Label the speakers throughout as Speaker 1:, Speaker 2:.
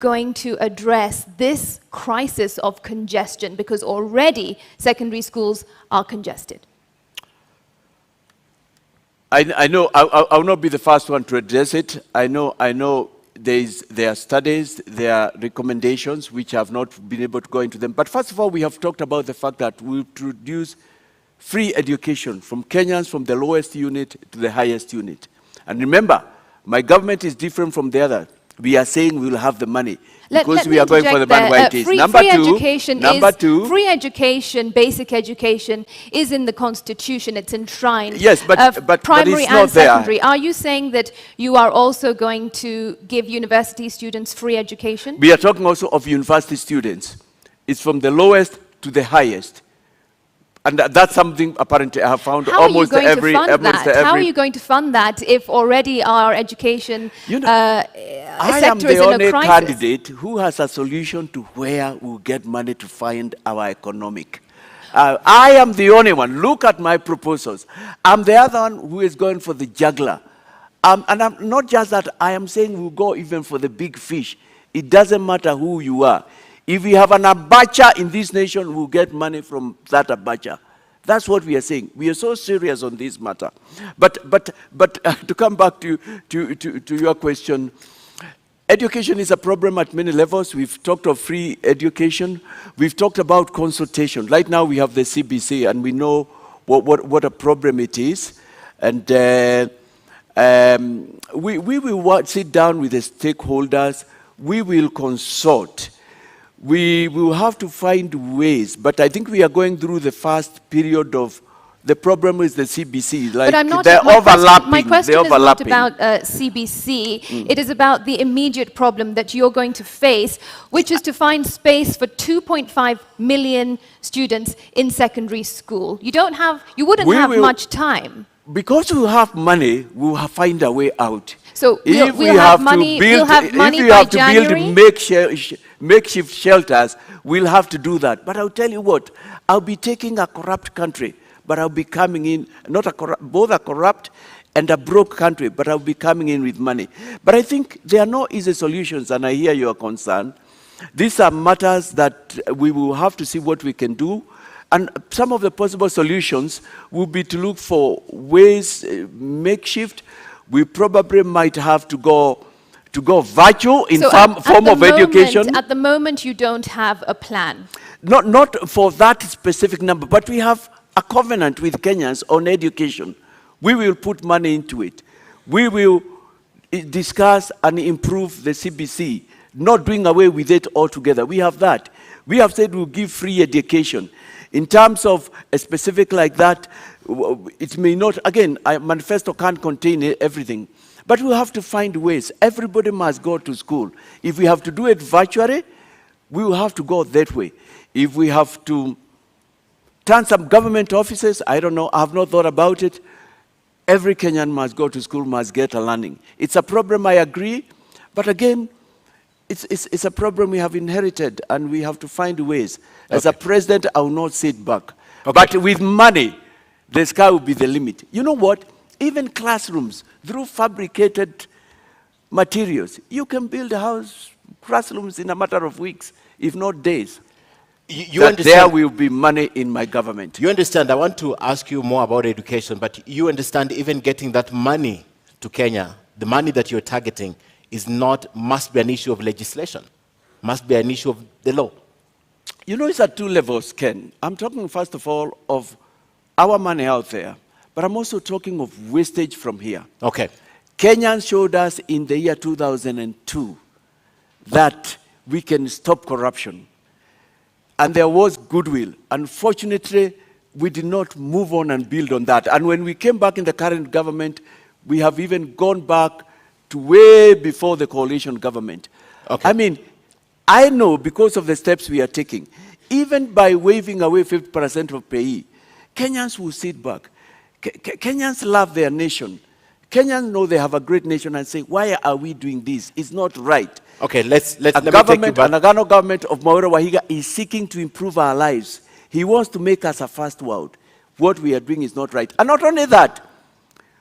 Speaker 1: going to address this crisis of congestion? Because already secondary schools are congested.
Speaker 2: I know I will not be the first one to address it. I know there are studies, there are recommendations which have not been able to go into them. But first of all, we have talked about the fact that we introduce free education from Kenyans from the lowest unit to the highest unit. And remember, my government is different from the other. We are saying we will have the money because we are going for the bandwagon.
Speaker 1: Free education, basic education, is in the Constitution. It's enshrined.
Speaker 2: Yes, but
Speaker 1: primary
Speaker 2: it's not
Speaker 1: and secondary.
Speaker 2: there.
Speaker 1: Are you saying that you are also going to give university students free education?
Speaker 2: We are talking also of university students. It's from the lowest to the highest. And that's something apparently I have found almost every...
Speaker 1: How are you going to fund that if already our education sector is in a crisis?
Speaker 2: I am the only candidate who has a solution to where we'll get money to fund our economic. I am the only one. Look at my proposals. I'm the other one who is going for the juggler. And I'm not just that, I am saying we'll go even for the big fish. It doesn't matter who you are. If we have an abacha in this nation, we'll get money from that abacha. That's what we are saying. We are so serious on this matter. But to come back to your question, education is a problem at many levels. We've talked of free education. We've talked about consultation. Right now we have the CBC, and we know what a problem it is. And we will sit down with the stakeholders. We will consult. We will have to find ways, but I think we are going through the first period of the problem with the CBC. Like, they're overlapping.
Speaker 1: My question is not about CBC. It is about the immediate problem that you're going to face, which is to find space for 2.5 million students in secondary school. You wouldn't have much time.
Speaker 2: Because we have money, we'll find a way out.
Speaker 1: So we'll have money by January?
Speaker 2: Makeshift shelters, we'll have to do that. But I'll tell you what, I'll be taking a corrupt country, but I'll be coming in, both a corrupt and a broke country, but I'll be coming in with money. But I think there are no easy solutions, and I hear your concern. These are matters that we will have to see what we can do. And some of the possible solutions will be to look for ways, makeshift. We probably might have to go virtual in form of education.
Speaker 1: At the moment, you don't have a plan.
Speaker 2: Not for that specific number, but we have a covenant with Kenyans on education. We will put money into it. We will discuss and improve the CBC, not doing away with it altogether. We have that. We have said we'll give free education. In terms of a specific like that, it may not, again, a manifesto can't contain everything. But we'll have to find ways. Everybody must go to school. If we have to do it virtually, we will have to go that way. If we have to turn some government offices, I don't know, I have not thought about it. Every Kenyan must go to school, must get a learning. It's a problem, I agree. But again, it's a problem we have inherited, and we have to find ways. As a president, I will not sit back. But with money, the sky will be the limit. You know what? Even classrooms, through fabricated materials, you can build classrooms in a matter of weeks, if not days.
Speaker 3: You understand,
Speaker 2: there will be money in my government.
Speaker 3: You understand, I want to ask you more about education, but you understand even getting that money to Kenya, the money that you're targeting, must be an issue of legislation, must be an issue of the law.
Speaker 2: You know, it's at two levels, Ken. I'm talking, first of all, of our money out there. But I'm also talking of wastage from here.
Speaker 3: Okay.
Speaker 2: Kenyans showed us in the year 2002 that we can stop corruption. And there was goodwill. Unfortunately, we did not move on and build on that. And when we came back in the current government, we have even gone back to way before the coalition government.
Speaker 3: Okay.
Speaker 2: I mean, I know because of the steps we are taking, even by waving away 50% of pay, Kenyans will sit back. Kenyans love their nation. Kenyans know they have a great nation and say, why are we doing this? It's not right.
Speaker 3: Okay, let me take you back.
Speaker 2: An Agano government of Maura Wahiga is seeking to improve our lives. He wants to make us a first world. What we are doing is not right. And not only that,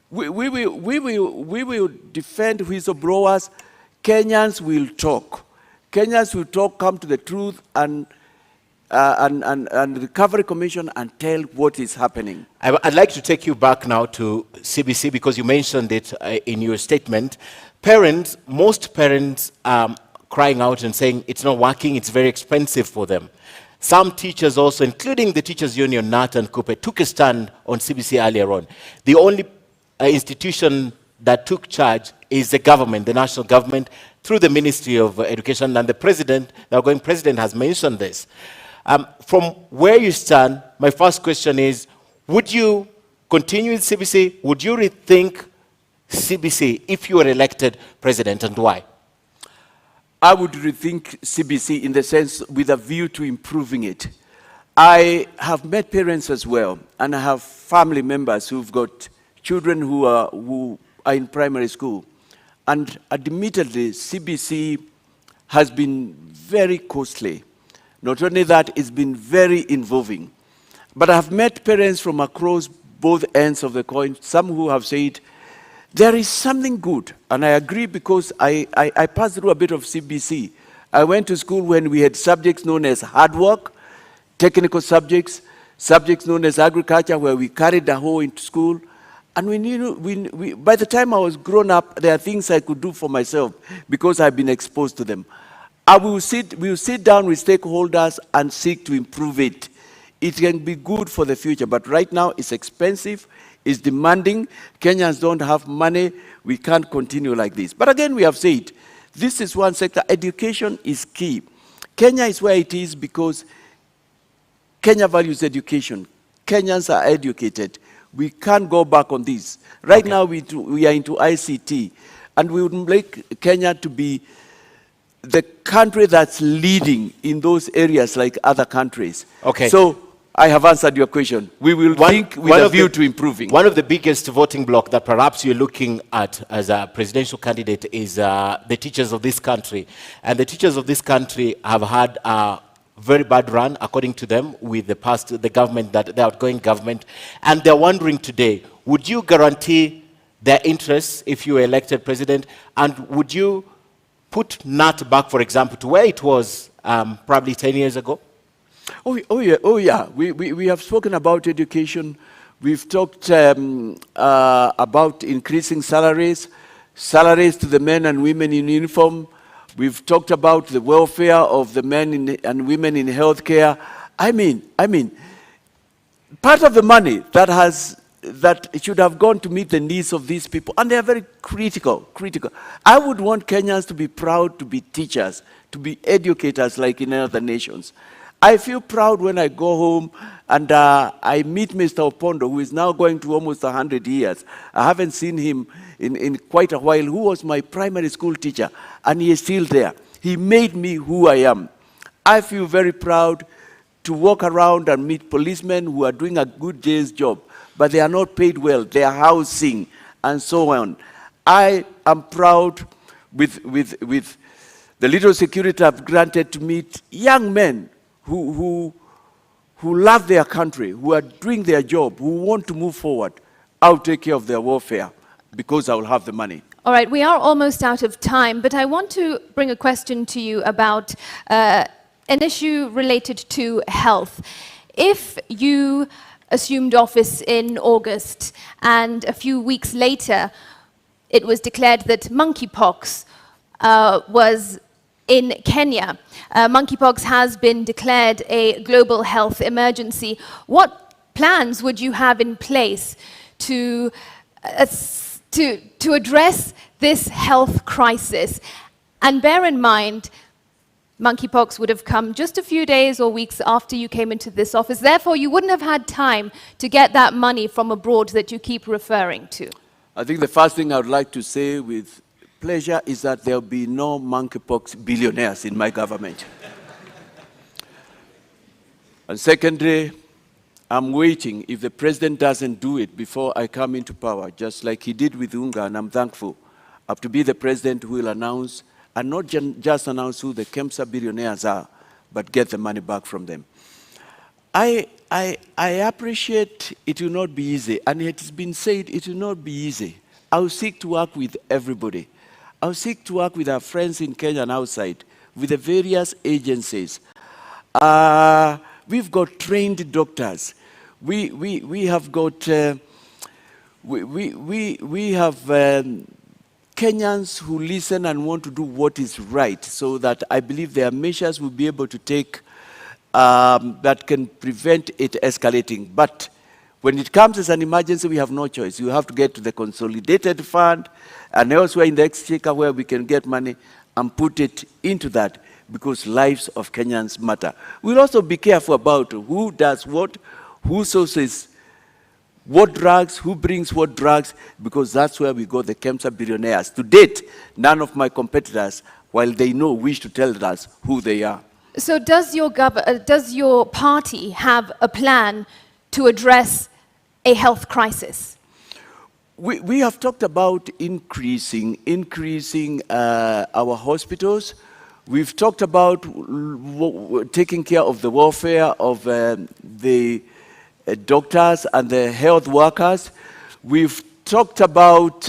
Speaker 2: we will defend whistleblowers. Kenyans will talk. Kenyans will come to the truth and the Recovery Commission and tell what is happening.
Speaker 3: I'd like to take you back now to CBC because you mentioned it in your statement. Parents, most parents are crying out and saying it's not working, it's very expensive for them. Some teachers also, including the Teachers Union, NAT and Coupe, took a stand on CBC earlier on. The only institution that took charge is the government, the national government, through the Ministry of Education, and the president, the outgoing president, has mentioned this. From where you stand, my first question is, would you continue with CBC? Would you rethink CBC if you were elected president, and why?
Speaker 2: I would rethink CBC in the sense with a view to improving it. I have met parents as well, and I have family members who've got children who are in primary school. And admittedly, CBC has been very costly. Not only that, it's been very involving. But I have met parents from across both ends of the coin, some who have said, there is something good. And I agree because I passed through a bit of CBC. I went to school when we had subjects known as hard work, technical subjects, subjects known as agriculture, where we carried the hoe into school. And by the time I was grown up, there are things I could do for myself because I've been exposed to them. We'll sit down with stakeholders and seek to improve it. It can be good for the future, but right now it's expensive, it's demanding. Kenyans don't have money. We can't continue like this. But again, we have said, this is one sector. Education is key. Kenya is where it is because Kenya values education. Kenyans are educated. We can't go back on this. Right now, we are into ICT, and we would make Kenya to be the country that's leading in those areas like other countries.
Speaker 3: Okay.
Speaker 2: So I have answered your question. We will think with a view to improving.
Speaker 3: One of the biggest voting bloc that perhaps you're looking at as a presidential candidate is the teachers of this country. And the teachers of this country have had a very bad run, according to them, with the government, the outgoing government. And they're wondering today, would you guarantee their interests if you were elected president? And would you put NAT back, for example, to where it was probably 10 years ago?
Speaker 2: Oh yeah. We have spoken about education. We've talked about increasing salaries to the men and women in uniform. We've talked about the welfare of the men and women in healthcare. I mean, part of the money that should have gone to meet the needs of these people, and they are very critical. I would want Kenyans to be proud to be teachers, to be educators like in other nations. I feel proud when I go home and I meet Mr. Opondo, who is now going to almost 100 years. I haven't seen him in quite a while, who was my primary school teacher, and he is still there. He made me who I am. I feel very proud to walk around and meet policemen who are doing a good day's job, but they are not paid well. They are housing and so on. I am proud with the little security I've granted to meet young men who love their country, who are doing their job, who want to move forward. I'll take care of their welfare because I will have the money.
Speaker 1: All right, we are almost out of time, but I want to bring a question to you about an issue related to health. If you assumed office in August and a few weeks later it was declared that monkeypox was in Kenya, monkeypox has been declared a global health emergency. What plans would you have in place to address this health crisis? And bear in mind, monkeypox would have come just a few days or weeks after you came into this office. Therefore, you wouldn't have had time to get that money from abroad that you keep referring to.
Speaker 2: I think the first thing I would like to say with pleasure is that there will be no monkeypox billionaires in my government. And secondly, I'm waiting if the president doesn't do it before I come into power, just like he did with Unga, and I'm thankful. I have to be the president who will announce, and not just announce who the KEMSA billionaires are, but get the money back from them. I appreciate it will not be easy, and it has been said it will not be easy. I will seek to work with everybody. I'll seek to work with our friends in Kenya and outside with the various agencies. We've got trained doctors. We have got we have Kenyans who listen and want to do what is right, so that I believe there are measures we'll be able to take that can prevent it escalating. But when it comes as an emergency, we have no choice. You have to get to the consolidated fund and elsewhere in the exchequer where we can get money and put it into that, because lives of Kenyans matter. We'll also be careful about who does what, who sources what drugs, who brings what drugs, because that's where we got the cancer billionaires. To date, none of my competitors, while they know, wish to tell us who they are.
Speaker 1: So does your party have a plan to address a health crisis?
Speaker 2: We have talked about increasing our hospitals. We've talked about taking care of the welfare of the doctors and the health workers. We've talked about,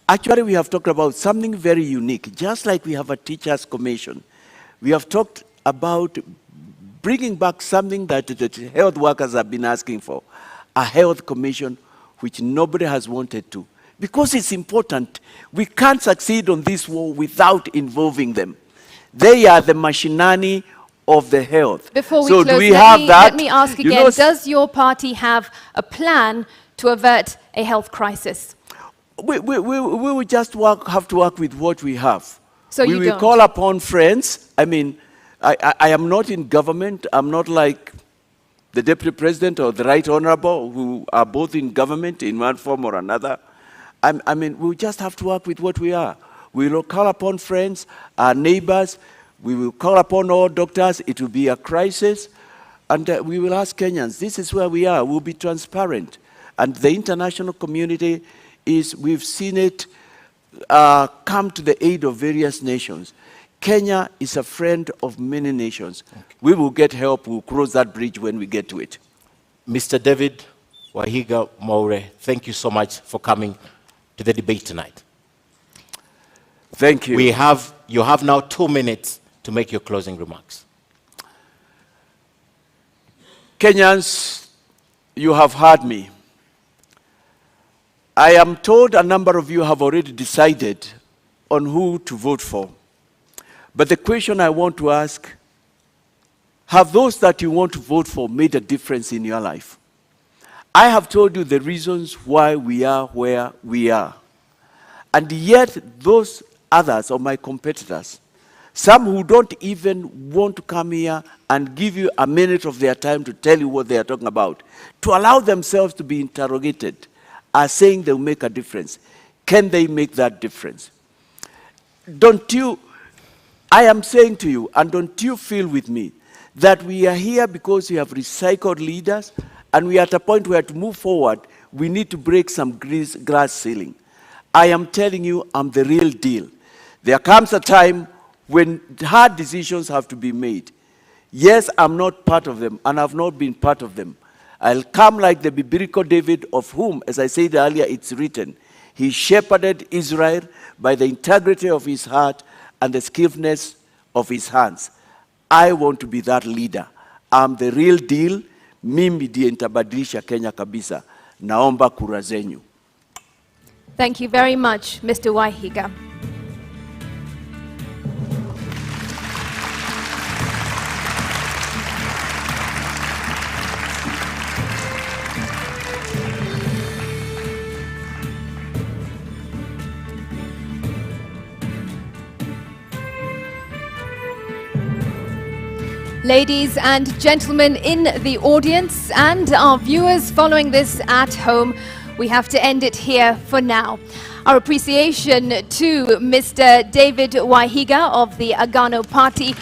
Speaker 2: actually we have talked about something very unique. Just like we have a teachers' commission, we have talked about bringing back something that the health workers have been asking for, a health commission, which nobody has wanted to. Because it's important. We can't succeed on this war without involving them. They are the machinani of the health.
Speaker 1: Before we
Speaker 2: so
Speaker 1: close,
Speaker 2: do we have that?
Speaker 1: Let me ask again, does your party have a plan to avert a health crisis?
Speaker 2: We will just have to work with what we have.
Speaker 1: So
Speaker 2: we will call upon friends. I mean, I am not in government. I'm not like the Deputy President or the Right Honorable, who are both in government in one form or another. I mean, we'll just have to work with what we are. We will call upon friends, our neighbors. We will call upon all doctors. It will be a crisis. And we will ask Kenyans, this is where we are. We'll be transparent. And the international community we've seen it come to the aid of various nations. Kenya is a friend of many nations. Okay. We will get help. We'll cross that bridge when we get to it.
Speaker 3: Mr. David Wahiga Mwaure, thank you so much for coming to the debate tonight.
Speaker 2: Thank you.
Speaker 3: You have now 2 minutes to make your closing remarks.
Speaker 2: Kenyans, you have heard me. I am told a number of you have already decided on who to vote for. But the question I want to ask, have those that you want to vote for made a difference in your life? I have told you the reasons why we are where we are. And yet those others, or my competitors, some who don't even want to come here and give you a minute of their time to tell you what they are talking about, to allow themselves to be interrogated, are saying they'll make a difference. Can they make that difference? I am saying to you, and don't you feel with me, that we are here because we have recycled leaders, and we are at a point where to move forward, we need to break some glass ceiling. I am telling you, I'm the real deal. There comes a time when hard decisions have to be made. Yes, I'm not part of them, and I've not been part of them. I'll come like the biblical David, of whom, as I said earlier, it's written, he shepherded Israel by the integrity of his heart and the skillfulness of his hands. I want to be that leader. I'm the real deal. Mimi ndiye nitabadilisha Kenya kabisa. Naomba kura zenyu.
Speaker 1: Thank you very much, Mr. Wahiga. Ladies and gentlemen in the audience and our viewers following this at home, we have to end it here for now. Our appreciation to Mr. David Wahiga of the Agano Party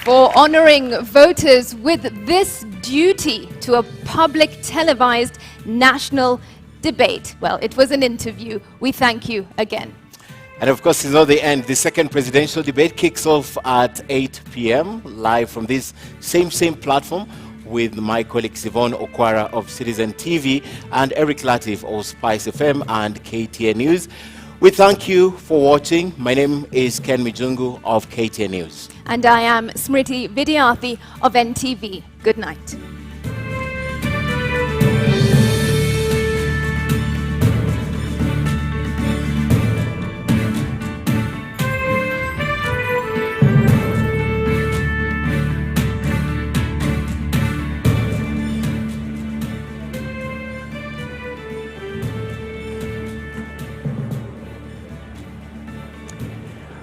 Speaker 1: for honoring voters with this duty to a public televised national debate. Well, it was an interview. We thank you again.
Speaker 3: And of course, it's not the end. The second presidential debate kicks off at 8 p.m. live from this same platform with my colleagues Yvonne Okwara of Citizen TV and Eric Latif of Spice FM and KTN News. We thank you for watching. My name is Ken Mijungu of KTN News.
Speaker 1: And I am Smriti Vidyarthi of NTV. Good night.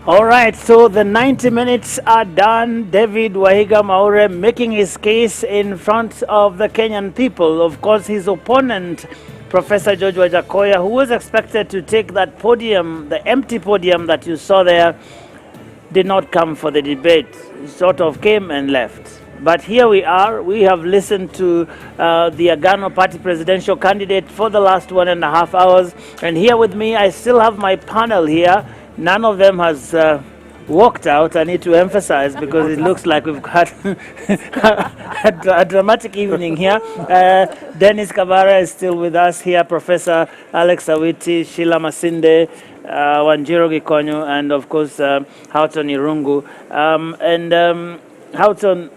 Speaker 4: All right, so the 90 minutes are done. David Wahiga Maure making his case in front of the Kenyan people. Of course, his opponent, Professor George Wajakoya, who was expected to take that podium, the empty podium that you saw there, did not come for the debate. He sort of came and left. But here we are. We have listened to the Agano Party presidential candidate for the last 1.5 hours. And here with me, I still have my panel here. None of them has walked out, I need to emphasize, because it looks like we've had a dramatic evening here. Dennis Kabara is still with us here, Professor Alex Awiti, Sheila Masinde, Wanjiro Gikonyo, and of course, Houghton Irungu. Houghton,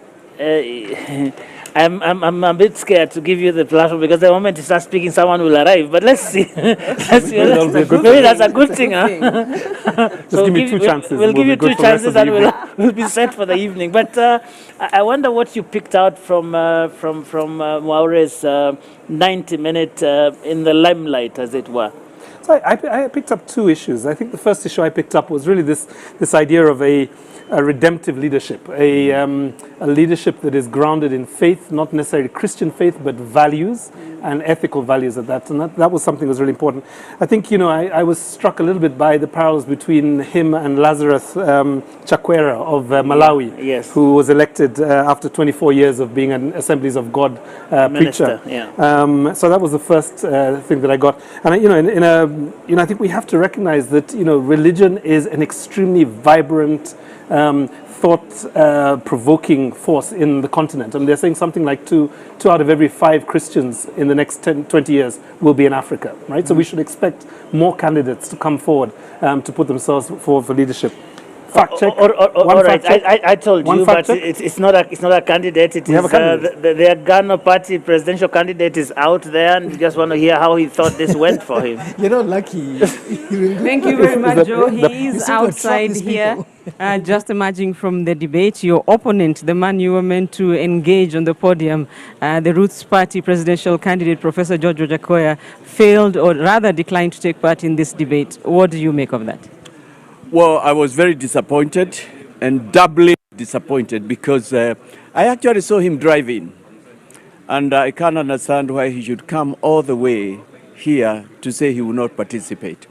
Speaker 4: I'm a bit scared to give you the platform, because the moment you start speaking, someone will arrive. But let's see. Maybe that's a good thing, huh?
Speaker 5: Just give me two chances.
Speaker 4: We'll give you two chances, and we'll be set for the evening. But I wonder what you picked out from Maure's 90-minute in the limelight, as it were.
Speaker 5: So I picked up two issues. I think the first issue I picked up was really this idea of a redemptive leadership, a leadership that is grounded in faith, not necessarily Christian faith, but values and ethical values at that. And that was something that was really important. I think, I was struck a little bit by the parallels between him and Lazarus Chakwera of Malawi,
Speaker 4: yes,
Speaker 5: who was elected after 24 years of being an Assemblies of God
Speaker 4: Minister,
Speaker 5: preacher.
Speaker 4: Yeah.
Speaker 5: So that was the first thing that I got. And I think we have to recognize that religion is an extremely vibrant, thought-provoking force in the continent. And they're saying something like two out of every 5 Christians in the next 20 years will be in Africa, right? So we should expect more candidates to come forward to put themselves forward for leadership. Fact check.
Speaker 4: All right, I told you, but it's not a candidate. It is the Agano Party presidential candidate is out there, and we just want to hear how he thought this went for him.
Speaker 6: You're not lucky.
Speaker 7: Thank you very much, Joe. He is outside here, just emerging from the debate. Your opponent, the man you were meant to engage on the podium, the Roots Party presidential candidate, Professor George Wajakoya, failed, or rather declined to take part in this debate. What do you make of that?
Speaker 2: Well, I was very disappointed, and doubly disappointed, because I actually saw him driving, and I can't understand why he should come all the way here to say he will not participate.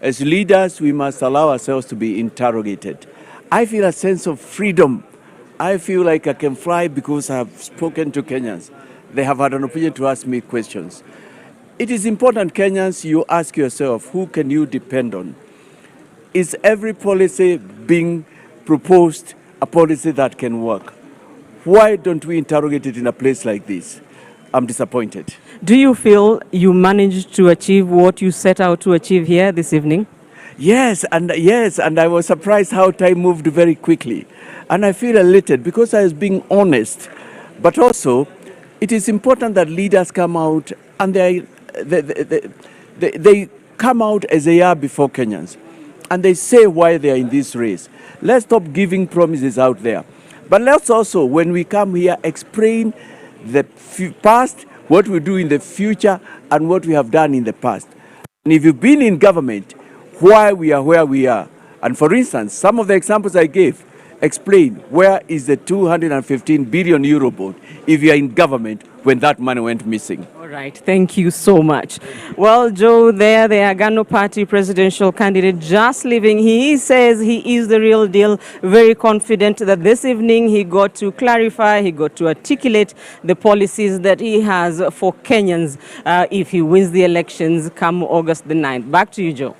Speaker 2: As leaders, we must allow ourselves to be interrogated. I feel a sense of freedom. I feel like I can fly because I have spoken to Kenyans. They have had an opportunity to ask me questions. It is important, Kenyans, you ask yourself, who can you depend on? Is every policy being proposed a policy that can work? Why don't we interrogate it in a place like this? I'm disappointed.
Speaker 7: Do you feel you managed to achieve what you set out to achieve here this evening?
Speaker 2: Yes, and I was surprised how time moved very quickly. And I feel elated because I was being honest. But also, it is important that leaders come out and they come out as they are before Kenyans. And they say why they are in this race. Let's stop giving promises out there. But let's also, when we come here, explain the past, what we do in the future, and what we have done in the past. And if you've been in government, why we are where we are. And for instance, some of the examples I gave explain where is the 215 billion euro board if you are in government when that money went missing.
Speaker 7: All right, thank you so much. Well, Joe, there, the Agano Party presidential candidate just leaving. He says he is the real deal, very confident that this evening he got to clarify, he got to articulate the policies that he has for Kenyans if he wins the elections come August the 9th. Back to you, Joe.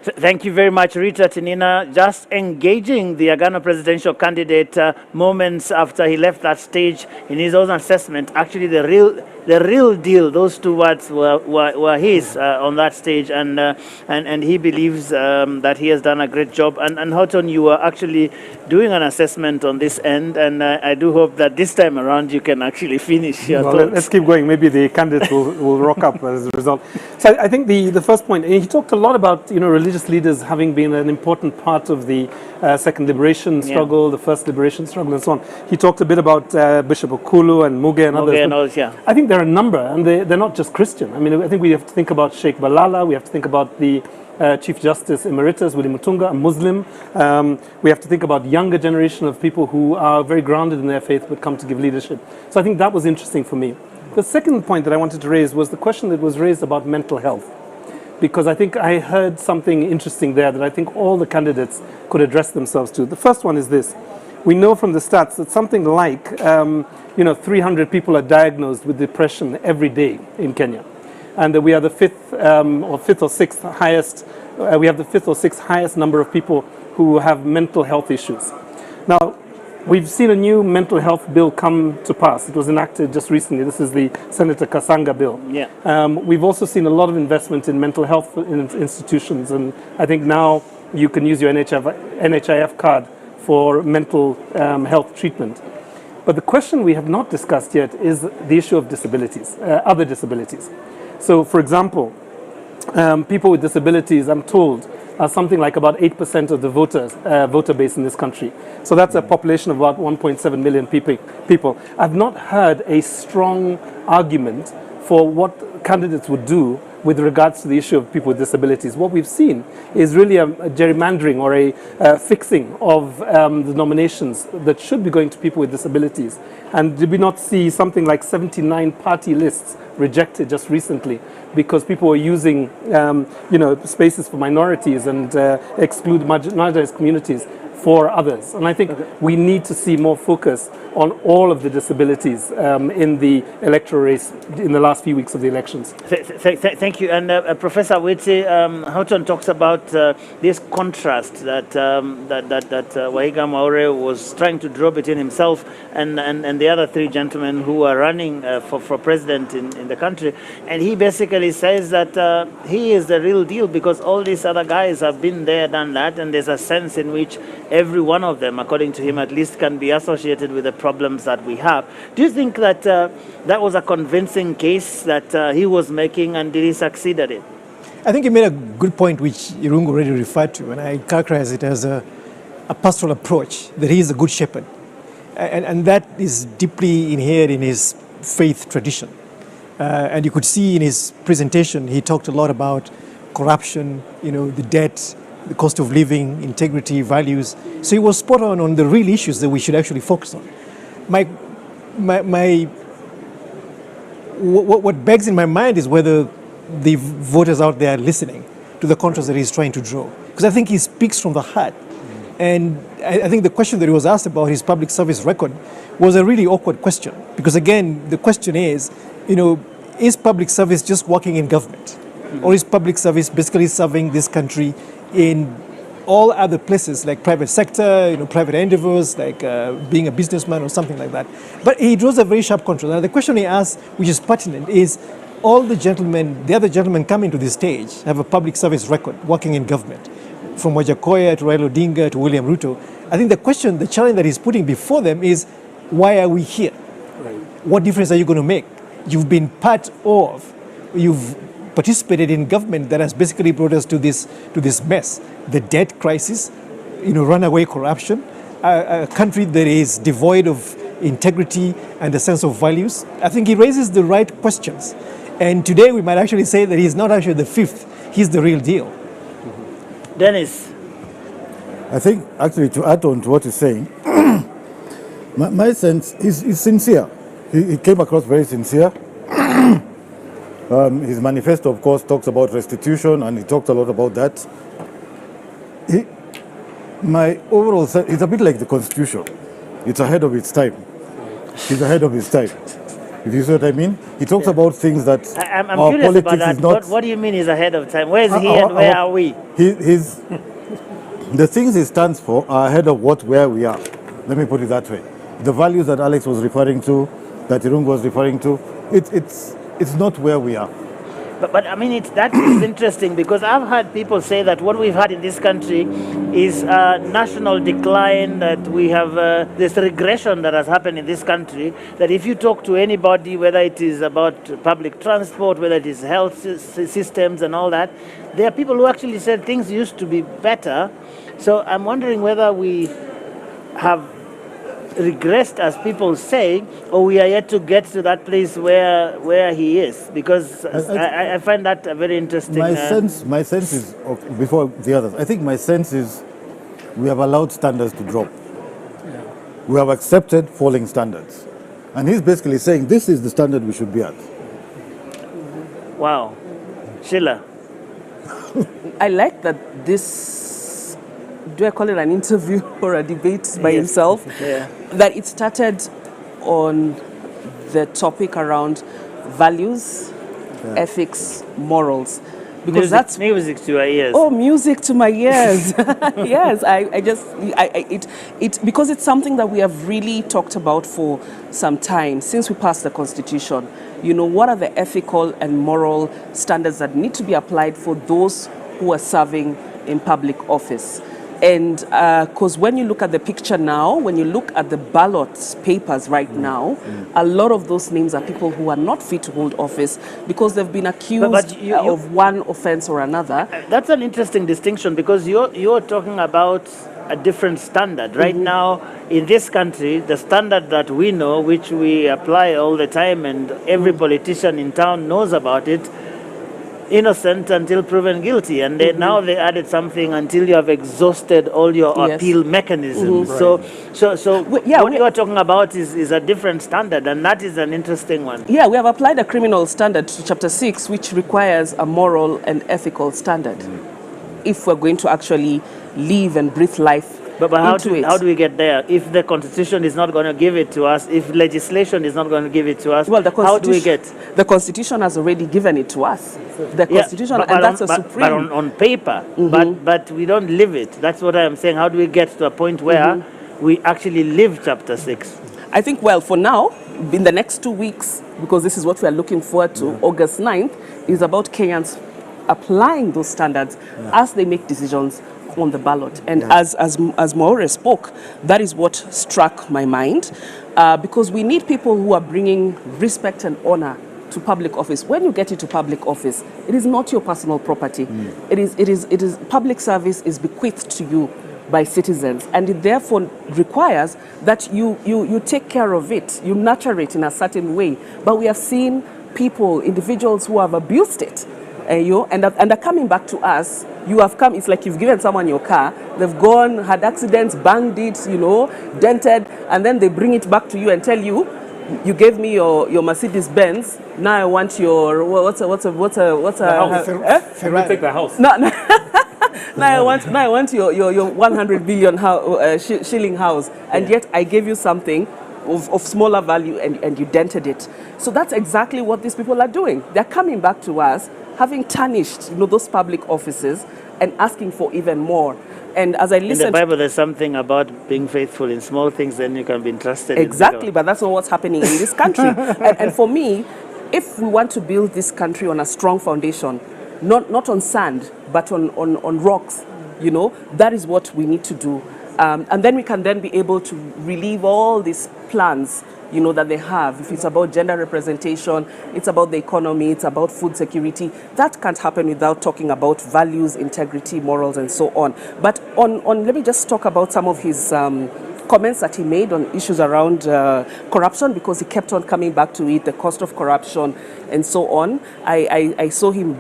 Speaker 4: Thank you very much, Rita Tinina. Just engaging the Agano presidential candidate moments after he left that stage in his own assessment. Actually, the real the real deal. Those two words were his on that stage, and he believes that he has done a great job. And Houghton, you were actually doing an assessment on this end, and I do hope that this time around you can actually finish your thoughts.
Speaker 5: Let's keep going. Maybe the candidate will rock up as a result. So I think the first point, he talked a lot about religious leaders having been an important part of the second liberation struggle, the first liberation struggle, and so on. He talked a bit about Bishop Okulu and Muge and others. I think there are a number, and they're not just Christian. I mean, I think we have to think about Sheikh Balala. We have to think about the Chief Justice Emeritus Willie Mutunga, a Muslim. We have to think about younger generation of people who are very grounded in their faith but come to give leadership. So I think that was interesting for me. The second point that I wanted to raise was the question that was raised about mental health, because I think I heard something interesting there that I think all the candidates could address themselves to. The first one is this. We know from the stats that something like 300 people are diagnosed with depression every day in Kenya. And that we are the fifth or sixth highest number of people who have mental health issues. Now, we've seen a new mental health bill come to pass. It was enacted just recently. This is the Senator Kasanga bill. We've also seen a lot of investment in mental health institutions, and I think now you can use your NHIF card for mental health treatment. But the question we have not discussed yet is the issue of disabilities, other disabilities. So, for example, people with disabilities, I'm told, are something like about 8% of the voter base in this country. So that's a population of about 1.7 million people. I've not heard a strong argument for what candidates would do with regards to the issue of people with disabilities. What we've seen is really a gerrymandering or a fixing of the nominations that should be going to people with disabilities. And did we not see something like 79 party lists rejected just recently because people were using spaces for minorities and exclude marginalized communities for others? And I think we need to see more focus on all of the disabilities in the electoral race in the last few weeks of the elections.
Speaker 4: Thank you. And Professor Witty, Houghton talks about this contrast that Wahiga Maure was trying to draw between himself and the other three gentlemen who are running for president in the country. And he basically says that he is the real deal because all these other guys have been there, done that, and there's a sense in which every one of them, according to him at least, can be associated with the problems that we have. Do you think that that was a convincing case that he was making, and did he succeed at it?
Speaker 6: I think he made a good point, which Irungu already referred to, and I characterize it as a pastoral approach, that he is a good shepherd. And that is deeply inherent in his faith tradition. And you could see in his presentation, he talked a lot about corruption, the debt, the cost of living, integrity, values. So he was spot on the real issues that we should actually focus on. What begs in my mind is whether the voters out there are listening to the contrast that he's trying to draw. Because I think he speaks from the heart. And I think the question that he was asked about his public service record was a really awkward question. Because again, the question is public service just working in government? Or is public service basically serving this country in all other places like private sector, private endeavors, like being a businessman or something like that? But he draws a very sharp contrast. Now the question he asks, which is pertinent, is all the other gentlemen coming to this stage have a public service record working in government. From Wajakoya to Raila Odinga to William Ruto. I think the challenge that he's putting before them is, why are we here? Right. What difference are you going to make? You've been you've participated in government that has basically brought us to this mess. The debt crisis, runaway corruption, a country that is devoid of integrity and a sense of values. I think he raises the right questions. And today we might actually say that he's not actually the fifth, he's the real deal.
Speaker 4: Dennis.
Speaker 8: I think actually to add on to what he's saying, my sense is sincere. He came across very sincere. His manifesto, of course, talks about restitution, and he talked a lot about that. My overall sense, it's a bit like the Constitution. It's ahead of its time. He's ahead of his time. If you see what I mean? He talks about things that
Speaker 4: I'm
Speaker 8: our
Speaker 4: curious
Speaker 8: politics
Speaker 4: about that.
Speaker 8: is not.
Speaker 4: What do you mean he's ahead of time? Where is he and where are we?
Speaker 8: The things he stands for are ahead of where we are. Let me put it that way. The values that Alex was referring to, that Irungu was referring to, It's not where we are.
Speaker 4: But I mean, that is interesting because I've heard people say that what we've had in this country is a national decline, that we have this regression that has happened in this country, that if you talk to anybody, whether it is about public transport, whether it is health systems and all that, there are people who actually said things used to be better. So I'm wondering whether we have regressed, as people say, or we are yet to get to that place where he is, because I find that a very interesting.
Speaker 8: My sense is, before the others, I think my sense is we have allowed standards to drop. Yeah. We have accepted falling standards, and he's basically saying this is the standard we should be at.
Speaker 4: Wow, Sheila.
Speaker 9: I like that this, do I call it an interview or a debate by himself?
Speaker 4: Yeah.
Speaker 9: That it started on the topic around values, ethics, morals. Because that's
Speaker 4: music to your ears.
Speaker 9: Oh, music to my ears. Yes, because it's something that we have really talked about for some time since we passed the Constitution. You know, what are the ethical and moral standards that need to be applied for those who are serving in public office? And because when you look at the picture now, when you look at the ballot papers right now, a lot of those names are people who are not fit to hold office because they've been accused of one offense or another.
Speaker 4: That's an interesting distinction, because you're talking about a different standard. Right now, in this country, the standard that we know, which we apply all the time, and every politician in town knows about it, innocent until proven guilty, and then now they added something until you have exhausted all your appeal mechanisms. So what you are talking about is a different standard, and that is an interesting one.
Speaker 9: Yeah, we have applied a criminal standard to Chapter 6, which requires a moral and ethical standard if we're going to actually live and breathe life.
Speaker 4: But how do we get there? If the Constitution is not going to give it to us, if legislation is not going to give it to us,
Speaker 9: well,
Speaker 4: how do we get?
Speaker 9: The Constitution has already given it to us. The Constitution, and that's a supreme.
Speaker 4: But on paper, but we don't live it. That's what I'm saying. How do we get to a point where we actually live Chapter 6?
Speaker 9: I think, well, for now, in the next 2 weeks, because this is what we are looking forward to, August 9th, is about Kenyans applying those standards as they make decisions on the ballot. And as Maure spoke, that is what struck my mind, because we need people who are bringing respect and honor to public office. When you get into public office, it is not your personal property. It is public service is bequeathed to you by citizens, and it therefore requires that you take care of it, you nurture it in a certain way. But we have seen individuals who have abused it, and are coming back to us. You have come, it's like you've given someone your car, they've gone, had accidents, banged it, dented, and then they bring it back to you and tell you, you gave me your Mercedes Benz, now I want your, what's a
Speaker 5: Ferrari. Take the house.
Speaker 9: No. Now I want your 100 billion shilling house, and yet I gave you something of smaller value and you dented it. So that's exactly what these people are doing. They're coming back to us, having tarnished those public offices and asking for even more. And as I listen,
Speaker 4: in the Bible, there's something about being faithful in small things, then you can be entrusted.
Speaker 9: Exactly, but that's not what's happening in this country. and for me, if we want to build this country on a strong foundation, not on sand, but on rocks, that is what we need to do. And then we can then be able to relieve all these plans that they have. If it's about gender representation, it's about the economy, it's about food security. That can't happen without talking about values, integrity, morals, and so on. But let me just talk about some of his comments that he made on issues around corruption, because he kept on coming back to it, the cost of corruption, and so on. I saw him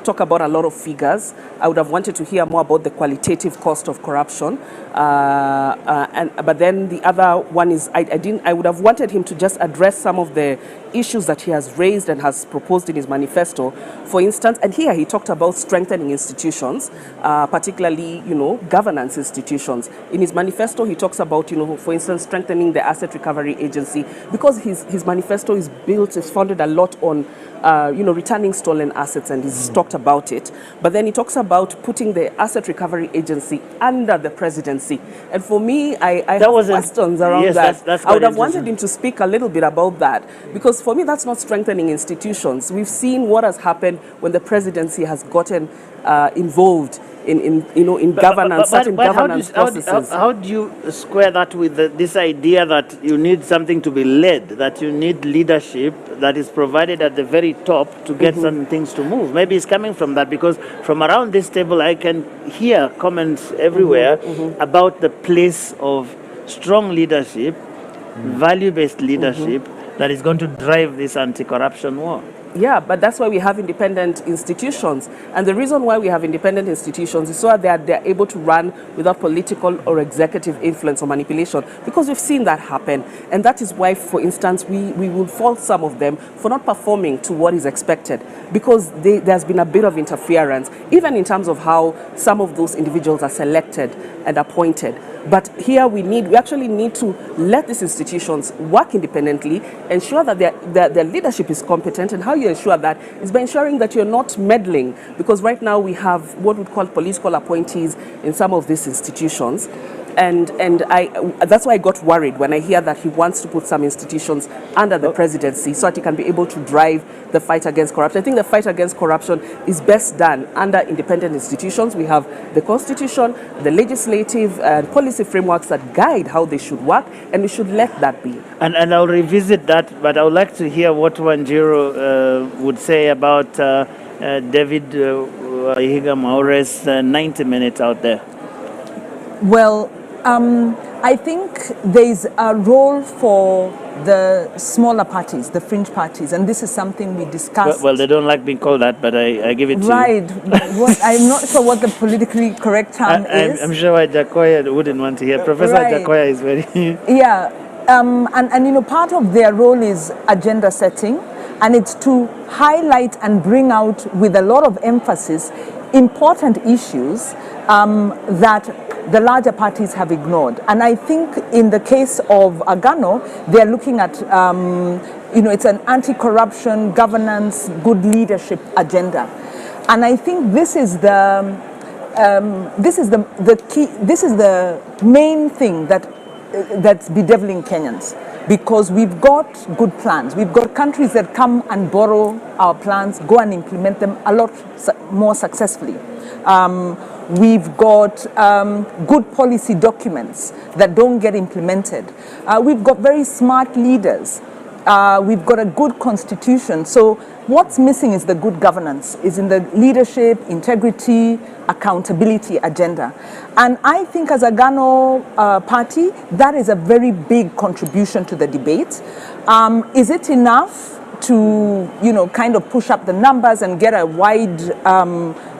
Speaker 9: talk about a lot of figures. I would have wanted to hear more about the qualitative cost of corruption. But then the other one is, I would have wanted him to just address some of the issues that he has raised and has proposed in his manifesto. For instance, and here he talked about strengthening institutions, particularly, governance institutions. In his manifesto, he talks about, for instance, strengthening the Asset Recovery Agency, because his manifesto is founded a lot on, returning stolen assets and he's talked about it. But then he talks about putting the Asset Recovery Agency under the presidency. And for me, I have questions around that.
Speaker 4: That's
Speaker 9: I would have wanted him to speak a little bit about that, because for me, that's not strengthening institutions. We've seen what has happened when the presidency has gotten involved in governance, certain governance processes.
Speaker 4: How do you square that with this idea that you need something to be led, that you need leadership that is provided at the very top to get certain things to move? Maybe it's coming from that, because from around this table I can hear comments everywhere about the place of strong leadership, value-based leadership that is going to drive this anti-corruption war.
Speaker 9: Yeah, but that's why we have independent institutions. And the reason why we have independent institutions is so that they're able to run without political or executive influence or manipulation, because we've seen that happen. And that is why, for instance, we will fault some of them for not performing to what is expected, because there's been a bit of interference, even in terms of how some of those individuals are selected and appointed. But here we actually need to let these institutions work independently, ensure that their leadership is competent. And how you ensure that is by ensuring that you're not meddling, because right now we have what we call political appointees in some of these institutions. And that's why I got worried when I hear that he wants to put some institutions under the presidency so that he can be able to drive the fight against corruption. I think the fight against corruption is best done under independent institutions. We have the Constitution, the legislative and policy frameworks that guide how they should work, and we should let that be.
Speaker 4: And I'll revisit that, but I would like to hear what Wanjiru would say about David Wahiga Maure's 90 minutes out there.
Speaker 10: Well, I think there's a role for the smaller parties, the fringe parties, and this is something we discussed.
Speaker 4: Well, they don't like being called that, but I give it to you.
Speaker 10: Right. I'm not sure what the politically correct term is.
Speaker 4: I'm sure Jakoya wouldn't want to hear. Professor Jakoya is very...
Speaker 10: Yeah. And part of their role is agenda setting, and it's to highlight and bring out with a lot of emphasis important issues that the larger parties have ignored. And I think in the case of Agano, they're looking at, it's an anti-corruption, governance, good leadership agenda. And I think this is the key, this is the main thing that's bedeviling Kenyans. Because we've got good plans. We've got countries that come and borrow our plans, go and implement them a lot more successfully. We've got good policy documents that don't get implemented. We've got very smart leaders. We've got a good constitution. So what's missing is the good governance, is in the leadership, integrity, accountability agenda. And I think as a Gano party, that is a very big contribution to the debate. Is it enough to, kind of push up the numbers and get a wide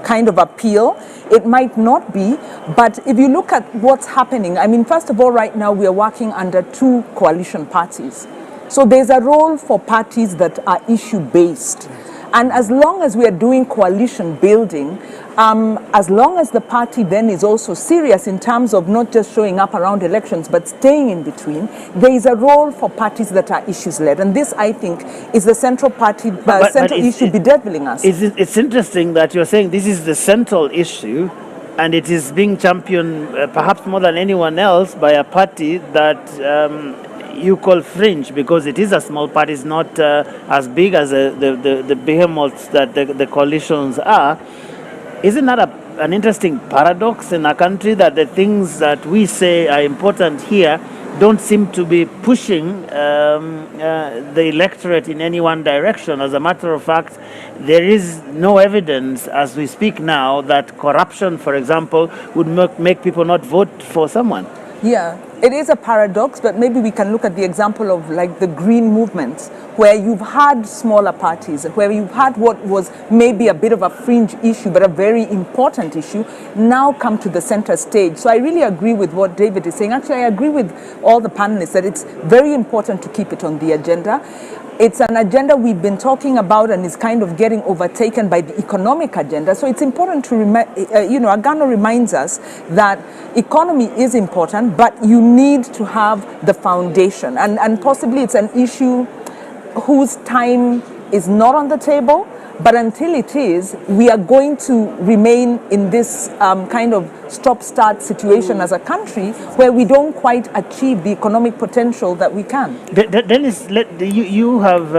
Speaker 10: kind of appeal? It might not be, but if you look at what's happening, first of all, right now we are working under two coalition parties. So there's a role for parties that are issue-based. And as long as we are doing coalition building, as long as the party then is also serious in terms of not just showing up around elections, but staying in between, there is a role for parties that are issues-led. And this, I think, is the central issue bedeviling us.
Speaker 4: It's interesting that you're saying this is the central issue, and it is being championed perhaps more than anyone else by a party that you call fringe, because it is a small party. It's not as big as the behemoths that the coalitions are. Isn't that an interesting paradox in a country that the things that we say are important here don't seem to be pushing the electorate in any one direction? As a matter of fact, there is no evidence as we speak now that corruption, for example, would make people not vote for someone.
Speaker 10: Yeah, it is a paradox, but maybe we can look at the example of like the green movements, where you've had smaller parties, where you've had what was maybe a bit of a fringe issue, but a very important issue, now come to the center stage. So I really agree with what David is saying. Actually, I agree with all the panelists that it's very important to keep it on the agenda. It's an agenda we've been talking about and is kind of getting overtaken by the economic agenda. So it's important to Agano reminds us that economy is important, but you need to have the foundation. And possibly it's an issue whose time is not on the table, But until it is, we are going to remain in this kind of stop-start situation as a country where we don't quite achieve the economic potential that we can.
Speaker 4: Dennis, you have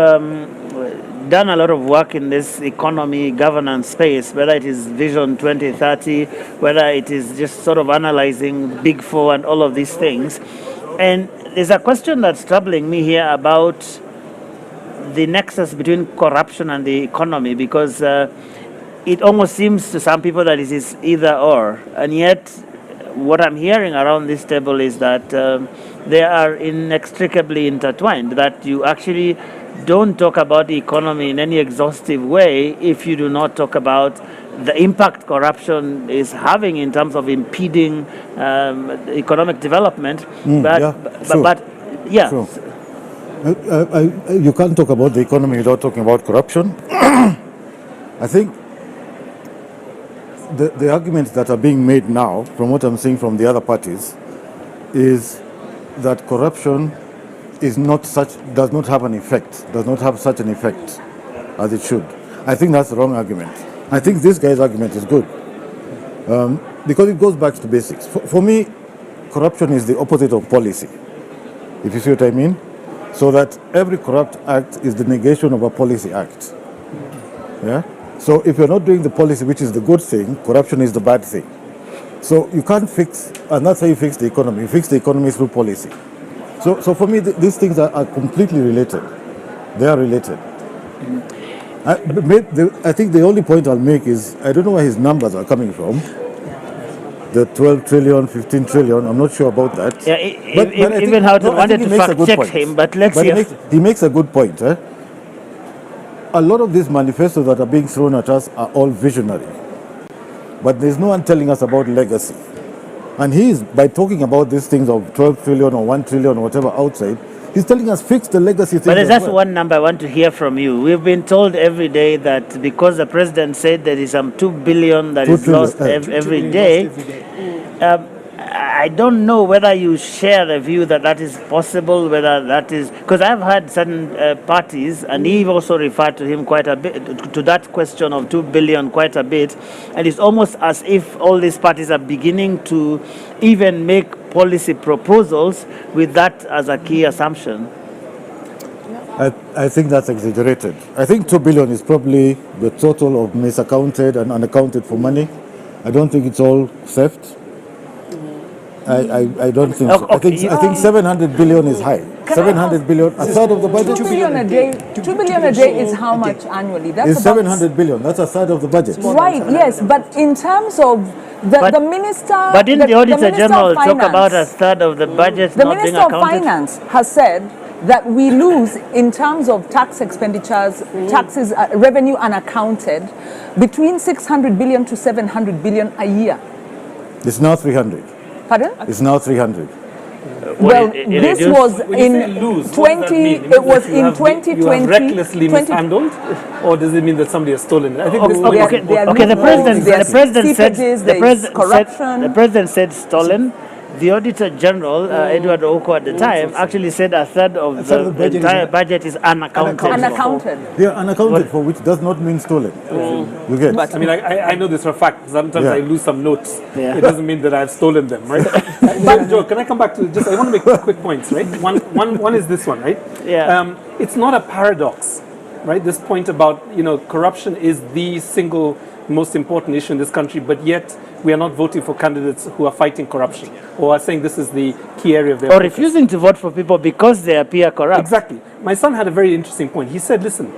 Speaker 4: done a lot of work in this economy governance space, whether it is Vision 2030, whether it is just sort of analyzing Big Four and all of these things. And there's a question that's troubling me here about the nexus between corruption and the economy, because it almost seems to some people that it is either or. And yet, what I'm hearing around this table is that they are inextricably intertwined, that you actually don't talk about the economy in any exhaustive way if you do not talk about the impact corruption is having in terms of impeding economic development.
Speaker 8: Sure. You can't talk about the economy without talking about corruption. I think the arguments that are being made now, from what I'm seeing from the other parties, is that corruption is not does not have such an effect as it should. I think that's the wrong argument. I think this guy's argument is good because it goes back to basics. For me, corruption is the opposite of policy, if you see what I mean. So that every corrupt act is the negation of a policy act. Yeah. So if you're not doing the policy, which is the good thing, corruption is the bad thing. So you can't fix, and that's how you fix the economy. You fix the economy through policy. So for me, these things are completely related. They are related. I think the only point I'll make is, I don't know where his numbers are coming from. The 12 trillion, 15 trillion, I'm not sure about that.
Speaker 4: Yeah, even how to wanted to fact check him, but let's see.
Speaker 8: He makes a good point. A lot of these manifestos that are being thrown at us are all visionary. But there's no one telling us about legacy. And he is, by talking about these things of 12 trillion or 1 trillion or whatever outside, he's telling us fix the legacy thing.
Speaker 4: But that's one number I want to hear from you. We've been told every day that because the president said there is some 2 billion that is lost every day. I don't know whether you share the view that that is possible, whether that is, because I've had certain parties, and he also referred to him quite a bit, to that question of 2 billion quite a bit, and it's almost as if all these parties are beginning to even make policy proposals with that as a key assumption.
Speaker 8: I think that's exaggerated. I think 2 billion is probably the total of misaccounted and unaccounted for money. I don't think it's all theft. I don't think so.
Speaker 4: Okay.
Speaker 8: I think 700 billion is high. 700 billion, a third of the budget.
Speaker 10: 2 billion a day. 2 billion a day is how much annually? That's
Speaker 8: it's 700 billion. That's a third of the budget.
Speaker 10: Right. Yes, but in terms of the minister,
Speaker 4: but didn't the Auditor General
Speaker 10: talk
Speaker 4: about a third of the budget
Speaker 10: the
Speaker 4: not being
Speaker 10: Minister of
Speaker 4: accounted?
Speaker 10: Finance has said that we lose in terms of tax expenditures, taxes, revenue unaccounted, between 600 billion to 700 billion a year.
Speaker 8: It's now 300.
Speaker 10: Pardon?
Speaker 8: It's now 300.
Speaker 10: Well, this was in 20. It was in 2020.
Speaker 5: You have recklessly mishandled, or does it mean that somebody has stolen it? I think
Speaker 4: The president said stolen. The Auditor General, Edward Oko at the time, actually said a third of the entire budget is unaccounted.
Speaker 10: Unaccounted.
Speaker 8: Yeah, unaccounted for, which does not mean stolen. You get?
Speaker 5: I mean, I know this for a fact. Sometimes I lose some notes.
Speaker 4: Yeah.
Speaker 5: It doesn't mean that I've stolen them, right? But Joe, can I come back to just? I want to make 2 quick points, right? One is this one, right?
Speaker 4: Yeah.
Speaker 5: It's not a paradox, right? This point about corruption is the single most important issue in this country, but yet we are not voting for candidates who are fighting corruption or are saying this is the key area of their focus.
Speaker 4: Refusing to vote for people because they appear corrupt.
Speaker 5: Exactly. My son had a very interesting point. He said, listen,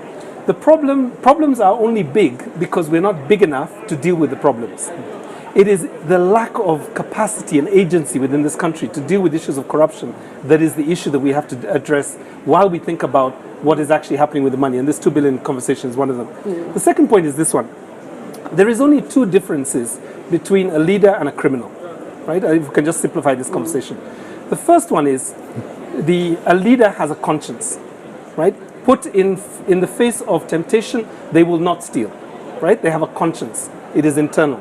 Speaker 5: the problems are only big because we're not big enough to deal with the problems. It is the lack of capacity and agency within this country to deal with issues of corruption that is the issue that we have to address while we think about what is actually happening with the money. And this 2 billion conversation is one of them. The second point is this one. There is only 2 differences between a leader and a criminal, right? If we can just simplify this conversation. The first one is a leader has a conscience, right? Put in the face of temptation, they will not steal, right? They have a conscience. It is internal.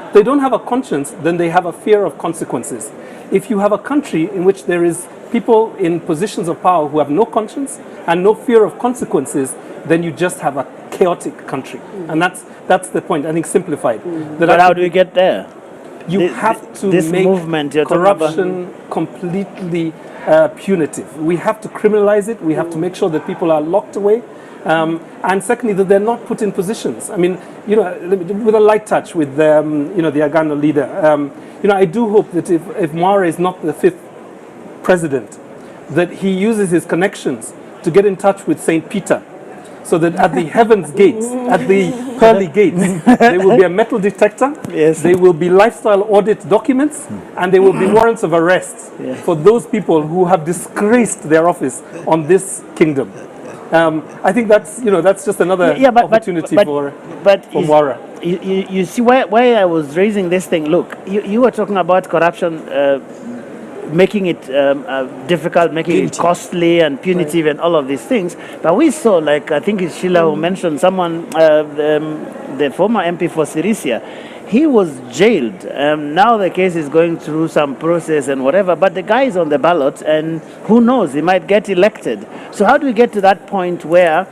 Speaker 5: If they don't have a conscience, then they have a fear of consequences. If you have a country in which there is people in positions of power who have no conscience and no fear of consequences, then you just have a chaotic country. And that's the point, I think, simplified.
Speaker 4: But how do we get there?
Speaker 5: You have to
Speaker 4: this
Speaker 5: make
Speaker 4: movement you're talking
Speaker 5: corruption completely punitive. We have to criminalize it. We have to make sure that people are locked away. And secondly, that they're not put in positions. I mean, with a light touch with, the Agano leader, I do hope that if Urais is not the 5th president, that he uses his connections to get in touch with St. Peter, so that at the heavens gates, at the pearly gates, there will be a metal detector, there will be lifestyle audit documents, and there will be warrants of arrest for those people who have disgraced their office on this kingdom. I think that's just another opportunity for Mwara.
Speaker 4: You see why I was raising this thing. Look, you were talking about corruption, making it difficult, making it costly and punitive and all of these things. But we saw, like, I think it's Sheila who mentioned someone, the former MP for Sirisia. He was jailed. Now the case is going through some process and whatever, but the guy is on the ballot, and who knows, he might get elected. So how do we get to that point where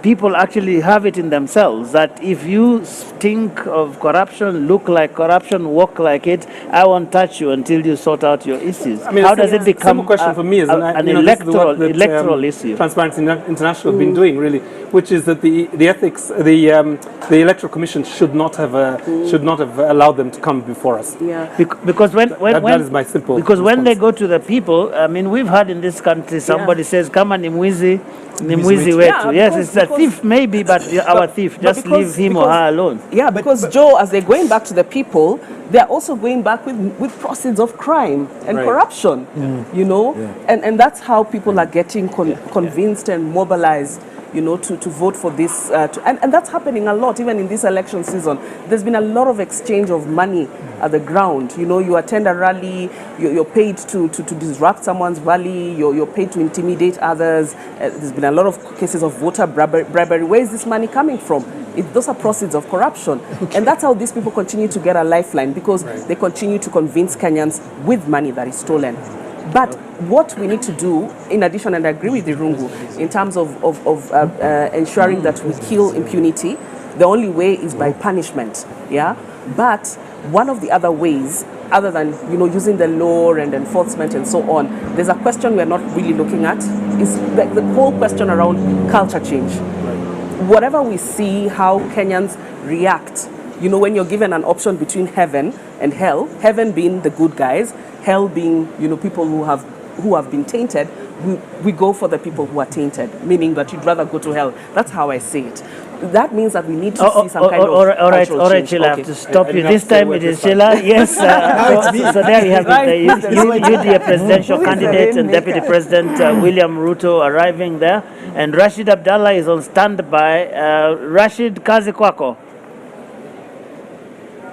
Speaker 4: people actually have it in themselves that if you stink of corruption, look like corruption, walk like it, I won't touch you until you sort out your issues? I mean, how does it become
Speaker 5: question for me is
Speaker 4: an electoral issue?
Speaker 5: Transparency International have been doing, really, which is that the ethics, the Electoral Commission should not have allowed them to come before us.
Speaker 9: Yeah.
Speaker 4: Because
Speaker 5: that is my simple
Speaker 4: because when
Speaker 5: response.
Speaker 4: they go to the people, I mean, we've heard in this country somebody says, "Come on, Nimwizi wetu." Yes, it's a thief maybe, but our thief. Just leave him or her alone.
Speaker 9: Yeah, because Joe, as they're going back to the people, they're also going back with proceeds of crime and corruption. And that's how people are getting convinced and mobilized, to vote for this. And that's happening a lot, even in this election season. There's been a lot of exchange of money at the ground. You attend a rally, you're paid to disrupt someone's rally, you're paid to intimidate others. There's been a lot of cases of voter bribery. Where is this money coming from? Those are proceeds of corruption. And that's how these people continue to get a lifeline, because they continue to convince Kenyans with money that is stolen. But what we need to do, in addition, and I agree with Irungu, in terms of ensuring that we kill impunity, the only way is by punishment. Yeah. But one of the other ways, other than using the law and enforcement and so on, there's a question we're not really looking at, is the whole question around culture change. Whatever we see, how Kenyans react, when you're given an option between heaven and hell, heaven being the good guys, hell being people who have been tainted, we go for the people who are tainted, meaning that you'd rather go to hell. That's how I see it. That means that we need to see some kind of
Speaker 4: all right,
Speaker 9: change.
Speaker 4: Sheila, I have to stop you. This time it is Sheila. Yes. So there you have it. You the presidential candidate and Deputy President William Ruto arriving there, and Rashid Abdallah is on standby. Rashid, kazi kwako.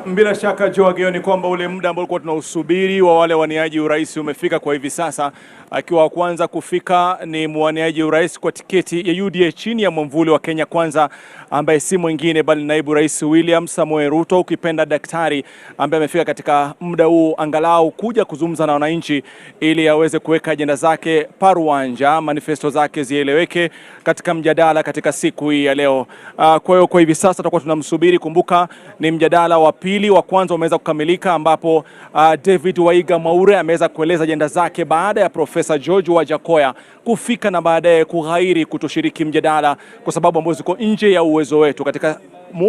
Speaker 11: Bila shaka Joe, ni kwamba ule muda ambao tulikuwa tunausubiri wa wale waniaji urais umefika kwa hivi sasa. Akiwa wa kwanza kufika ni mwaniaji urais kwa tiketi ya UDA chini ya mwamvuli wa Kenya Kwanza, ambaye si mwingine bali naibu rais William Samoei Ruto, ukipenda daktari, ambaye amefika katika muda huu angalau kuja kuzungumza na wananchi ili aweze kuweka ajenda zake paruanja, manifesto zake zieleweke katika mjadala katika siku hii ya leo. Kwa hiyo kwa hivi sasa tutakuwa tunamsubiri. Kumbuka ni mjadala wa pili, wa kwanza umeweza kukamilika, ambapo David Waiga Maure ameweza kueleza ajenda zake baada ya Profesa George Wajakoya kufika na baadaye kughairi kutoshiriki mjadala kwa sababu ambazo ziko nje ya uwezo wetu. Katika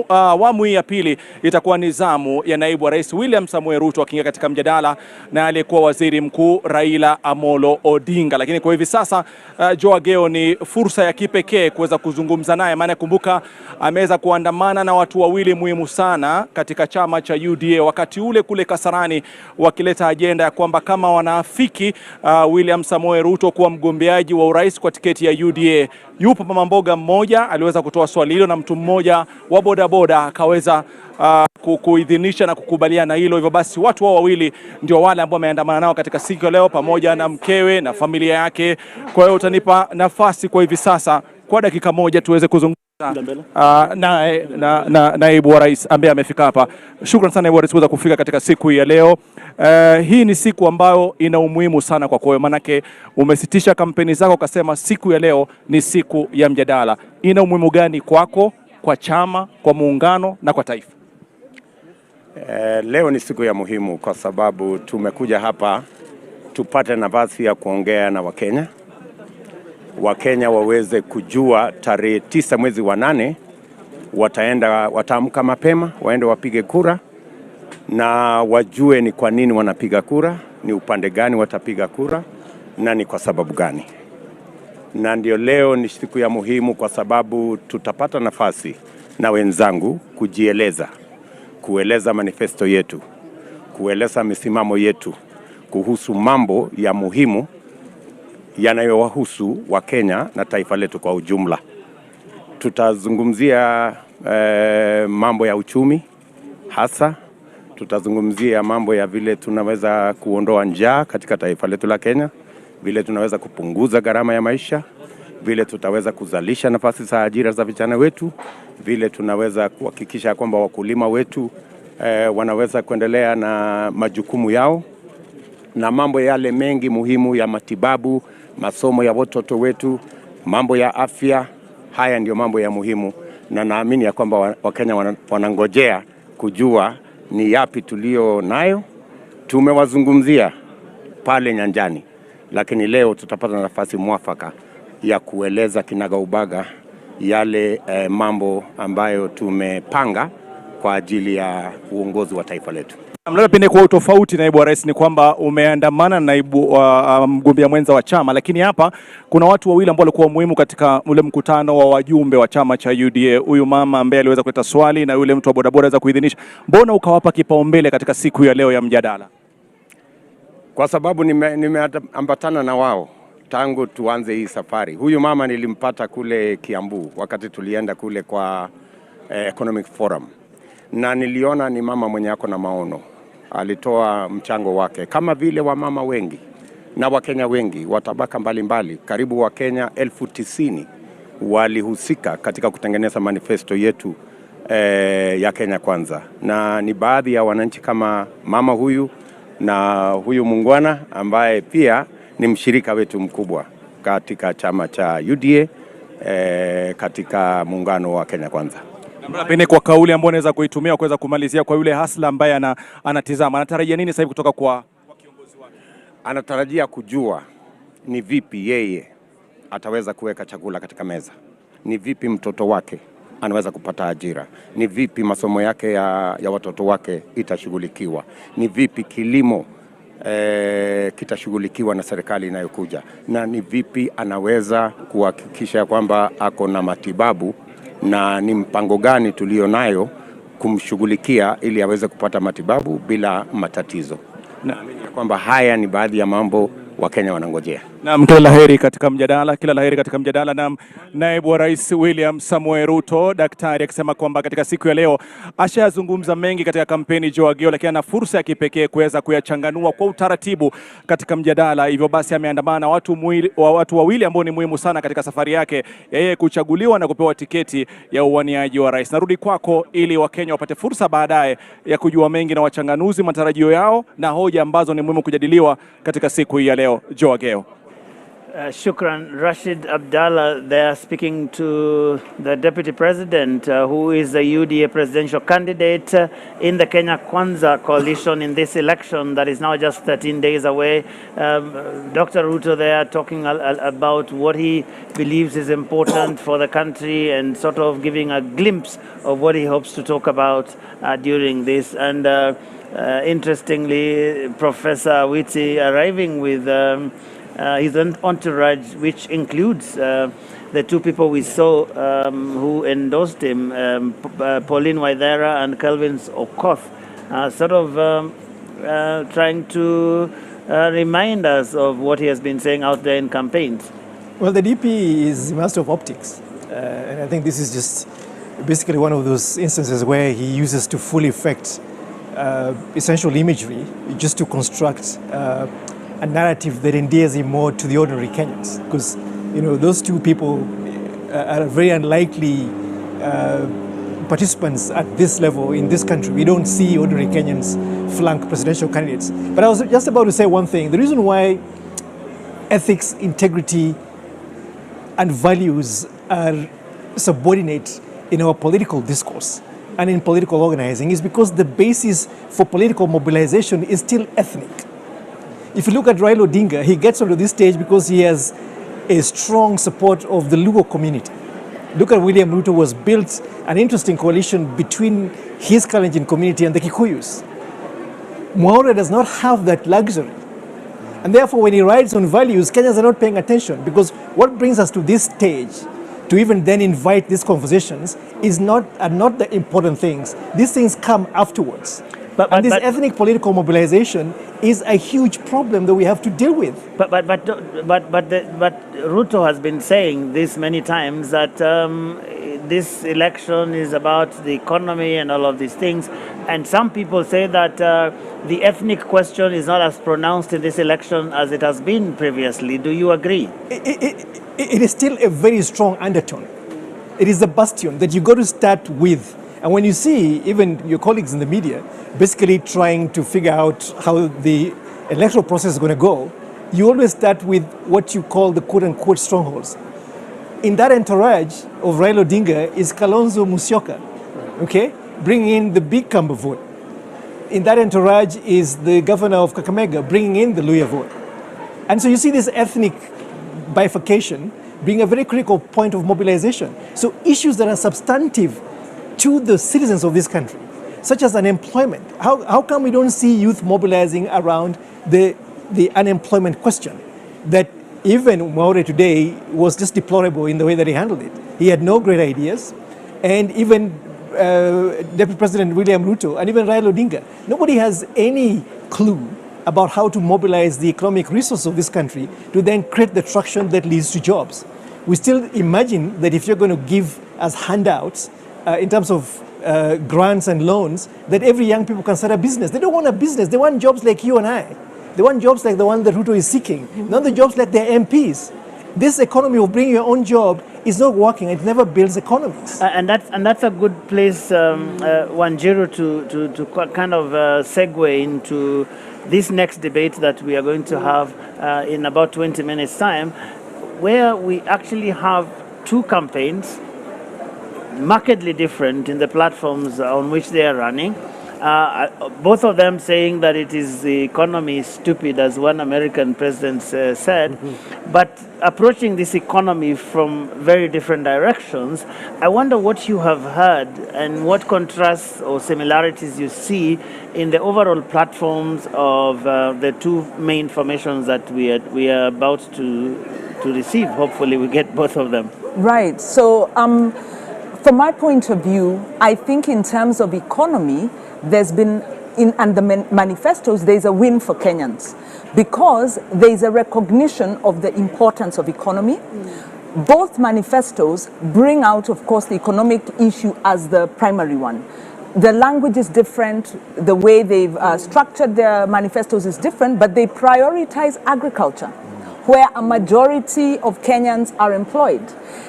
Speaker 11: awamu hii ya pili itakuwa nizamu ya naibu wa rais William Samoei Ruto akiingia katika mjadala na aliyekuwa waziri mkuu Raila Amolo Odinga. Lakini kwa hivi sasa Joageo ni fursa ya kipekee kuweza kuzungumza naye, maana kumbuka ameweza kuandamana na watu wawili muhimu sana katika chama cha UDA wakati ule kule Kasarani, wakileta ajenda ya kwamba kama wanaafiki William Samoei Ruto kuwa mgombeaji wa urais kwa tiketi ya UDA. Yupo mama mboga mmoja aliweza kutoa swali hilo na mtu mmoja wa bodaboda akaweza kuidhinisha na kukubaliana hilo. Hivyo basi watu hao wawili ndio wale ambao wameandamana nao katika siku ya leo, pamoja na mkewe na familia yake. Kwa hiyo utanipa nafasi kwa hivi sasa kwa dakika moja tuweze kuzungumza na naibu wa rais ambaye amefika hapa. Shukrani sana naibu wa rais kuweza kufika katika siku ya leo. Hii ni siku ambayo ina umuhimu sana kwa kwako, manake umesitisha kampeni zako ukasema siku ya leo ni siku ya mjadala. Ina umuhimu gani kwako kwa chama, kwa muungano na kwa taifa?
Speaker 12: Leo ni siku ya muhimu kwa sababu tumekuja hapa tupate nafasi ya kuongea na Wakenya. Wakenya waweze kujua tarehe 9 mwezi wa 8 wataamka mapema, waende wapige kura na wajue ni kwa nini wanapiga kura, ni upande gani watapiga kura na ni kwa sababu gani. Na ndio leo ni siku ya muhimu kwa sababu tutapata nafasi na wenzangu kujieleza, kueleza manifesto yetu, kueleza misimamo yetu kuhusu mambo ya muhimu yanayowahusu Wakenya na taifa letu kwa ujumla. Tutazungumzia mambo ya uchumi hasa, tutazungumzia mambo ya vile tunaweza kuondoa njaa katika taifa letu la Kenya, vile tunaweza kupunguza gharama ya maisha, vile tutaweza kuzalisha nafasi za ajira za vijana wetu, vile tunaweza kuhakikisha kwamba wakulima wetu wanaweza kuendelea na majukumu yao, na mambo yale mengi muhimu ya matibabu, masomo ya watoto wetu, mambo ya afya. Haya ndio mambo ya muhimu, na naamini ya kwamba Wakenya wanangojea kujua ni yapi tulio nayo. Tumewazungumzia pale nyanjani, lakini leo tutapata nafasi mwafaka ya kueleza kinaga ubaga yale mambo ambayo tumepanga kwa ajili ya uongozi wa taifa letu.
Speaker 11: Labda pengine kwa utofauti, naibu wa rais, ni kwamba umeandamana na naibu mgombea mwenza wa chama, lakini hapa kuna watu wawili ambao walikuwa muhimu katika ule mkutano wa wajumbe wa chama cha UDA. Huyu mama ambaye aliweza kuleta swali na yule mtu wa bodaboda aweza kuidhinisha. Mbona ukawapa kipaumbele katika siku ya leo ya mjadala?
Speaker 12: Kwa sababu nimeambatana na wao tangu tuanze hii safari. Huyu mama nilimpata kule Kiambu wakati tulienda kule kwa Economic Forum, na niliona ni mama mwenye ako na maono. Alitoa mchango wake kama vile wamama wengi na Wakenya wengi wa tabaka mbalimbali. Karibu Wakenya 90,000 walihusika katika kutengeneza manifesto yetu ya Kenya Kwanza, na ni baadhi ya wananchi kama mama huyu na huyu mungwana ambaye pia ni mshirika wetu mkubwa katika chama cha UDA katika muungano wa Kenya Kwanza.
Speaker 11: Pengine kwa kauli ambayo anaweza kuitumia kuweza kumalizia kwa yule hasla ambaye anatizama, anatarajia nini sasa hivi kutoka kwa kiongozi wake?
Speaker 12: Anatarajia kujua ni vipi yeye ataweza kuweka chakula katika meza, ni vipi mtoto wake anaweza kupata ajira, ni vipi masomo yake ya watoto wake itashughulikiwa, ni vipi kilimo kitashughulikiwa na serikali inayokuja, na ni vipi anaweza kuhakikisha kwamba ako na matibabu, na ni mpango gani tulio nayo kumshughulikia ili aweze kupata matibabu bila matatizo. Naamini kwamba haya ni baadhi ya mambo Wakenya wanangojea.
Speaker 11: Naam, kila laheri katika mjadala, kila laheri katika mjadala. Naam, naibu wa rais William Samoei Ruto, daktari, akisema kwamba katika siku ya leo ashazungumza mengi katika kampeni Wagombea, lakini ana fursa ya kipekee kuweza kuyachanganua kwa utaratibu katika mjadala. Hivyo basi ameandamana na watu wawili ambao ni muhimu sana katika safari yake yeye kuchaguliwa na kupewa tiketi ya uwaniaji wa rais. Narudi kwako ili Wakenya wapate fursa baadaye ya kujua mengi na wachanganuzi matarajio yao na hoja ambazo ni muhimu kujadiliwa katika siku hii ya leo. Wagombea.
Speaker 4: Shukran. Rashid Abdallah there speaking to the Deputy President who is the UDA presidential candidate in the Kenya Kwanza coalition in this election that is now just 13 days away. Dr. Ruto there talking about what he believes is important for the country and sort of giving a glimpse of what he hopes to talk about during this. And interestingly, Professor Witi arriving with his entourage, which includes the two people we saw who endorsed him, Pauline Waithera and Kelvin Okoth, sort of trying to remind us of what he has been saying out there in campaigns.
Speaker 6: Well, the DP is a master of optics, and I think this is just basically one of those instances where he uses to full effect essential imagery just to construct a narrative that endears him more to the ordinary Kenyans, because those two people are very unlikely participants at this level in this country. We don't see ordinary Kenyans flank presidential candidates. But I was just about to say one thing. The reason why ethics, integrity, and values are subordinate in our political discourse and in political organizing is because the basis for political mobilization is still ethnic. If you look at Raila Odinga, he gets onto this stage because he has a strong support of the Luo community. Look at William Ruto, was built an interesting coalition between his Kalenjin community and the Kikuyus. Mwaura does not have that luxury. And therefore, when he rides on values, Kenyans are not paying attention, because what brings us to this stage to even then invite these conversations are not the important things. These things come afterwards. And this ethnic political mobilization is a huge problem that we have to deal with.
Speaker 4: But Ruto has been saying this many times, that this election is about the economy and all of these things. And some people say that the ethnic question is not as pronounced in this election as it has been previously. Do you agree?
Speaker 6: It is still a very strong undertone. It is the bastion that you got to start with. And when you see even your colleagues in the media basically trying to figure out how the electoral process is going to go, you always start with what you call the quote-unquote strongholds. In that entourage of Raila Odinga is Kalonzo Musyoka, okay, bringing in the big Kamba vote. In that entourage is the governor of Kakamega, bringing in the Luya vote. And so you see this ethnic bifurcation being a very critical point of mobilization. So issues that are substantive to the citizens of this country, such as unemployment. How come we don't see youth mobilizing around the unemployment question? That even Mwaura today was just deplorable in the way that he handled it. He had no great ideas. And even Deputy President William Ruto and even Raila Odinga, nobody has any clue about how to mobilize the economic resources of this country to then create the traction that leads to jobs. We still imagine that if you're going to give us handouts in terms of grants and loans, that every young people can start a business. They don't want a business. They want jobs like you and I. They want jobs like the one that Ruto is seeking, not the jobs like their MPs. This economy of bringing your own job is not working. It never builds economies.
Speaker 4: And that's a good place, Wanjiru, to kind of segue into this next debate that we are going to have in about 20 minutes' time, where we actually have two campaigns, markedly different in the platforms on which they are running. Both of them saying that it is the economy is stupid, as one American president said, but approaching this economy from very different directions. I wonder what you have heard and what contrasts or similarities you see in the overall platforms of the two main formations that we are about to receive. Hopefully we get both of them.
Speaker 10: Right. So from my point of view, I think in terms of economy, there's been, and the manifestos, there's a win for Kenyans, because there's a recognition of the importance of economy. Both manifestos bring out, of course, the economic issue as the primary one. The language is different, the way they've structured their manifestos is different, but they prioritize agriculture, where a majority of Kenyans are employed.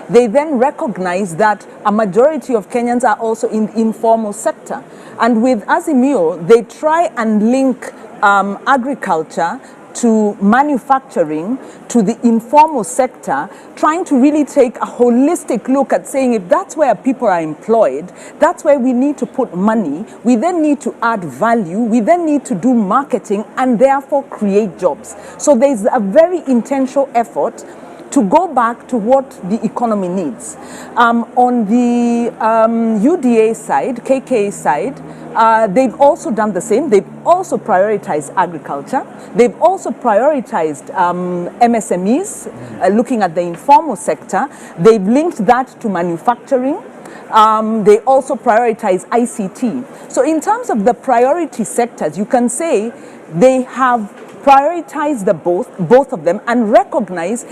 Speaker 10: They then recognize that a majority of Kenyans are also in the informal sector. And with Azimio, they try and link agriculture to manufacturing, to the informal sector, trying to really take a holistic look at saying, if that's where people are employed, that's where we need to put money, we then need to add value, we then need to do marketing and therefore create jobs. So there's a very intentional effort to go back to what the economy needs. On the UDA side, KK side, they've also done the same. They've also prioritized agriculture. They've also prioritized MSMEs, looking at the informal sector. They've linked that to manufacturing. They also prioritize ICT. So in terms of the priority sectors, you can say they have prioritized both of them and recognize,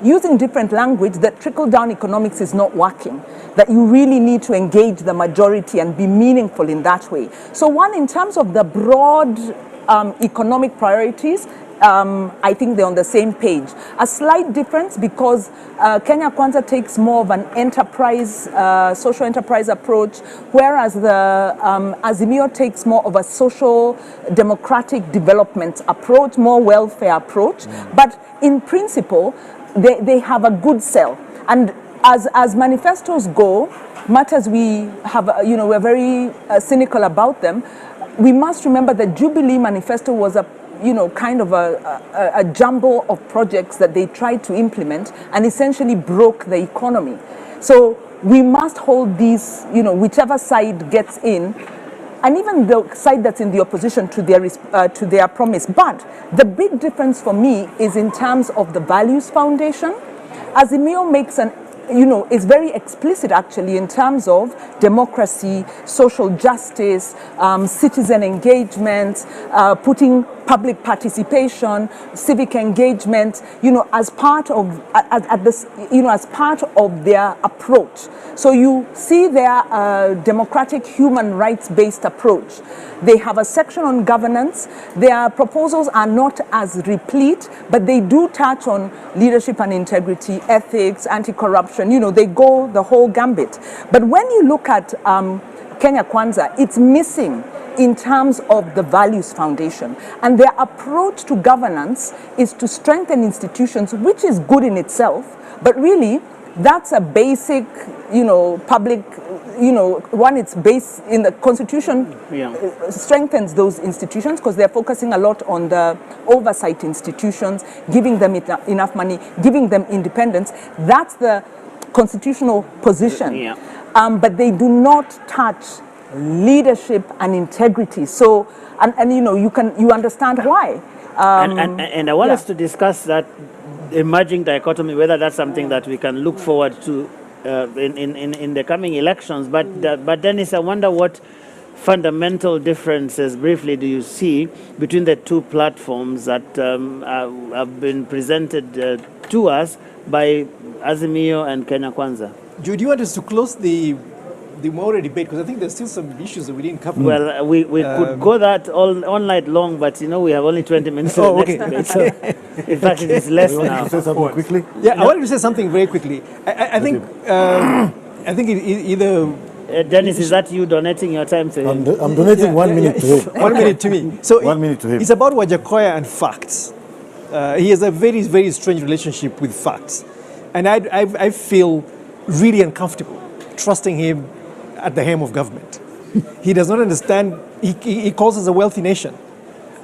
Speaker 10: using different language, that trickle-down economics is not working, that you really need to engage the majority and be meaningful in that way. So one, in terms of the broad economic priorities, I think they're on the same page. A slight difference because Kenya Kwanza takes more of an enterprise, social enterprise approach, whereas the Azimio takes more of a social democratic development approach, more welfare approach. But in principle, they have a good sell. And as manifestos go, much as we have, we're very cynical about them, we must remember that Jubilee Manifesto was a kind of a jumble of projects that they tried to implement and essentially broke the economy. So we must hold these, whichever side gets in, and even the side that's in the opposition to their promise. But the big difference for me is in terms of the values foundation. Azimio makes is very explicit actually in terms of democracy, social justice, citizen engagement, putting public participation, civic engagement, as part of as part of their approach. So you see their democratic human rights-based approach. They have a section on governance. Their proposals are not as replete, but they do touch on leadership and integrity, ethics, anti-corruption. They go the whole gambit. But when you look at Kenya Kwanza, it's missing in terms of the values foundation. And their approach to governance is to strengthen institutions, which is good in itself, but really that's a basic, public, one, it's based in the constitution, strengthens those institutions because they're focusing a lot on the oversight institutions, giving them enough money, giving them independence. That's the constitutional position. But they do not touch leadership and integrity. So, and you understand why.
Speaker 4: And I want us to discuss that emerging dichotomy, whether that's something that we can look forward to in the coming elections. But Dennis, I wonder what fundamental differences, briefly, do you see between the two platforms that have been presented to us by Azimio and Kenya Kwanza?
Speaker 6: Do you want us to close the Maure debate? Because I think there's still some issues that we didn't cover.
Speaker 4: Well, we could go that all night long, but we have only 20 minutes to the next debate. So in fact, it is less now.
Speaker 8: To say something quickly?
Speaker 6: Yeah, I wanted to say something very quickly. I think either...
Speaker 4: Dennis, is that you donating your time to him?
Speaker 8: I'm donating 1 minute to him.
Speaker 6: 1 minute to me. So
Speaker 8: 1 minute to him.
Speaker 6: It's about Wajakoya and facts. He has a very, very strange relationship with facts. And I feel really uncomfortable trusting him at the helm of government. He does not understand, he calls us a wealthy nation.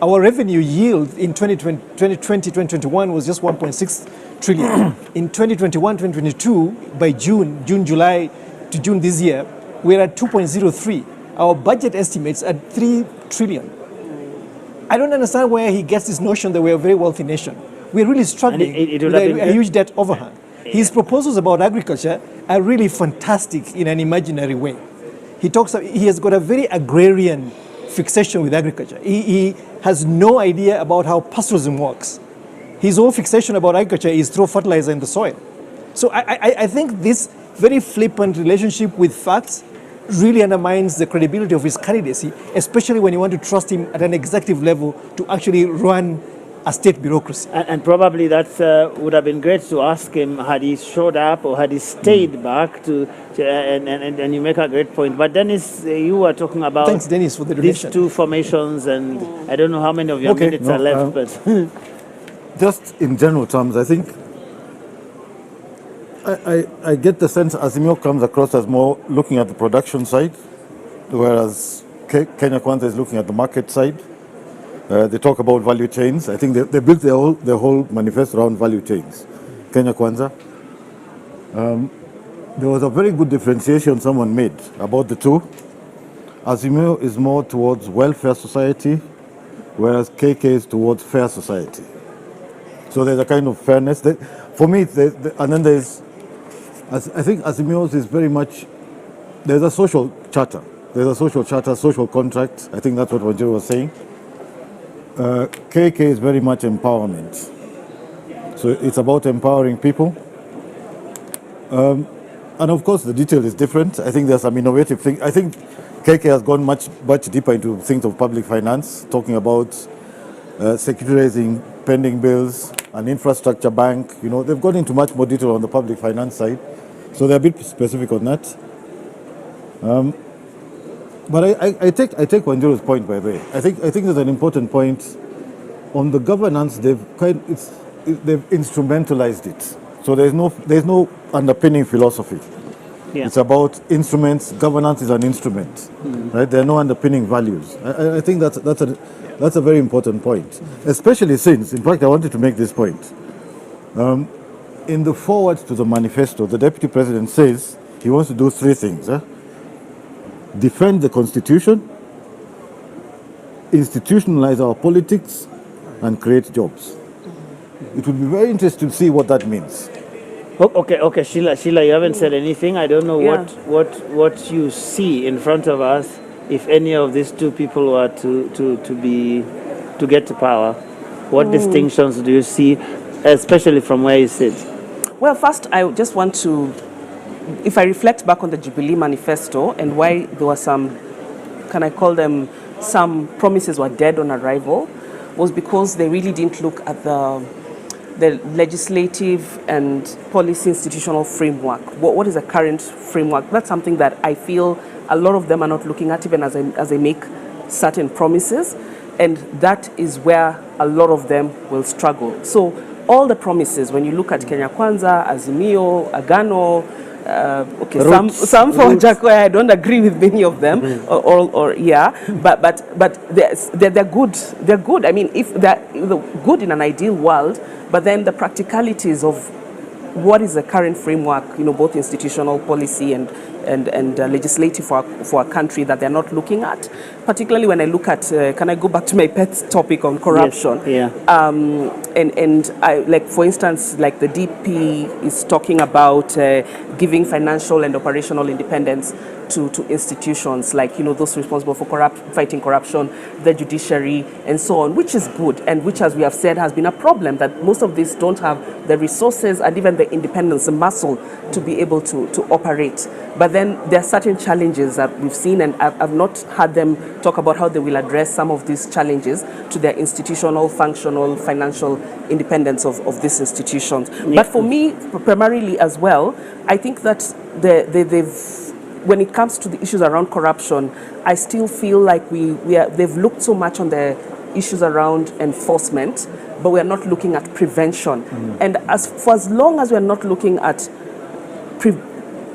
Speaker 6: Our revenue yield in 2020-2021 was just 1.6 trillion. In 2021-2022, by June, July to June this year, we're at 2.03. Our budget estimates at 3 trillion. I don't understand where he gets this notion that we're a very wealthy nation. We're really struggling with a huge debt overhang. His proposals about agriculture are really fantastic in an imaginary way. He has got a very agrarian fixation with agriculture. He has no idea about how pastoralism works. His whole fixation about agriculture is throw fertilizer in the soil. So I think this very flippant relationship with facts really undermines the credibility of his candidacy, especially when you want to trust him at an executive level to actually run a state bureaucracy.
Speaker 4: And probably that would have been great to ask him had he showed up or had he stayed back and you make a great point. But Dennis, you were talking about
Speaker 6: Thanks, Dennis, for the donation.
Speaker 4: These two formations, and I don't know how many of your minutes are left, but
Speaker 8: just in general terms, I think I get the sense Azimio comes across as more looking at the production side, whereas Kenya Kwanza is looking at the market side. They talk about value chains. I think they built their whole manifesto around value chains. Kenya Kwanza. There was a very good differentiation someone made about the two. Azimio is more towards welfare society, whereas KK is towards fair society. So there's a kind of fairness. For me, and then I think Azimio's is very much, there's a social charter. There's a social charter, social contract. I think that's what Wanjiru was saying. KK is very much empowerment. So it's about empowering people. And of course, the detail is different. I think there's some innovative things. I think KK has gone much deeper into things of public finance, talking about securitizing pending bills, an infrastructure bank. They've gone into much more detail on the public finance side. So they're a bit specific on that. But I take Wanjiru's point, by the way. I think there's an important point on the governance. They've instrumentalized it. So there's no underpinning philosophy.
Speaker 4: Yeah.
Speaker 8: It's about instruments. Governance is an instrument, right? There are no underpinning values. I think that's a very important point, especially since, in fact, I wanted to make this point. In the foreword to the manifesto, the Deputy President says he wants to do three things. Defend the Constitution, institutionalize our politics, and create jobs. It would be very interesting to see what that means.
Speaker 4: Okay, Sheila, you haven't said anything. I don't know
Speaker 9: Yeah.
Speaker 4: what you see in front of us if any of these two people were to get to power. What distinctions do you see, especially from where you sit?
Speaker 9: Well, first, I just want to, if I reflect back on the Jubilee Manifesto and why there were some, can I call them, some promises were dead on arrival, was because they really didn't look at the legislative and policy institutional framework. What is the current framework? That's something that I feel a lot of them are not looking at, even as they make certain promises, and that is where a lot of them will struggle. So all the promises, when you look at Kenya Kwanza, Azimio, Agano, some for Jacoya, I don't agree with many of them, but they're good. They're good. I mean, if they're good in an ideal world, but then the practicalities of what is the current framework, both institutional policy and legislative for a country that they're not looking at. Particularly when I look at, can I go back to my pet topic on corruption?
Speaker 4: Yes, yeah.
Speaker 9: And I, like, for instance, like the DP is talking about giving financial and operational independence to institutions, like, those responsible for fighting corruption, the judiciary, and so on, which is good, and which, as we have said, has been a problem, that most of these don't have the resources and even the independence, the muscle to be able to operate. But then there are certain challenges that we've seen, and I've not heard them talk about how they will address some of these challenges to their institutional, functional, financial independence of these institutions. Yeah. But for me, primarily as well, I think that when it comes to the issues around corruption, I still feel like they've looked so much on the issues around enforcement, but we're not looking at prevention. And for as long as we're not looking at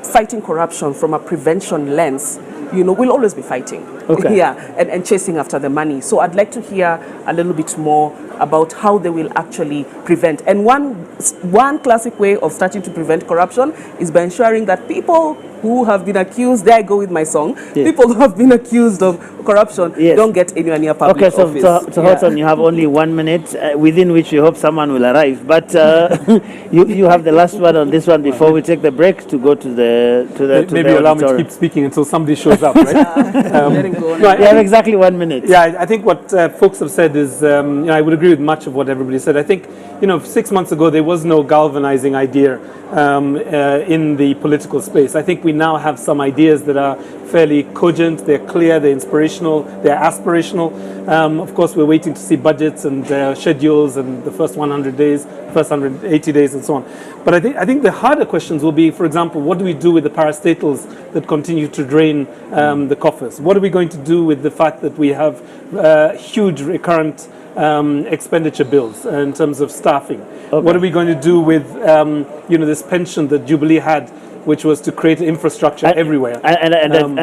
Speaker 9: fighting corruption from a prevention lens, we'll always be fighting.
Speaker 4: Okay.
Speaker 9: Yeah, and chasing after the money. So I'd like to hear a little bit more about how they will actually prevent. And one classic way of starting to prevent corruption is by ensuring that people who have been accused, there I go with my song, people who have been accused of corruption don't get anywhere near public office.
Speaker 4: So Hudson, you have only 1 minute, within which we hope someone will arrive. But you have the last word on this one before we take the break to go to the
Speaker 5: Maybe allow me to keep speaking until somebody shows up, right?
Speaker 4: You have exactly 1 minute.
Speaker 5: Yeah, I think what folks have said is, I would agree with much of what everybody said. I think, 6 months ago, there was no galvanizing idea in the political space. I think we now have some ideas that are fairly cogent, they're clear, they're inspirational, they're aspirational. Of course, we're waiting to see budgets and schedules and the first 100 days, first 180 days and so on. But I think the harder questions will be, for example, what do we do with the parastatals that continue to drain the coffers? What are we going to do with the fact that we have huge recurrent expenditure bills in terms of staffing? Okay. What are we going to do with this pension that Jubilee had, which was to create infrastructure everywhere?
Speaker 4: And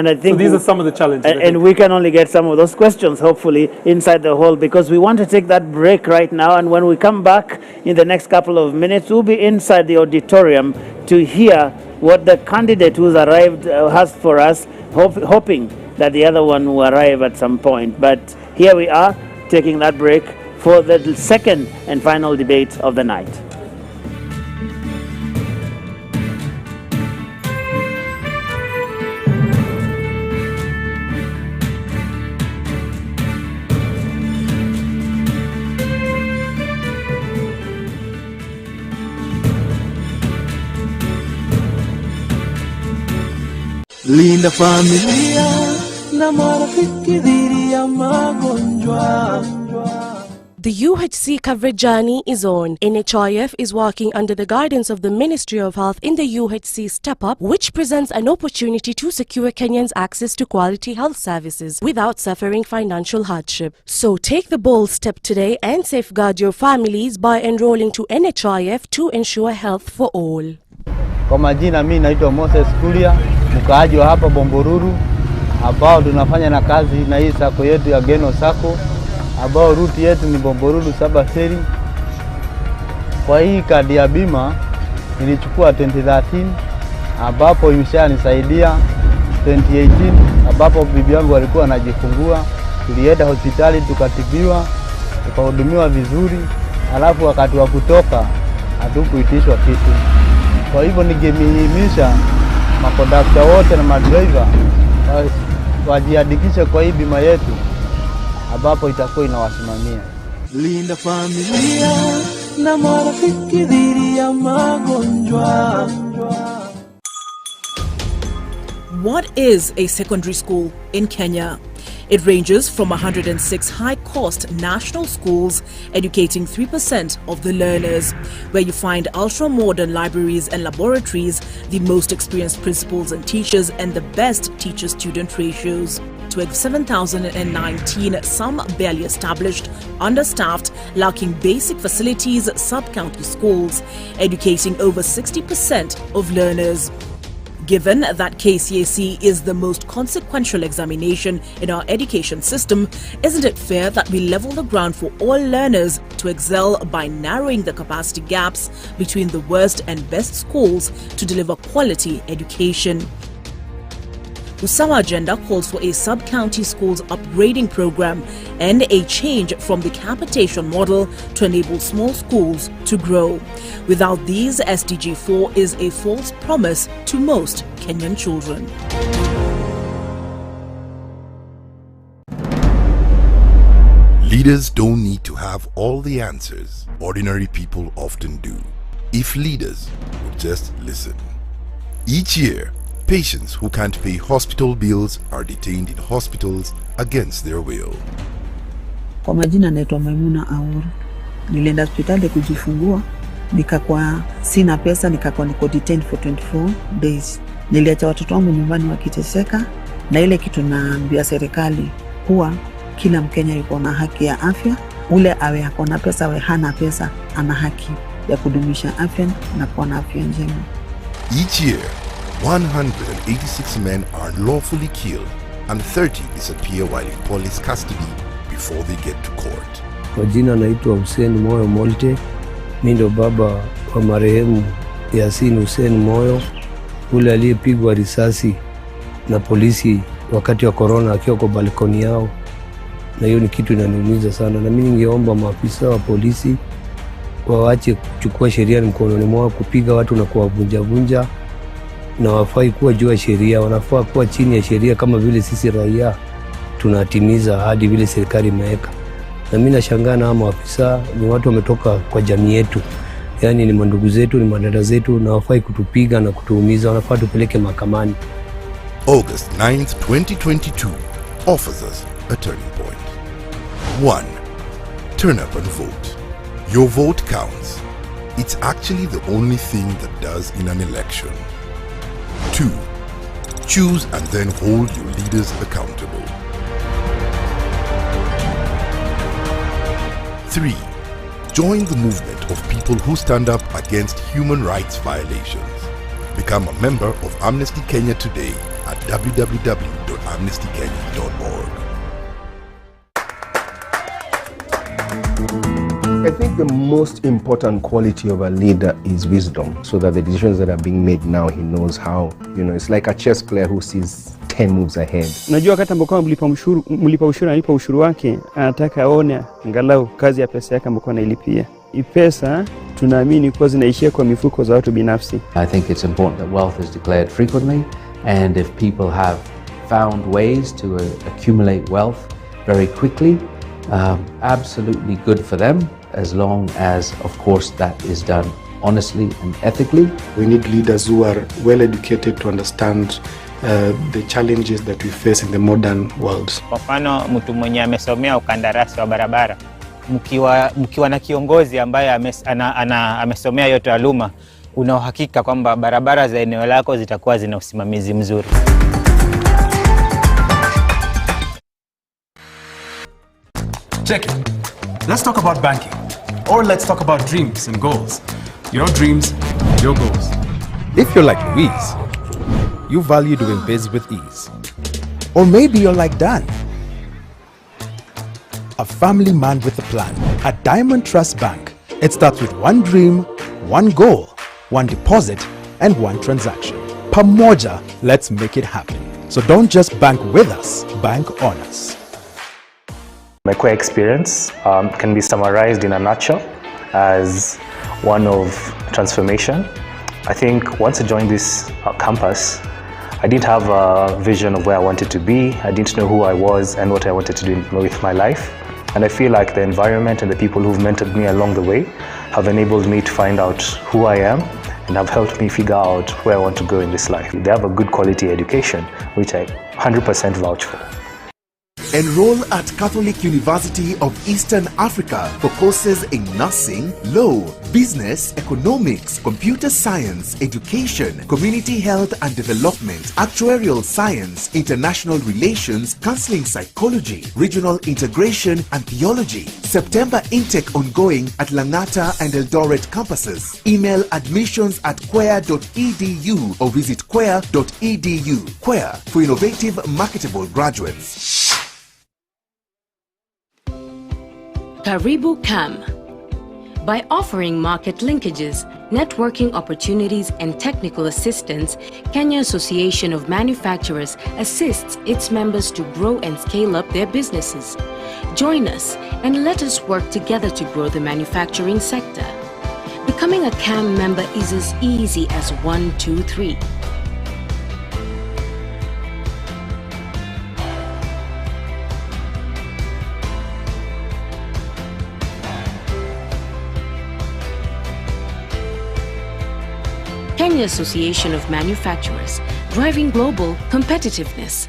Speaker 4: I think
Speaker 5: so these are some of the challenges.
Speaker 4: And we can only get some of those questions, hopefully, inside the hall, because we want to take that break right now. And when we come back in the next couple of minutes, we'll be inside the auditorium to hear what the candidate who's arrived has for us, hoping that the other one will arrive at some point. But here we are, taking that break for the second and final debate of the night.
Speaker 13: Linda familia na marafiki dhidi ya magonjwa. The UHC coverage journey is on. NHIF is working under the guidance of the Ministry of Health in the UHC Step Up, which presents an opportunity to secure Kenyans access to quality health services without suffering financial hardship. So take the bold step today and safeguard your families by enrolling to NHIF to ensure health for all.
Speaker 14: Kwa majina mimi naitwa Moses Kulia, mkaaji wa hapa Bomboruru, ambao tunafanya na kazi na hii sako yetu ya Geno Sako, ambao ruti yetu ni Bomboruru Sabaseri. Kwa hii kadi ya bima nilichukua 2013, ambapo imeshanisaidia 2018, ambapo bibi yangu alikuwa anajifungua. Tulienda hospitali tukatibiwa, tukahudumiwa vizuri, alafu wakati wa kutoka hatukuitishwa kitu. Kwa hivyo ningemhimiza makondakta wote na madriver wajiandikishe kwa hii bima yetu, ambapo itakuwa inawasimamia.
Speaker 15: Linda familia na marafiki dhidi ya magonjwa.
Speaker 16: What is a secondary school in Kenya? It ranges from 106 high-cost national schools educating 3% of the learners, where you find ultra-modern libraries and laboratories, the most experienced principals and teachers, and the best teacher-student ratios. To 7,019, some barely established, understaffed, lacking basic facilities, sub-county schools, educating over 60% of learners. Given that KCSE is the most consequential examination in our education system, isn't it fair that we level the ground for all learners to excel by narrowing the capacity gaps between the worst and best schools to deliver quality education? Usawa agenda calls for a sub-county schools upgrading program and a change from the capitation model to enable small schools to grow. Without these, SDG 4 is a false promise to most Kenyan children.
Speaker 17: Leaders don't need to have all the answers. Ordinary people often do. If leaders would just listen. Each year, patients who can't pay hospital bills are detained in hospitals against their will.
Speaker 18: Kwa majina naitwa Maimuna Auru. Nilienda hospitali kujifungua, nikakuwa sina pesa, nikakuwa niko detained for 24 days. Niliacha watoto wangu nyumbani wakiteseka, na ile kitu naambia serikali kuwa kila Mkenya yuko na haki ya afya. Ule awe ako na pesa awe hana pesa, ana haki ya kudumisha afya na kuwa na afya njema.
Speaker 17: Each year, 186 men are lawfully killed and 30 disappear while in police custody before they get to court.
Speaker 19: Kwa jina naitwa Hussein Moyo Molte. Mimi ndo baba wa marehemu Yasin Hussein Moyo, ule aliyepigwa risasi na polisi wakati wa corona akiwa kwa balkoni yao, na hiyo ni kitu inaniumiza sana. Na mimi ningeomba maafisa wa polisi waache kuchukua sheria mkononi mwao, kupiga watu na kuwavunja, na wafai kuwa juu ya sheria, wanafaa kuwa chini ya sheria kama vile sisi raia tunatimiza hadi vile serikali imeweka. Na mimi nashangaa na maafisa ni watu wametoka kwa jamii yetu, yani ni mandugu zetu, ni madada zetu, na wafai kutupiga na kutuumiza, wanafaa tupeleke mahakamani.
Speaker 17: August 9th, 2022 offers us a turning point. 1. Turn up and vote. Your vote counts. It's actually the only thing that does in an election. 2. Choose and then hold your leaders accountable. 3. Join the movement of people who stand up against human rights violations. Become a member of Amnesty Kenya today at www.amnestykenya.org.
Speaker 20: I think the most important quality of a leader is wisdom, so that the decisions that are being made now, he knows how, it's like a chess player who sees 10 moves ahead.
Speaker 21: Unajua wakati ambapo mlipa ushuru analipa ushuru wake, anataka aone angalau kazi ya pesa yake ambayo anailipia. Hii pesa tunaamini kwa zinaishia kwa mifuko za watu binafsi.
Speaker 22: I think it's important that wealth is declared frequently, and if people have found ways to accumulate wealth very quickly, absolutely good for them, as long as, of course, that is done honestly and ethically.
Speaker 23: We need leaders who are well educated to understand the challenges that we face in the modern world.
Speaker 24: Kwa mfano, mtu mwenye amesomea ukandarasi wa barabara
Speaker 1: mkiwa na kiongozi ambaye amesomea hiyo taaluma, una uhakika kwamba barabara za eneo lako zitakuwa zina usimamizi mzuri.
Speaker 2: Check it. Let's talk about banking. Or let's talk about dreams and goals. Your dreams, your goals.
Speaker 3: If you're like Louise, you value doing biz with ease. Or maybe you're like Dan, a family man with a plan. At Diamond Trust Bank, it starts with one dream, one goal, one deposit, and one transaction. Pamoja, let's make it happen. So don't just bank with us, bank on us.
Speaker 24: My core experience can be summarized in a nutshell as one of transformation. I think once I joined this campus, I didn't have a vision of where I wanted to be. I didn't know who I was and what I wanted to do with my life. And I feel like the environment and the people who've mentored me along the way have enabled me to find out who I am and have helped me figure out where I want to go in this life. They have a good quality education, which I 100% vouch for.
Speaker 17: Enroll at Catholic University of Eastern Africa for courses in nursing, law, business, economics, computer science, education, community health and development, actuarial science, international relations, counseling psychology, regional integration and theology. September intake ongoing at Langata and Eldoret campuses. Email admissions@quer.edu or visit quer.edu. Quer for innovative, marketable graduates.
Speaker 25: Karibu Kam. By offering market linkages, networking opportunities, and technical assistance, Kenya Association of Manufacturers assists its members to grow and scale up their businesses. Join us and let us work together to grow the manufacturing sector. Becoming a CAM member is as easy as 1, 2, 3. Kenya Association of Manufacturers, driving global competitiveness.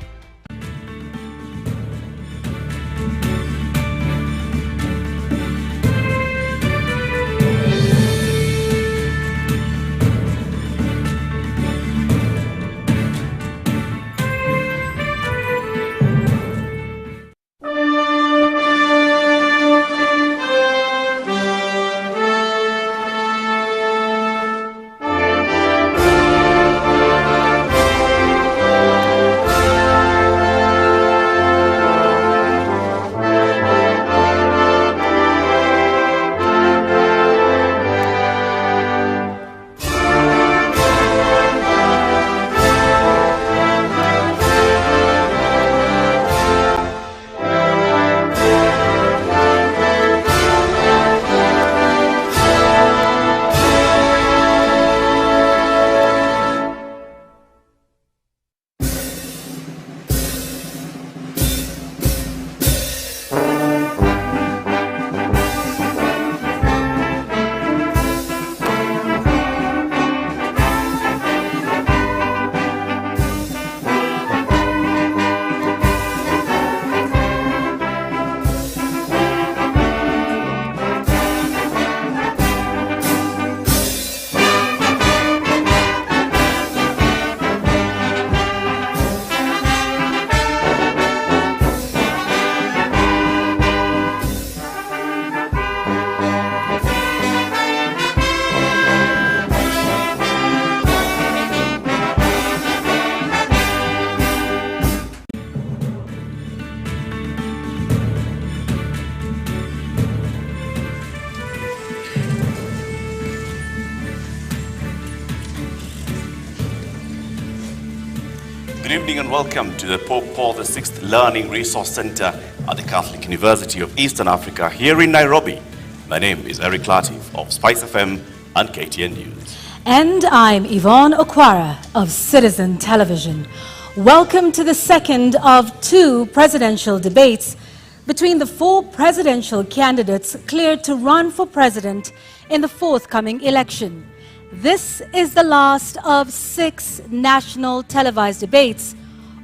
Speaker 26: Good evening and welcome to the Pope Paul VI Learning Resource Center at the Catholic University of Eastern Africa here in Nairobi. My name is Eric Latif of Spice FM and KTN News.
Speaker 27: And I'm Yvonne Okwara of Citizen Television. Welcome to the second of two presidential debates between the four presidential candidates cleared to run for president in the forthcoming election. This is the last of 6 national televised debates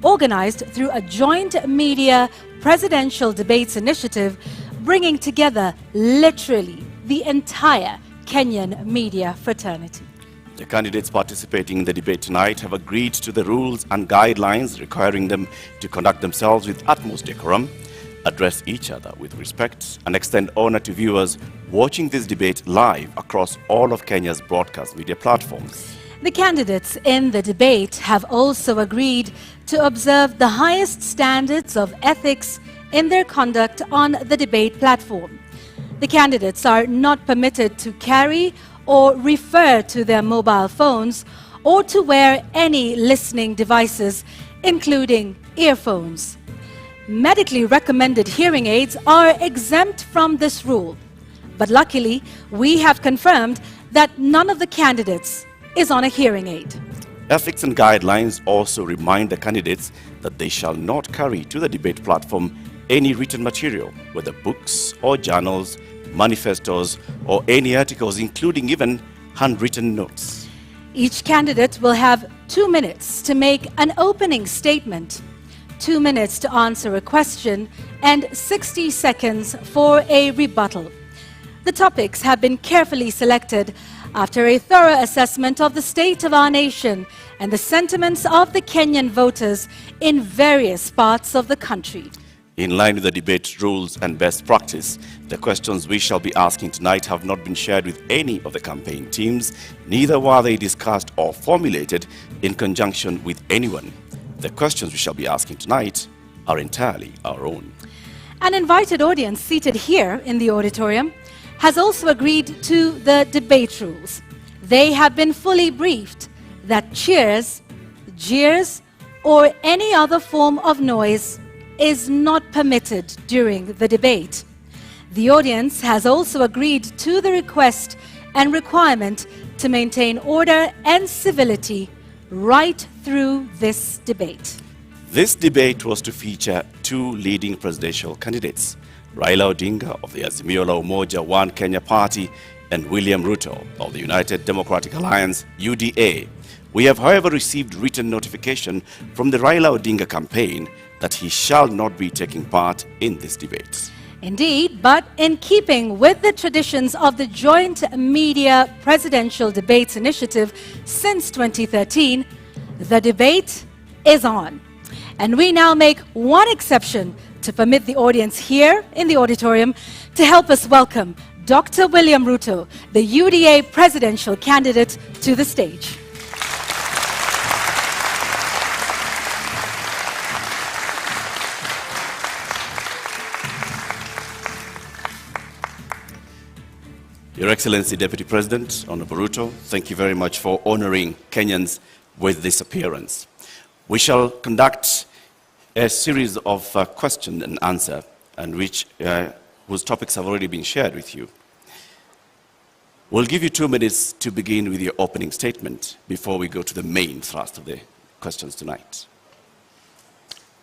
Speaker 27: organized through a joint media presidential debates initiative bringing together literally the entire Kenyan media fraternity.
Speaker 26: The candidates participating in the debate tonight have agreed to the rules and guidelines requiring them to conduct themselves with utmost decorum, address each other with respect, and extend honor to viewers watching this debate live across all of Kenya's broadcast media platforms.
Speaker 27: The candidates in the debate have also agreed to observe the highest standards of ethics in their conduct on the debate platform. The candidates are not permitted to carry or refer to their mobile phones or to wear any listening devices, including earphones. Medically recommended hearing aids are exempt from this rule. But luckily, we have confirmed that none of the candidates is on a hearing aid.
Speaker 26: Ethics and guidelines also remind the candidates that they shall not carry to the debate platform any written material, whether books or journals, manifestos, or any articles, including even handwritten notes.
Speaker 27: Each candidate will have 2 minutes to make an opening statement, 2 minutes to answer a question, and 60 seconds for a rebuttal. The topics have been carefully selected after a thorough assessment of the state of our nation and the sentiments of the Kenyan voters in various parts of the country.
Speaker 26: In line with the debate rules and best practice, the questions we shall be asking tonight have not been shared with any of the campaign teams, neither were they discussed or formulated in conjunction with anyone. The questions we shall be asking tonight are entirely our own.
Speaker 27: An invited audience seated here in the auditorium has also agreed to the debate rules. They have been fully briefed that cheers, jeers, or any other form of noise is not permitted during the debate. The audience has also agreed to the request and requirement to maintain order and civility right through this debate.
Speaker 26: This debate was to feature two leading presidential candidates, Raila Odinga of the Azimio la Umoja One Kenya Party and William Ruto of the United Democratic Alliance, UDA. We have, however, received written notification from the Raila Odinga campaign that he shall not be taking part in this debate.
Speaker 27: Indeed, but in keeping with the traditions of the Joint Media Presidential Debates Initiative since 2013, the debate is on. And we now make one exception to permit the audience here in the auditorium to help us welcome Dr. William Ruto, the UDA presidential candidate, to the stage.
Speaker 26: Your Excellency Deputy President, Honorable Ruto, thank you very much for honoring Kenyans with this appearance. We shall conduct a series of question and answer, and whose topics have already been shared with you. We'll give you 2 minutes to begin with your opening statement before we go to the main thrust of the questions tonight.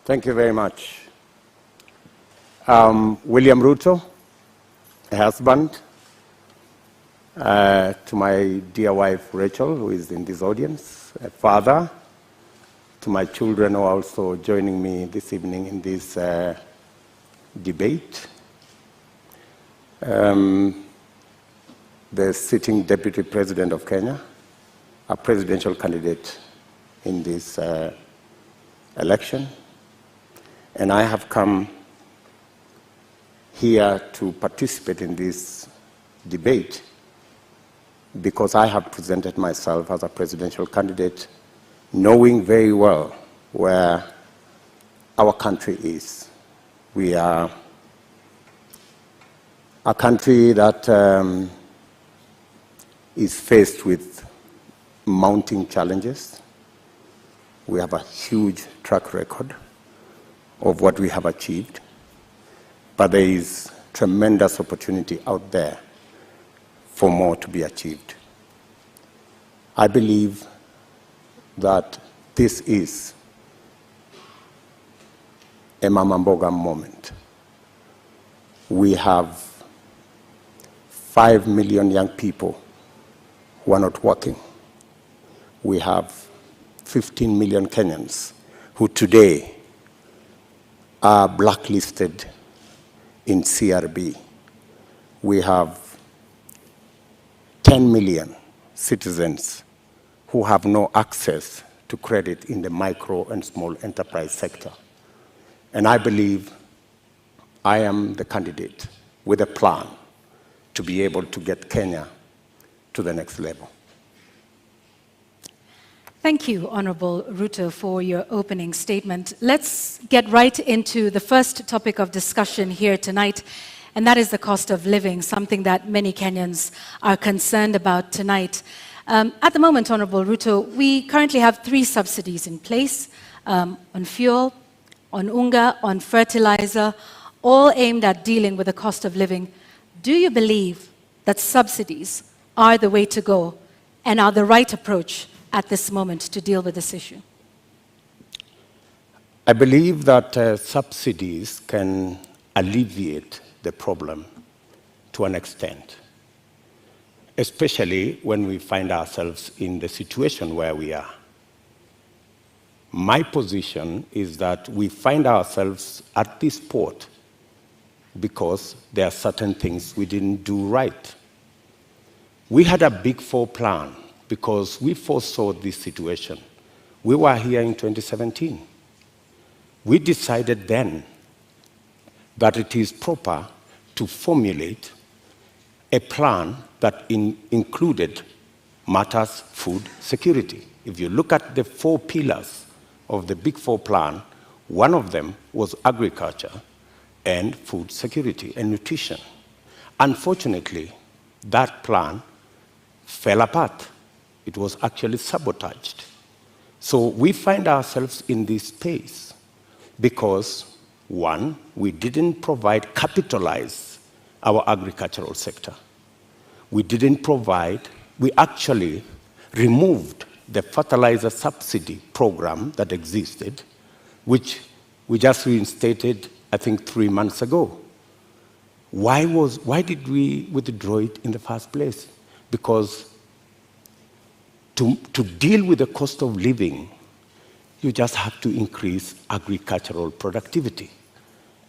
Speaker 6: Thank you very much. William Ruto, a husband, to my dear wife Rachel, who is in this audience, a father, to my children who are also joining me this evening in this debate, the sitting Deputy President of Kenya, a presidential candidate in this election, and I have come here to participate in this debate because I have presented myself as a presidential candidate, knowing very well where our country is. We are a country that is faced with mounting challenges. We have a huge track record of what we have achieved, but there is tremendous opportunity out there for more to be achieved. I believe that this is a Mama Mboga moment. We have 5 million young people who are not working. We have 15 million Kenyans who today are blacklisted in CRB, we have 10 million citizens who have no access to credit in the micro and small enterprise sector. And I believe I am the candidate with a plan to be able to get Kenya to the next level.
Speaker 27: Thank you, Honorable Ruto, for your opening statement. Let's get right into the first topic of discussion here tonight, and that is the cost of living, something that many Kenyans are concerned about tonight. At the moment, Honorable Ruto, we currently have 3 subsidies in place on fuel, on unga, on fertilizer, all aimed at dealing with the cost of living. Do you believe that subsidies are the way to go and are the right approach at this moment to deal with this issue?
Speaker 6: I believe that subsidies can alleviate the problem to an extent, especially when we find ourselves in the situation where we are. My position is that we find ourselves at this port because there are certain things we didn't do right. We had a Big Four plan because we foresaw this situation. We were here in 2017. We decided then that it is proper to formulate a plan that included matters food security. If you look at the 4 pillars of the Big Four plan, one of them was agriculture and food security and nutrition. Unfortunately, that plan fell apart. It was actually sabotaged. So we find ourselves in this space because, one, we didn't capitalize our agricultural sector. We actually removed the fertilizer subsidy program that existed, which we just reinstated, I think, 3 months ago. Why did we withdraw it in the first place? Because to deal with the cost of living, you just have to increase agricultural productivity.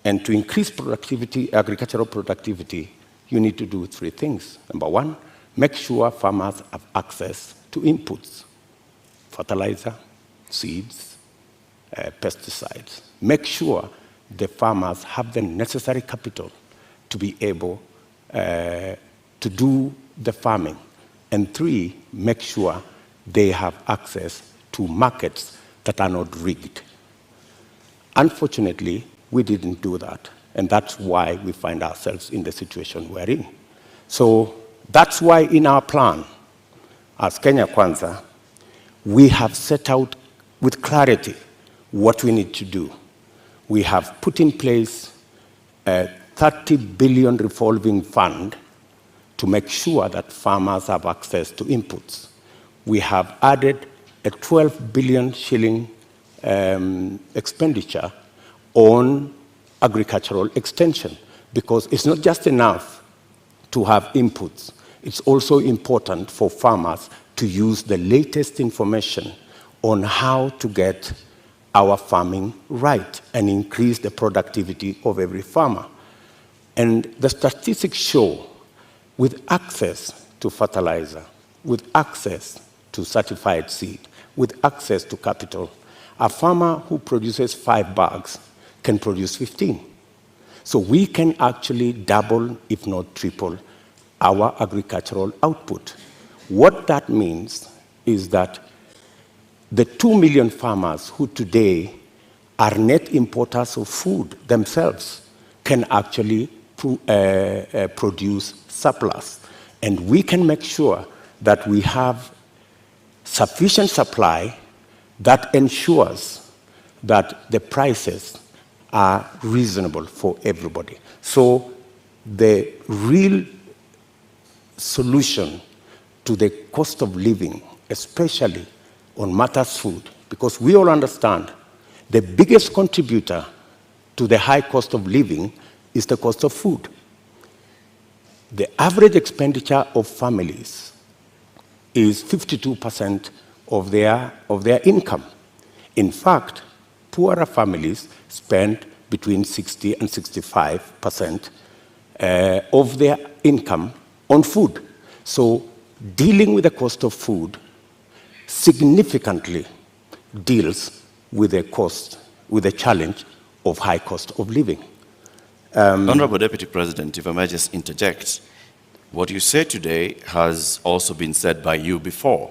Speaker 6: And to increase agricultural productivity, you need to do 3 things. Number 1, make sure farmers have access to inputs, fertilizer, seeds, pesticides. Make sure the farmers have the necessary capital to be able to do the farming. And 3, make sure they have access to markets that are not rigged. Unfortunately, we didn't do that, and that's why we find ourselves in the situation we're in. So that's why in our plan, as Kenya Kwanza, we have set out with clarity what we need to do. We have put in place a 30 billion revolving fund to make sure that farmers have access to inputs. We have added a 12 billion shilling expenditure on agricultural extension, because it's not just enough to have inputs. It's also important for farmers to use the latest information on how to get our farming right and increase the productivity of every farmer. And the statistics show, with access to fertilizer, with access to certified seed, with access to capital, a farmer who produces 5 bags can produce 15. So we can actually double, if not triple, our agricultural output. What that means is that the 2 million farmers who today are net importers of food themselves can actually produce surplus. And we can make sure that we have sufficient supply that ensures that the prices are reasonable for everybody. So the real solution to the cost of living, especially on matters food, because we all understand the biggest contributor to the high cost of living is the cost of food. The average expenditure of families is 52% of their income. In fact, poorer families spend between 60 and 65% of their income on food. So dealing with the cost of food significantly deals with the challenge of high cost of living.
Speaker 26: Honorable Deputy President, if I may just interject, what you said today has also been said by you before.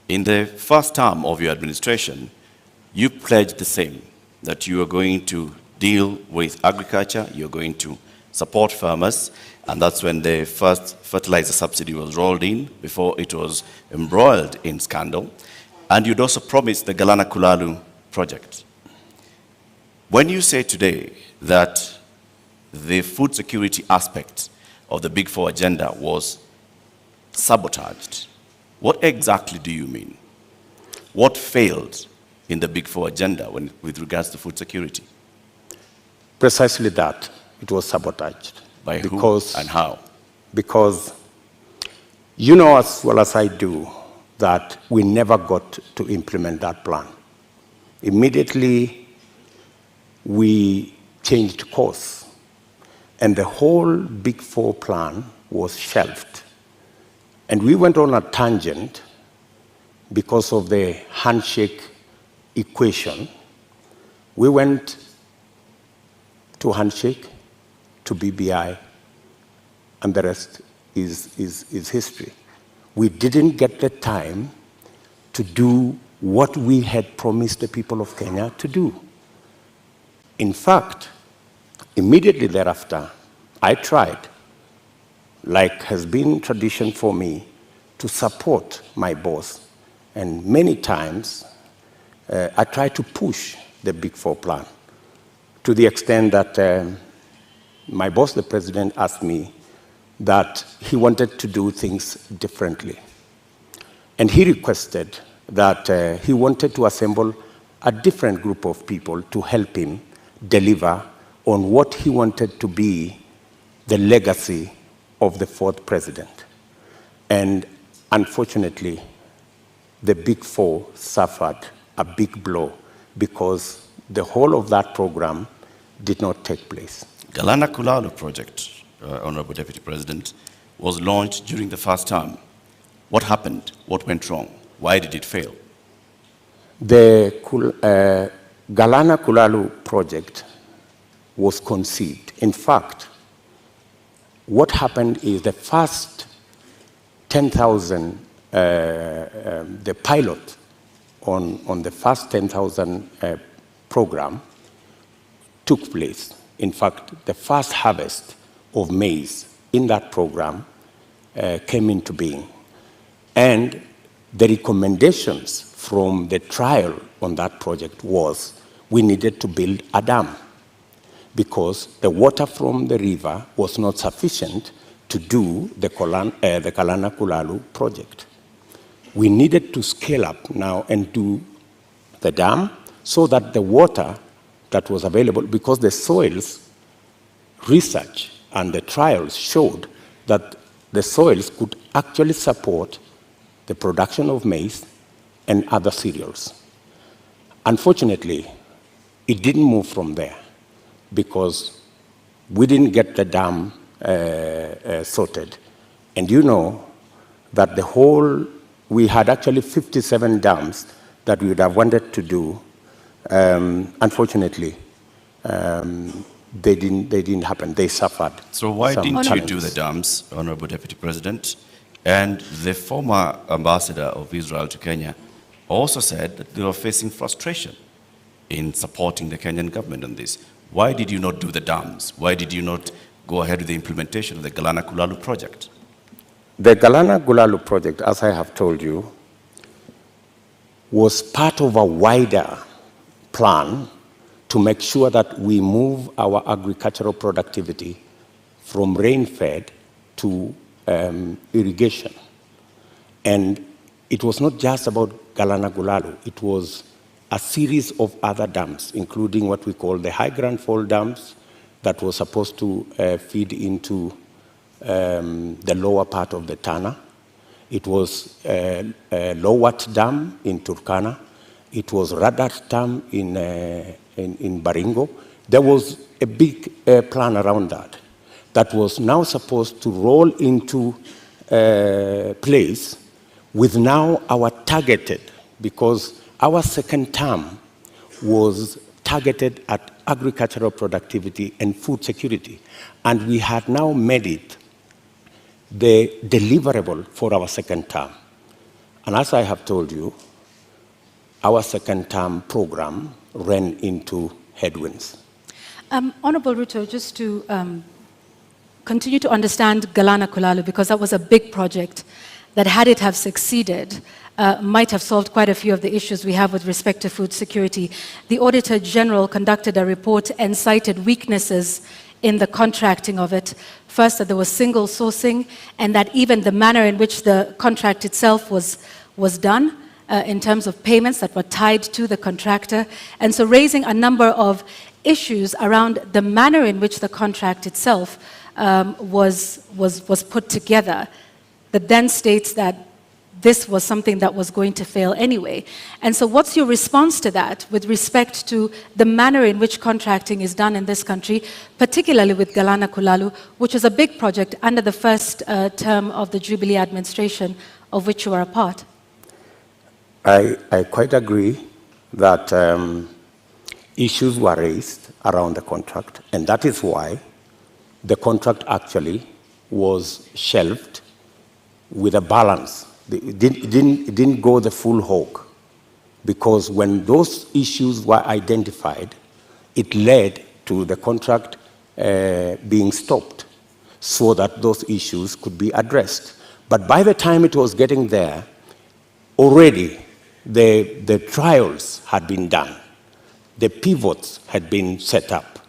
Speaker 26: In the first term of your administration, you pledged the same, that you are going to deal with agriculture, you're going to support farmers, and that's when the first fertilizer subsidy was rolled in before it was embroiled in scandal. And you'd also promised the Galana Kulalu project. When you say today that the food security aspect of the Big Four agenda was sabotaged, what exactly do you mean? What failed in the Big Four agenda with regards to food security?
Speaker 6: Precisely that. It was sabotaged.
Speaker 26: By who and how?
Speaker 6: Because you know as well as I do that we never got to implement that plan. Immediately, we changed course, and the whole Big Four plan was shelved. And we went on a tangent because of the handshake equation. We went to handshake, to BBI, and the rest is history. We didn't get the time to do what we had promised the people of Kenya to do. In fact, immediately thereafter, I tried, like has been tradition for me, to support my boss. And many times, I tried to push the Big Four plan to the extent that my boss, the president, asked me that he wanted to do things differently. And he requested that he wanted to assemble a different group of people to help him deliver on what he wanted to be the legacy of the fourth president. And unfortunately, the Big Four suffered a big blow because the whole of that program did not take place.
Speaker 26: Galana Kulalu project, Honorable Deputy President, was launched during the first term. What happened? What went wrong? Why did it fail?
Speaker 6: The Galana Kulalu project was conceived. In fact, what happened is the first 10,000, the pilot on the first 10,000 program took place. In fact, the first harvest of maize in that program came into being. And the recommendations from the trial on that project was we needed to build a dam because the water from the river was not sufficient to do the Galana Kulalu project. We needed to scale up now and do the dam so that the water that was available, because the soils research and the trials showed that the soils could actually support the production of maize and other cereals. Unfortunately, it didn't move from there because we didn't get the dam sorted. And you know that we had actually 57 dams that we would have wanted to do. Unfortunately, they didn't happen. They suffered.
Speaker 26: So why didn't you do the dams, Honorable Deputy President? And the former ambassador of Israel to Kenya also said that they were facing frustration in supporting the Kenyan government on this. Why did you not do the dams? Why did you not go ahead with the implementation of the Galana Kulalu project?
Speaker 6: The Galana Kulalu project, as I have told you, was part of a wider plan to make sure that we move our agricultural productivity from rain-fed to irrigation. And it was not just about Galana Kulalu, it was a series of other dams, including what we call the high Grand Fall dams that was supposed to feed into the lower part of the Tana. It was Lowat Dam in Turkana. It was Radat Dam in Baringo. there was a big plan around that that was now supposed to roll into place with now our targeted, because our second term was targeted at agricultural productivity and food security. And we had now made it the deliverable for our second term. And as I have told you, our second term program ran into headwinds.
Speaker 27: Honorable Ruto, just to continue to understand Galana Kulalu, because that was a big project that, had it have succeeded, might have solved quite a few of the issues we have with respect to food security. The Auditor General conducted a report and cited weaknesses in the contracting of it. First, that there was single sourcing, and that even the manner in which the contract itself was done, in terms of payments that were tied to the contractor. And so raising a number of issues around the manner in which the contract itself was put together, that then states that this was something that was going to fail anyway. And so what's your response to that with respect to the manner in which contracting is done in this country, particularly with Galana Kulalu, which is a big project under the first term of the Jubilee administration, of which you are a part?
Speaker 6: I quite agree that issues were raised around the contract, and that is why the contract actually was shelved with a balance. It didn't go the full hog, because when those issues were identified, it led to the contract being stopped so that those issues could be addressed. But by the time it was getting there, already the trials had been done, the pivots had been set up,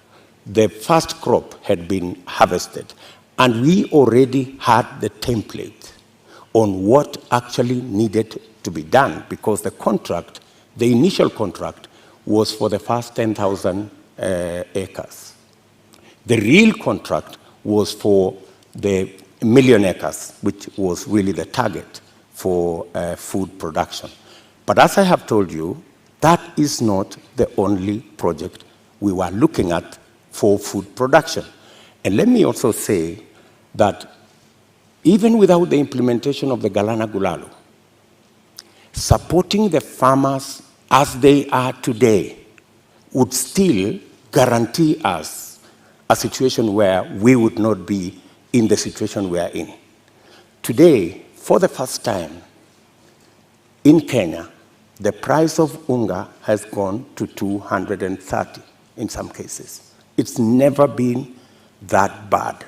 Speaker 6: the first crop had been harvested, and we already had the template on what actually needed to be done, because the contract, the initial contract, was for the first 10,000 acres. The real contract was for the 1 million acres, which was really the target for food production. But as I have told you, that is not the only project we were looking at for food production. And let me also say that even without the implementation of the Galana Kulalu, supporting the farmers as they are today would still guarantee us a situation where we would not be in the situation we are in. Today, for the first time in Kenya, the price of unga has gone to 230 in some cases. It's never been that bad.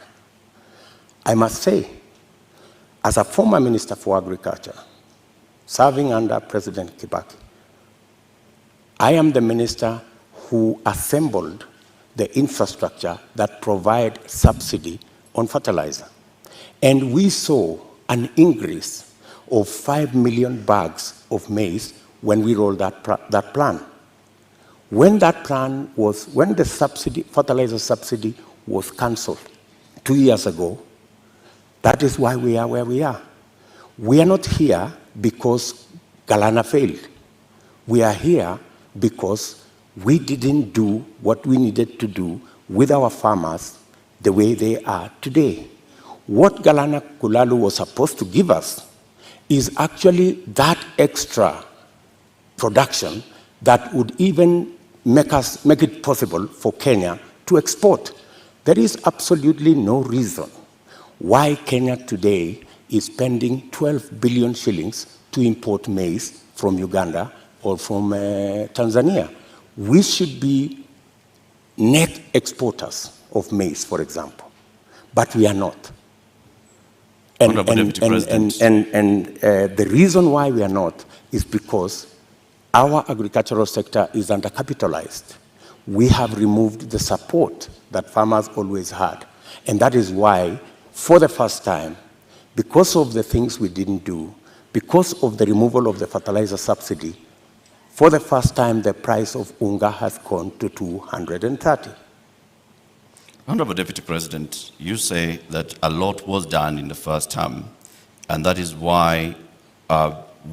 Speaker 6: I must say, as a former Minister for Agriculture, serving under President Kibaki, I am the minister who assembled the infrastructure that provide subsidy on fertilizer. And we saw an increase of 5 million bags of maize when we rolled that plan. When that plan was, when the subsidy, fertilizer subsidy was cancelled 2 years ago, that is why we are where we are. We are not here because Galana failed. We are here because we didn't do what we needed to do with our farmers the way they are today. What Galana Kulalu was supposed to give us is actually that extra production that would even make it possible for Kenya to export. There is absolutely no reason why Kenya today is spending 12 billion shillings to import maize from Uganda or from Tanzania. We should be net exporters of maize, for example, but we are not. And the reason why we are not is because our agricultural sector is undercapitalized. We have removed the support that farmers always had. And that is why, for the first time, because of the things we didn't do, because of the removal of the fertilizer subsidy, for the first time, the price of unga has gone to 230.
Speaker 26: Honorable Deputy President, you say that a lot was done in the first term, and that is why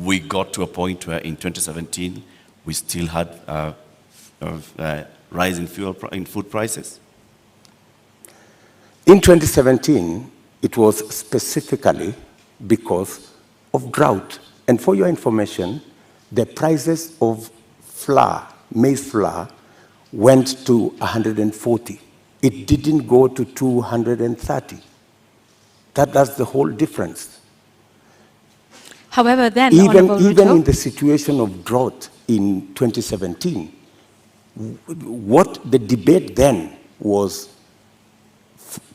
Speaker 26: we got to a point where in 2017, we still had rise in food prices?
Speaker 6: In 2017, it was specifically because of drought. And for your information, the prices of flour, maize flour, went to 140. It didn't go to 230. That's the whole difference.
Speaker 27: However, then,
Speaker 6: even in the situation of drought in 2017, what the debate then was,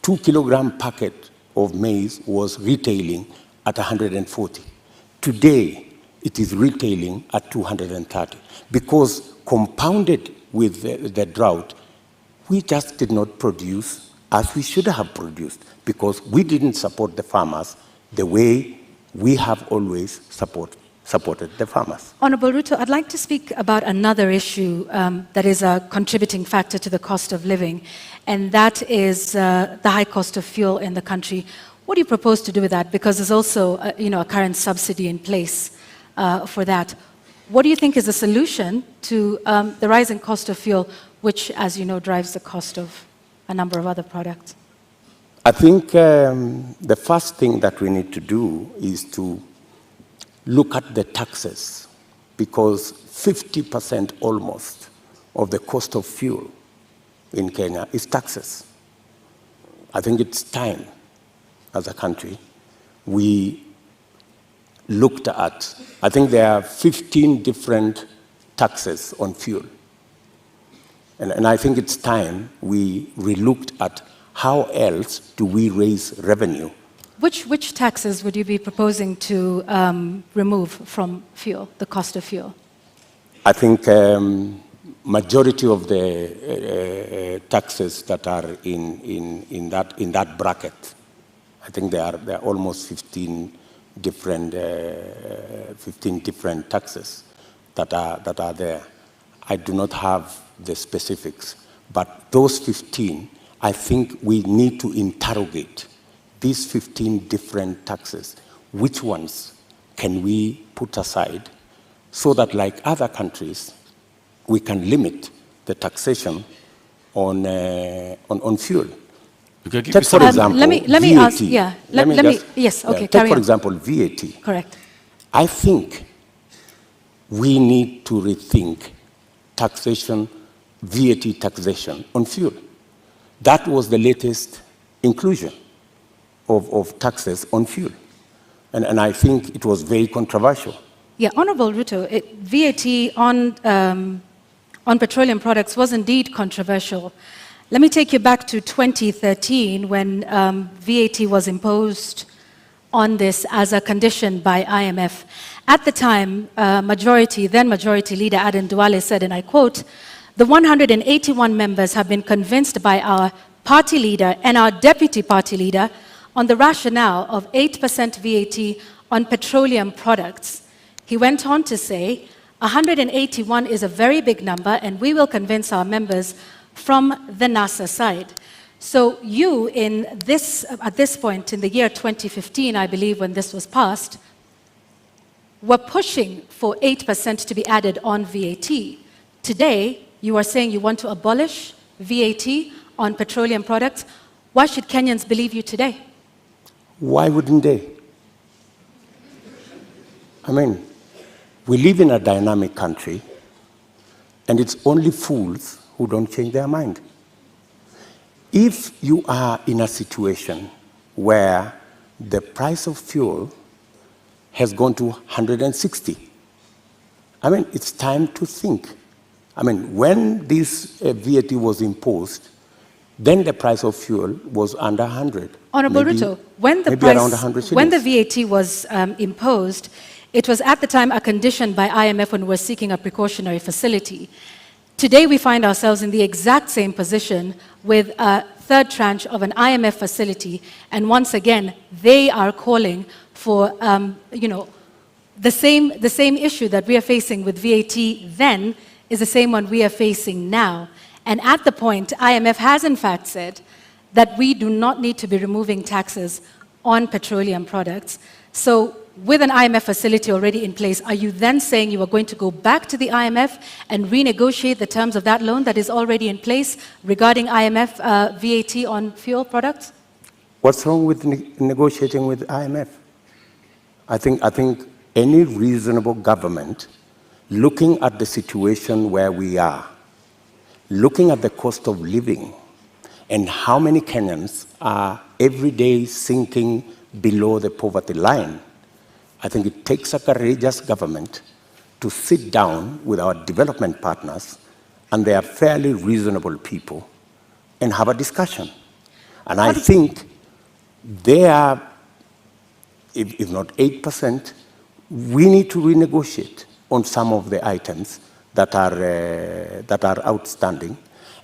Speaker 6: 2-kilogram packet of maize was retailing at 140. Today, it is retailing at 230. Because compounded with the drought, we just did not produce as we should have produced, because we didn't support the farmers the way we have always supported the farmers.
Speaker 27: Honorable Ruto, I'd like to speak about another issue that is a contributing factor to the cost of living, and that is the high cost of fuel in the country. What do you propose to do with that? Because there's also a current subsidy in place for that. What do you think is the solution to the rising cost of fuel, which, as you know, drives the cost of a number of other products?
Speaker 6: I think the first thing that we need to do is to look at the taxes, because 50% almost of the cost of fuel in Kenya is taxes. I think it's time, as a country, we looked at, I think there are 15 different taxes on fuel. And I think it's time we relooked at how else do we raise revenue.
Speaker 27: Which taxes would you be proposing to remove from fuel, the cost of fuel?
Speaker 6: I think majority of the taxes that are in that bracket, I think there are almost 15 different taxes that are there. I do not have the specifics, but those 15, I think we need to interrogate these 15 different taxes. Which ones can we put aside so that, like other countries, we can limit the taxation on fuel? Take, for example,
Speaker 27: let me
Speaker 6: VAT.
Speaker 27: ask, yeah, yes, okay,
Speaker 6: take,
Speaker 27: carry
Speaker 6: for
Speaker 27: on.
Speaker 6: example, VAT.
Speaker 27: Correct.
Speaker 6: I think we need to rethink taxation, VAT taxation on fuel. That was the latest inclusion of taxes on fuel. And I think it was very controversial.
Speaker 27: Yeah, Honorable Ruto, VAT on petroleum products was indeed controversial. Let me take you back to 2013 when VAT was imposed on this as a condition by IMF. At the time, then Majority Leader Aden Duale said, and I quote, "The 181 members have been convinced by our party leader and our deputy party leader on the rationale of 8% VAT on petroleum products." He went on to say, 181 is a very big number, and we will convince our members from the NASA side. So you, at this point in the year 2015, I believe, when this was passed, were pushing for 8% to be added on VAT. Today, you are saying you want to abolish VAT on petroleum products. Why should Kenyans believe you today?
Speaker 6: Why wouldn't they? I mean, we live in a dynamic country, and it's only fools who don't change their mind. If you are in a situation where the price of fuel has gone to 160, I mean, it's time to think. I mean, when this VAT was imposed, then the price of fuel was under 100.
Speaker 27: Honorable Ruto, when the VAT was imposed, it was at the time a condition by IMF when we were seeking a precautionary facility. Today we find ourselves in the exact same position with a third tranche of an IMF facility, and once again they are calling for the same issue that we are facing with VAT then is the same one we are facing now. And at the point, IMF has in fact said that we do not need to be removing taxes on petroleum products. So with an IMF facility already in place, are you then saying you are going to go back to the IMF and renegotiate the terms of that loan that is already in place regarding IMF VAT on fuel products?
Speaker 6: What's wrong with negotiating with IMF? I think any reasonable government, looking at the situation where we are, looking at the cost of living, and how many Kenyans are every day sinking below the poverty line, I think it takes a courageous government to sit down with our development partners, and they are fairly reasonable people, and have a discussion. And I think they are, if not 8%, we need to renegotiate on some of the items that are outstanding.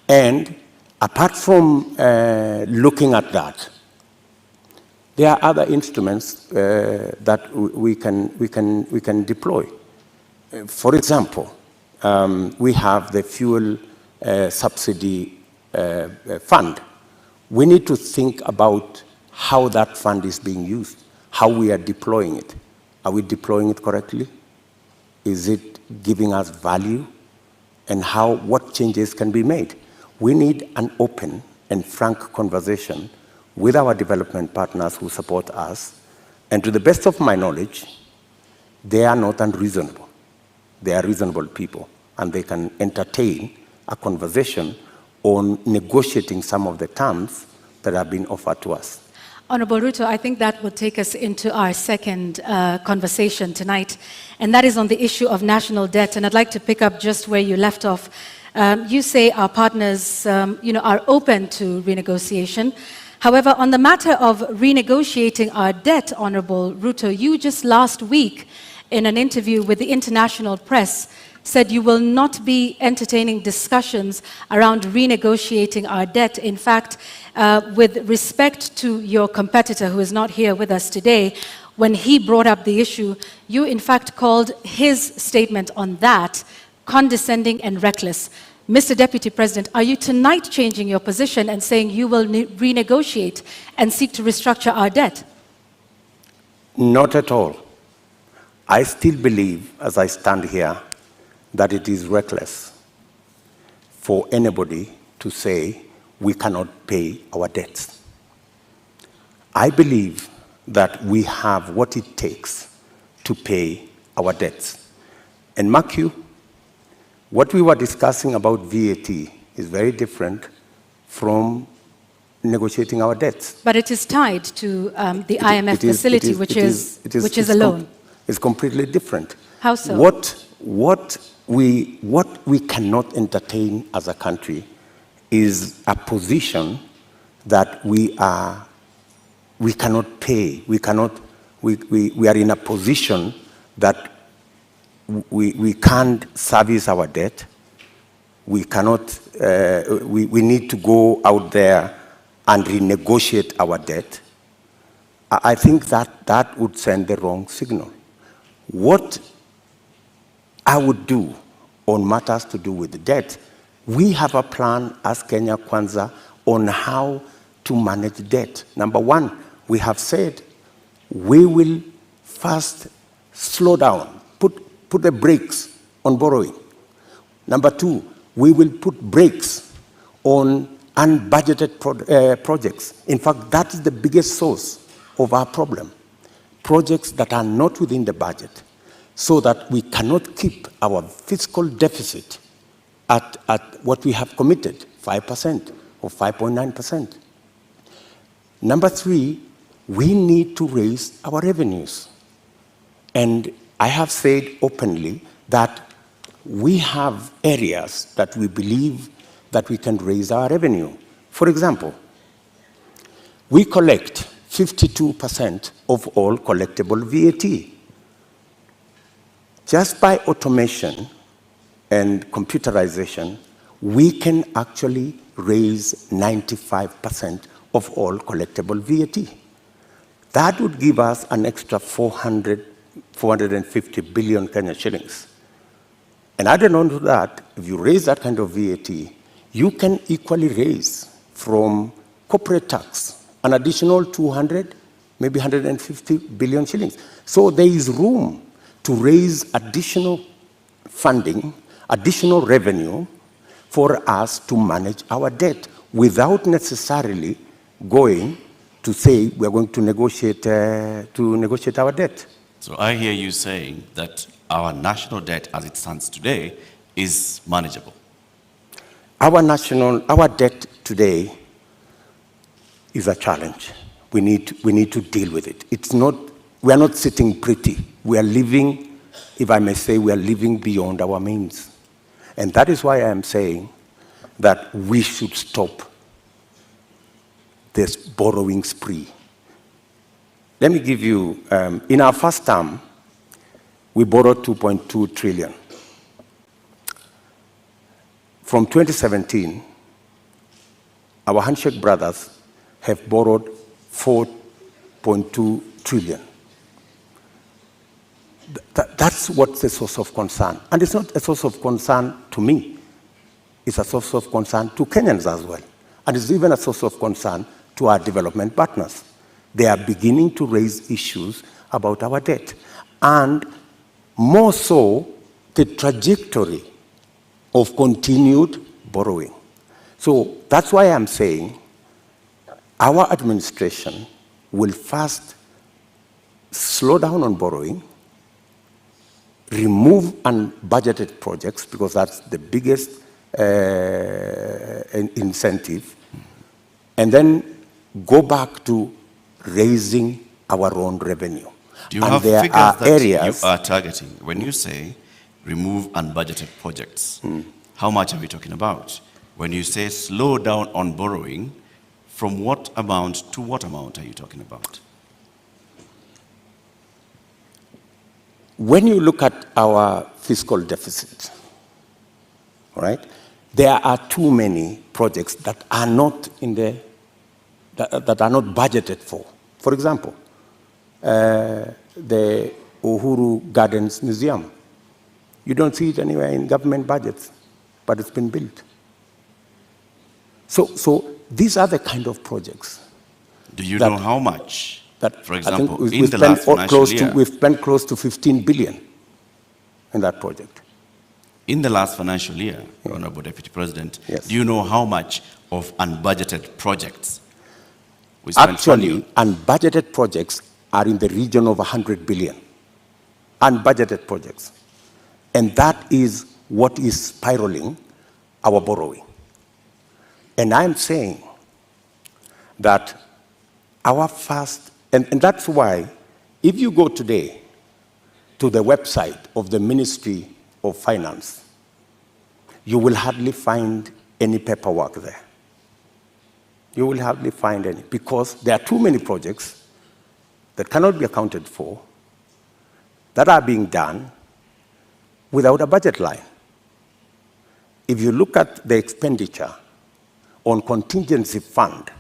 Speaker 6: And apart from looking at that, there are other instruments that we can deploy. For example, we have the fuel subsidy fund. We need to think about how that fund is being used, how we are deploying it. Are we deploying it correctly? Is it giving us value? And what changes can be made? We need an open and frank conversation with our development partners who support us. And to the best of my knowledge, they are not unreasonable. They are reasonable people, and they can entertain a conversation on negotiating some of the terms that have been offered to us.
Speaker 27: Honorable Ruto, I think that will take us into our second conversation tonight, and that is on the issue of national debt. And I'd like to pick up just where you left off. You say our partners, are open to renegotiation. However, on the matter of renegotiating our debt, Honorable Ruto, you just last week in an interview with the international press said you will not be entertaining discussions around renegotiating our debt. In fact, with respect to your competitor, who is not here with us today, when he brought up the issue, you in fact called his statement on that condescending and reckless. Mr. Deputy President, are you tonight changing your position and saying you will renegotiate and seek to restructure our debt?
Speaker 6: Not at all. I still believe, as I stand here, that it is reckless for anybody to say we cannot pay our debts. I believe that we have what it takes to pay our debts. And mark you, what we were discussing about VAT is very different from negotiating our debts.
Speaker 27: But it is tied to the IMF facility, which is a loan.
Speaker 6: It's completely different.
Speaker 27: How so?
Speaker 6: What we cannot entertain as a country is a position that we cannot pay. We are in a position that we can't service our debt. We cannot. We need to go out there and renegotiate our debt. I think that would send the wrong signal. What I would do on matters to do with the debt, we have a plan as Kenya Kwanza on how to manage debt. Number one, we have said we will first slow down, put the brakes on borrowing. Number two, we will put brakes on unbudgeted projects. In fact, that is the biggest source of our problem. Projects that are not within the budget, so that we cannot keep our fiscal deficit at what we have committed, 5% or 5.9%. Number three, we need to raise our revenues. And I have said openly that we have areas that we believe that we can raise our revenue. For example, we collect 52% of all collectible VAT. Just by automation and computerization, we can actually raise 95% of all collectible VAT. That would give us an extra 450 billion Kenya shillings. And added on to that, if you raise that kind of VAT, you can equally raise from corporate tax an additional 200, maybe 150 billion shillings. So there is room to raise additional funding, additional revenue for us to manage our debt without necessarily going to say we're going to negotiate our debt.
Speaker 26: So I hear you saying that our national debt as it stands today is manageable.
Speaker 6: Our debt today is a challenge. We need to deal with it. We are not sitting pretty. We are living, if I may say, we are living beyond our means. And that is why I am saying that we should stop this borrowing spree. Let me give you, in our first term, we borrowed 2.2 trillion. From 2017, our handshake brothers have borrowed 4.2 trillion. That's what's the source of concern. And it's not a source of concern to me. It's a source of concern to Kenyans as well. And it's even a source of concern to our development partners. They are beginning to raise issues about our debt. And more so, the trajectory of continued borrowing. So that's why I'm saying our administration will first slow down on borrowing, remove unbudgeted projects, because that's the biggest incentive, and then go back to raising our own revenue.
Speaker 26: Do you have figures that you are targeting? When you say remove unbudgeted projects, how much are we talking about? When you say slow down on borrowing, from what amount to what amount are you talking about?
Speaker 6: When you look at our fiscal deficit, right, there are too many projects that are not that are not budgeted for. For example, the Uhuru Gardens Museum. You don't see it anywhere in government budgets, but it's been built. So these are the kind of projects.
Speaker 26: Do you know how much?
Speaker 6: That,
Speaker 26: for example,
Speaker 6: I think
Speaker 26: in the last financial year,
Speaker 6: we've spent close to 15 billion in that project.
Speaker 26: In the last financial year, Honorable Deputy President, do you know how much of unbudgeted projects we spent?
Speaker 6: Actually, unbudgeted projects are in the region of 100 billion. Unbudgeted projects. And that is what is spiraling our borrowing. And I'm saying that our first, and that's why, if you go today to the website of the Ministry of Finance, you will hardly find any paperwork there. You will hardly find any, because there are too many projects that cannot be accounted for, that are being done without a budget line. If you look at the expenditure on contingency fund,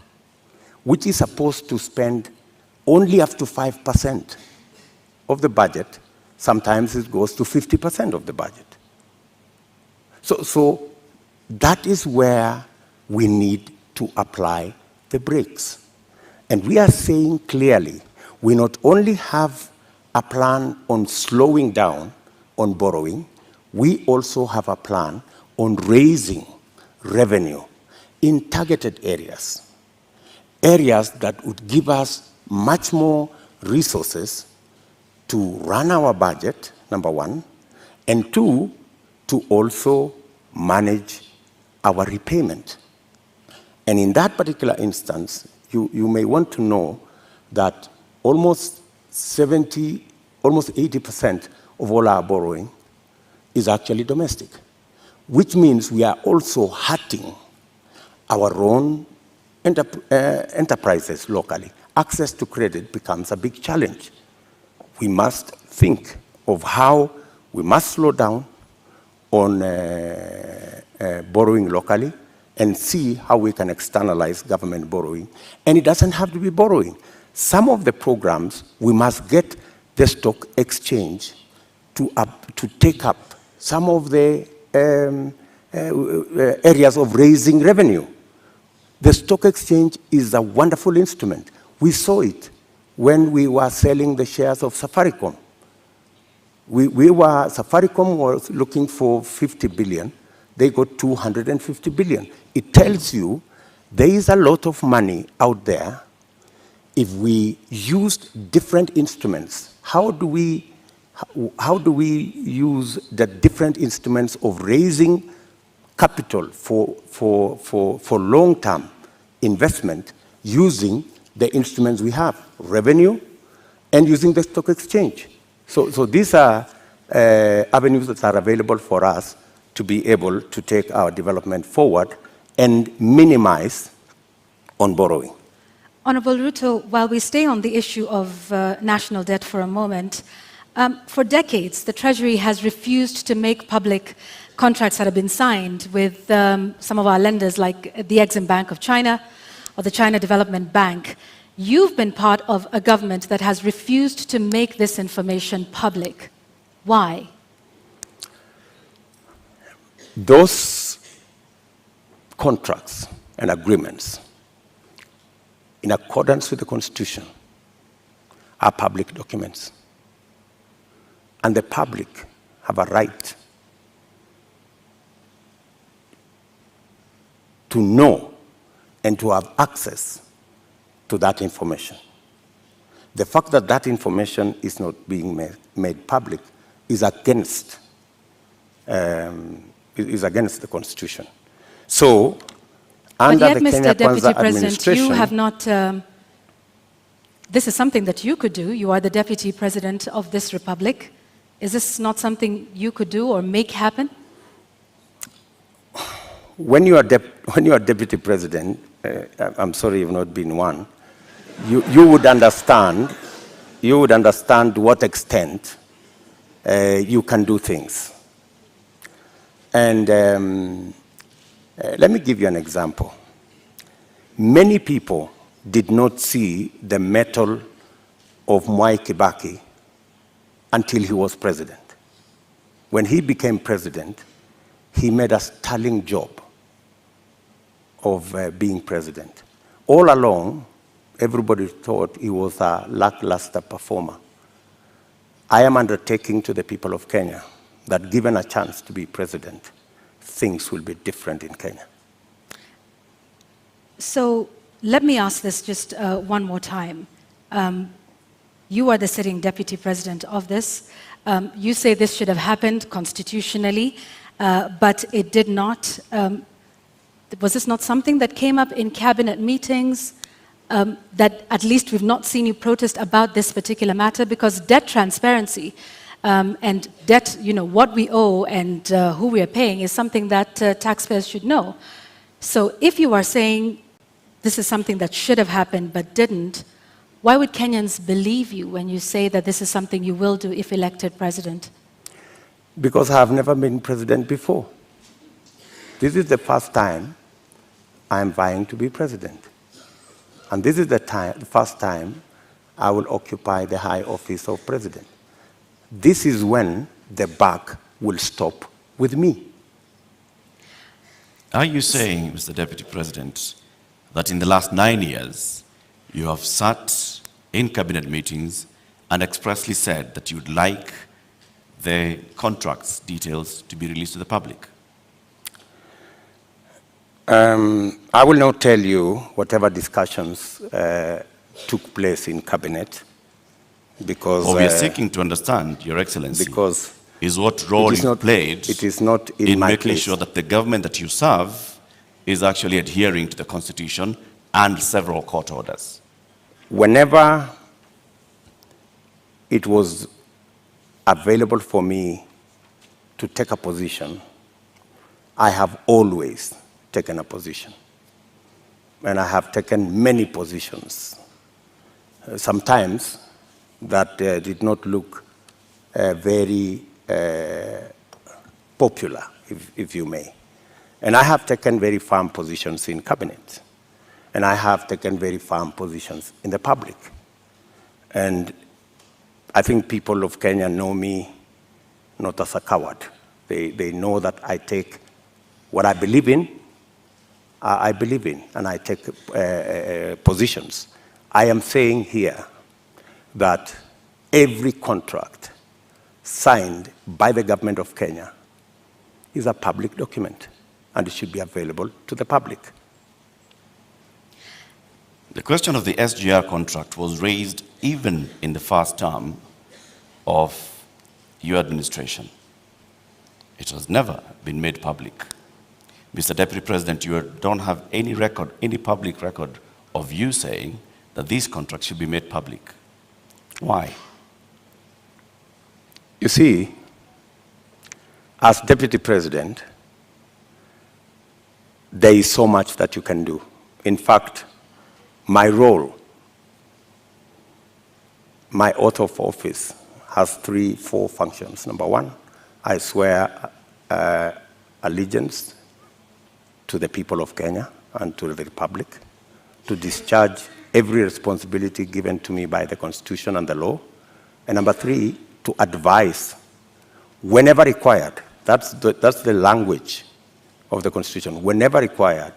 Speaker 6: which is supposed to spend only up to 5% of the budget, sometimes it goes to 50% of the budget. So that is where we need to apply the brakes. And we are saying clearly, we not only have a plan on slowing down on borrowing, we also have a plan on raising revenue in targeted areas. Areas that would give us much more resources to run our budget, number one, and two, to also manage our repayment. And in that particular instance, you may want to know that almost 80% of all our borrowing is actually domestic, which means we are also hurting our own enterprises locally. Access to credit becomes a big challenge. We must think of how we must slow down on borrowing locally and see how we can externalize government borrowing. And it doesn't have to be borrowing. Some of the programs, we must get the stock exchange to take up some of the areas of raising revenue. The stock exchange is a wonderful instrument. We saw it when we were selling the shares of Safaricom. Safaricom was looking for 50 billion. They got 250 billion. It tells you there is a lot of money out there. If we used different instruments, how do we use the different instruments of raising capital for long-term investment using the instruments we have, revenue, and using the stock exchange? So these are avenues that are available for us to be able to take our development forward and minimize on borrowing.
Speaker 27: Honorable Ruto, while we stay on the issue of national debt for a moment, for decades, the Treasury has refused to make public contracts that have been signed with some of our lenders like the Exim Bank of China or the China Development Bank. You've been part of a government that has refused to make this information public. Why?
Speaker 6: Those contracts and agreements, in accordance with the Constitution, are public documents. And the public have a right to know and to have access to that information. The fact that that information is not being made public is against the Constitution. So, under
Speaker 27: but yet,
Speaker 6: the Kenya
Speaker 27: Mr. Deputy
Speaker 6: Kwanza
Speaker 27: President,
Speaker 6: administration,
Speaker 27: you have not. This is something that you could do. You are the Deputy President of this republic. Is this not something you could do or make happen?
Speaker 6: when you are Deputy President, I'm sorry you've not been one, you would understand to what extent you can do things. And let me give you an example. Many people did not see the mettle of Mwai Kibaki until he was president. When he became president, he made a sterling job of being president. All along, everybody thought he was a lackluster performer. I am undertaking to the people of Kenya that given a chance to be president, things will be different in Kenya.
Speaker 27: So let me ask this just one more time. You are the sitting deputy president of this. You say this should have happened constitutionally, but it did not. Was this not something that came up in cabinet meetings? That at least we've not seen you protest about this particular matter, because debt transparency and debt, what we owe and who we are paying is something that taxpayers should know. So if you are saying this is something that should have happened but didn't, why would Kenyans believe you when you say that this is something you will do if elected president?
Speaker 6: Because I have never been president before. This is the first time I am vying to be president. And this is the first time I will occupy the high office of president. This is when the buck will stop with me.
Speaker 26: Are you saying, Mr. Deputy President, that in the last 9 years, you have sat in cabinet meetings and expressly said that you would like the contracts details to be released to the public?
Speaker 6: I will not tell you whatever discussions took place in cabinet, because
Speaker 26: we are seeking to understand, Your Excellency,
Speaker 6: because
Speaker 26: is what role you played
Speaker 6: it is not in my
Speaker 26: making
Speaker 6: place.
Speaker 26: sure that the government that you serve is actually adhering to the Constitution and several court orders.
Speaker 6: Whenever it was available for me to take a position, I have always taken a position. And I have taken many positions. Sometimes that did not look very popular, if you may. And I have taken very firm positions in cabinet. And I have taken very firm positions in the public. And I think people of Kenya know me not as a coward. They know that I take what I believe in, and I take positions. I am saying here that every contract signed by the government of Kenya is a public document and it should be available to the public.
Speaker 26: The question of the SGR contract was raised even in the first term of your administration. It has never been made public. Mr. Deputy President, you don't have any record, any public record of you saying that these contracts should be made public. Why?
Speaker 6: You see, as Deputy President, there is so much that you can do. In fact, my role, my oath of office has 3-4 functions. Number one, I swear allegiance to the people of Kenya and to the Republic, to discharge every responsibility given to me by the Constitution and the law. And number 3, to advise whenever required. That's the language of the Constitution. Whenever required,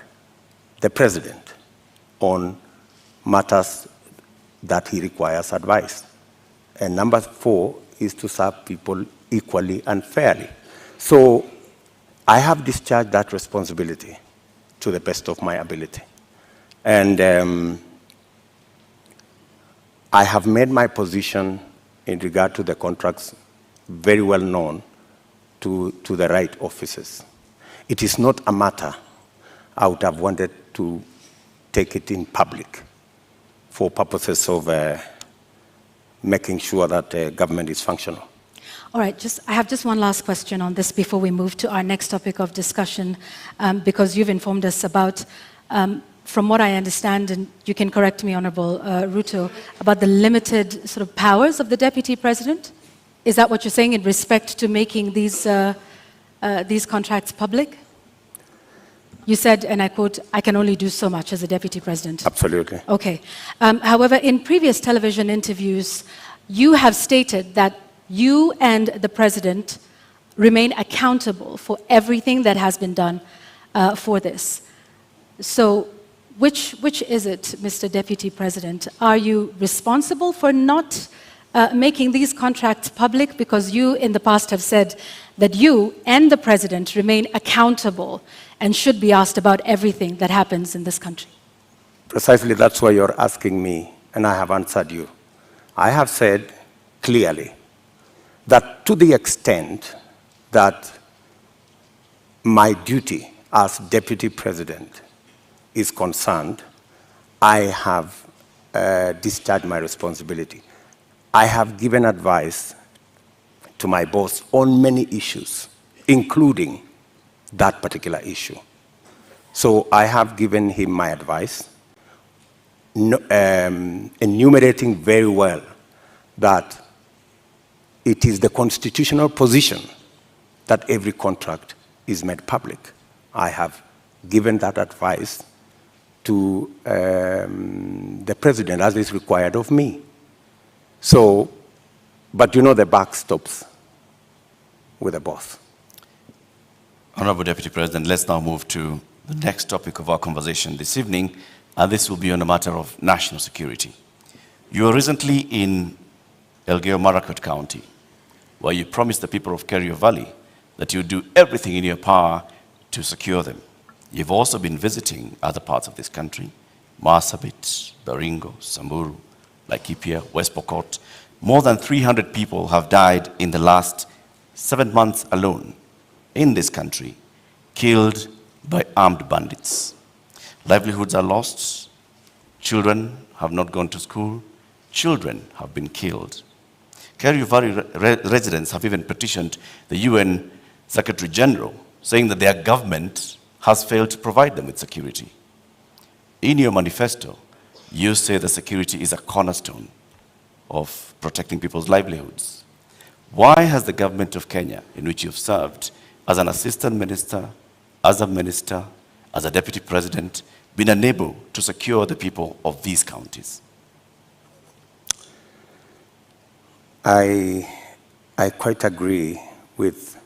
Speaker 6: the President on matters that he requires advice. And number 4 is to serve people equally and fairly. So I have discharged that responsibility to the best of my ability. And I have made my position in regard to the contracts very well known to the right officers. It is not a matter I would have wanted to take it in public for purposes of making sure that the government is functional.
Speaker 27: All right, I have just one last question on this before we move to our next topic of discussion, because you've informed us about, from what I understand, and you can correct me, Honorable Ruto, about the limited sort of powers of the Deputy President. Is that what you're saying in respect to making these contracts public? You said, and I quote, "I can only do so much as a Deputy President."
Speaker 6: Absolutely.
Speaker 27: Okay. However, in previous television interviews, you have stated that you and the President remain accountable for everything that has been done for this. So which is it, Mr. Deputy President? Are you responsible for not making these contracts public? Because you in the past have said that you and the President remain accountable and should be asked about everything that happens in this country.
Speaker 6: Precisely, that's why you're asking me, and I have answered you. I have said clearly that to the extent that my duty as Deputy President is concerned, I have discharged my responsibility. I have given advice to my boss on many issues, including that particular issue. So I have given him my advice, enumerating very well that it is the constitutional position that every contract is made public. I have given that advice to the President as is required of me. So, but you know the buck stops with the boss.
Speaker 26: Honorable Deputy President, let's now move to the next topic of our conversation this evening, and this will be on a matter of national security. You were recently in Elgeyo-Marakwet County, where you promised the people of Kerio Valley that you would do everything in your power to secure them. You've also been visiting other parts of this country, Marsabit, Baringo, Samburu, Laikipia, West Pokot. More than 300 people have died in the last 7 months alone in this country, killed by armed bandits. Livelihoods are lost. Children have not gone to school. Children have been killed. Kerio Valley residents have even petitioned the UN Secretary General, saying that their government has failed to provide them with security. In your manifesto, you say that security is a cornerstone of protecting people's livelihoods. Why has the government of Kenya, in which you've served as an assistant minister, as a minister, as a deputy president, been unable to secure the people of these counties?
Speaker 6: I quite agree with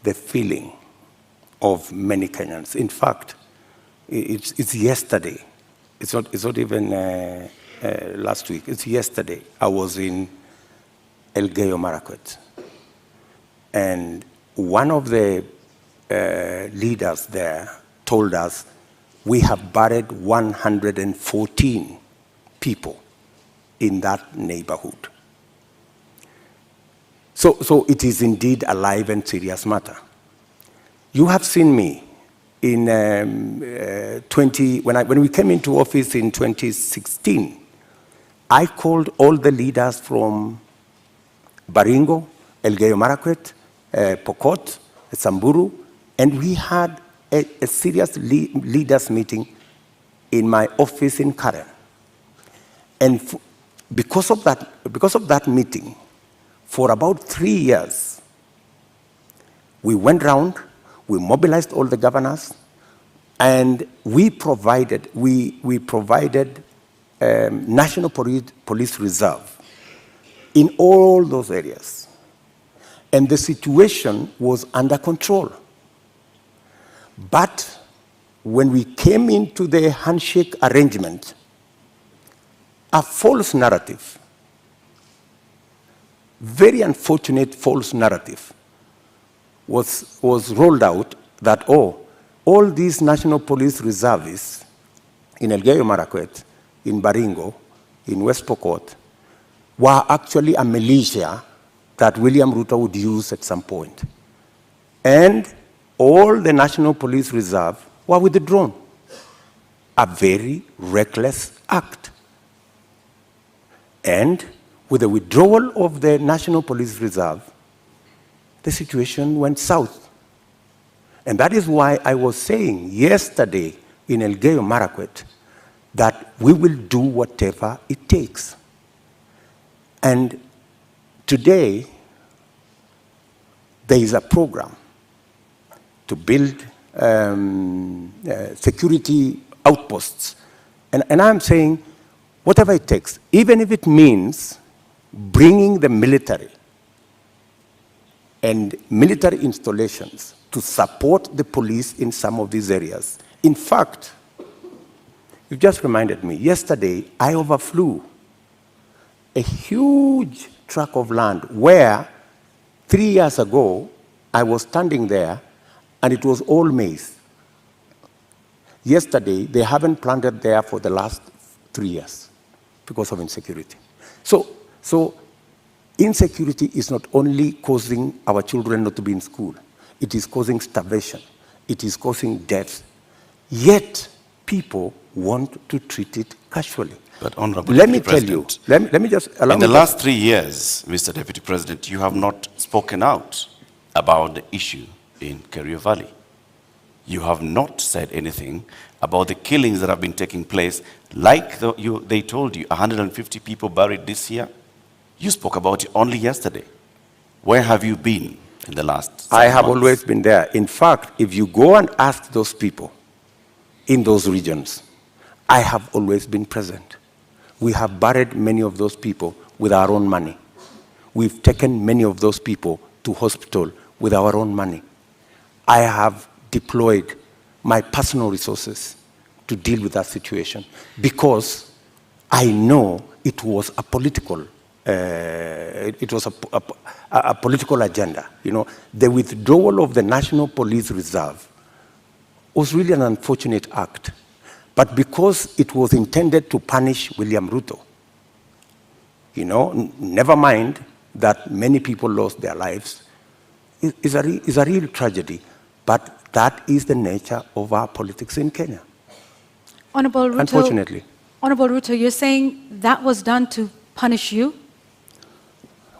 Speaker 6: the feeling of many Kenyans. In fact, it's yesterday. It's not even last week. It's yesterday. I was in Elgeyo Marakwet. And one of the leaders there told us we have buried 114 people in that neighborhood. So it is indeed a live and serious matter. You have seen me in when we came into office in 2016. I called all the leaders from Baringo, Elgeyo Marakwet, Pokot, Samburu, and we had a serious leaders meeting in my office in Karen. And because of that meeting, for about 3 years, we went round, we mobilized all the governors, and we provided National Police Reserve in all those areas. And the situation was under control. But when we came into the handshake arrangement, a false narrative, very unfortunate false narrative, was rolled out that, all these National Police Reservists in Elgeyo Marakwet, in Baringo, in West Pokot, were actually a militia that William Ruto would use at some point. And all the National Police Reserve were withdrawn. A very reckless act. And with the withdrawal of the National Police Reserve, the situation went south. And that is why I was saying yesterday in Elgeyo Marakwet that we will do whatever it takes. And today, there is a program to build security outposts. And I'm saying, whatever it takes, even if it means bringing the military and military installations to support the police in some of these areas. In fact, you just reminded me, yesterday I overflew a huge tract of land where 3 years ago I was standing there and it was all maize. Yesterday, they haven't planted there for the last 3 years because of insecurity. So insecurity is not only causing our children not to be in school, it is causing starvation, it is causing death. Yet, people want to treat it casually.
Speaker 26: But Honorable
Speaker 6: let
Speaker 26: Deputy
Speaker 6: me tell you,
Speaker 26: President,
Speaker 6: let me just allow
Speaker 26: in
Speaker 6: me
Speaker 26: the
Speaker 6: to-
Speaker 26: last 3 years, Mr. Deputy President, you have not spoken out about the issue in Kerio Valley. You have not said anything about the killings that have been taking place, like they told you, 150 people buried this year. You spoke about it only yesterday. Where have you been in the last 7
Speaker 6: I have
Speaker 26: months?
Speaker 6: always been there. In fact, if you go and ask those people in those regions, I have always been present. We have buried many of those people with our own money. We've taken many of those people to hospital with our own money. I have deployed my personal resources to deal with that situation because I know it was a political a political agenda. You know, the withdrawal of the National Police Reserve was really an unfortunate act. But because it was intended to punish William Ruto, you know, never mind that many people lost their lives, is a real tragedy. But that is the nature of our politics in Kenya.
Speaker 27: Honorable Ruto,
Speaker 6: unfortunately.
Speaker 27: Honorable Ruto, you're saying that was done to punish you?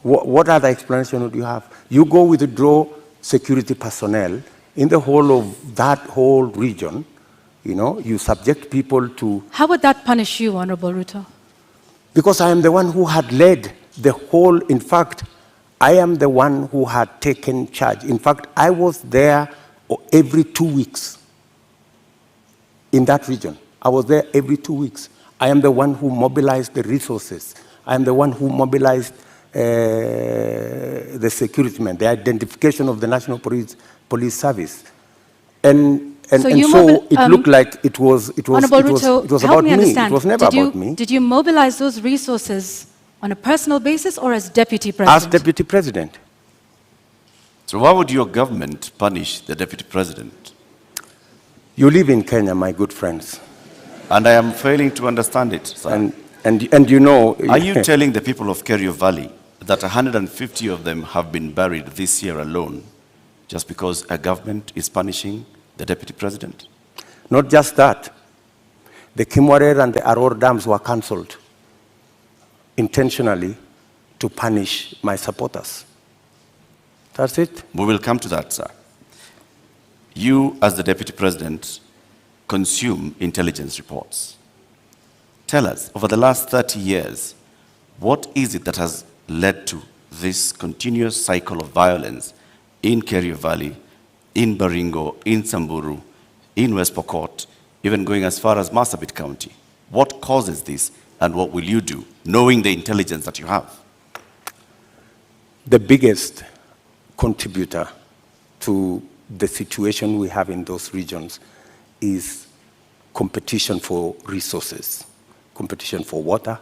Speaker 6: What other explanation would you have? You go withdraw security personnel in the whole of that whole region, you know, you subject people to...
Speaker 27: How would that punish you, Honorable Ruto?
Speaker 6: Because I am the one who had led the whole, in fact, I am the one who had taken charge. In fact, I was there every 2 weeks in that region. I was there every 2 weeks. I am the one who mobilized the resources. I am the one who mobilized the security men, the identification of the National Police Service. And and so it looked like it was about me. It was never about me.
Speaker 27: Did you mobilize those resources on a personal basis or as deputy president?
Speaker 6: As deputy president.
Speaker 26: So why would your government punish the deputy president?
Speaker 6: You live in Kenya, my good friends.
Speaker 26: And I am failing to understand it, sir.
Speaker 6: And you know...
Speaker 26: Are you telling the people of Kerio Valley that 150 of them have been buried this year alone just because a government is punishing the deputy president?
Speaker 6: Not just that. The Kimwarer and the Aror dams were cancelled intentionally to punish my supporters. That's it.
Speaker 26: We will come to that, sir. You, as the deputy president, consume intelligence reports. Tell us, over the last 30 years, what is it that has led to this continuous cycle of violence in Kerio Valley, in Baringo, in Samburu, in West Pokot, even going as far as Marsabit County? What causes this, and what will you do, knowing the intelligence that you have?
Speaker 6: The biggest contributor to the situation we have in those regions is competition for resources, competition for water,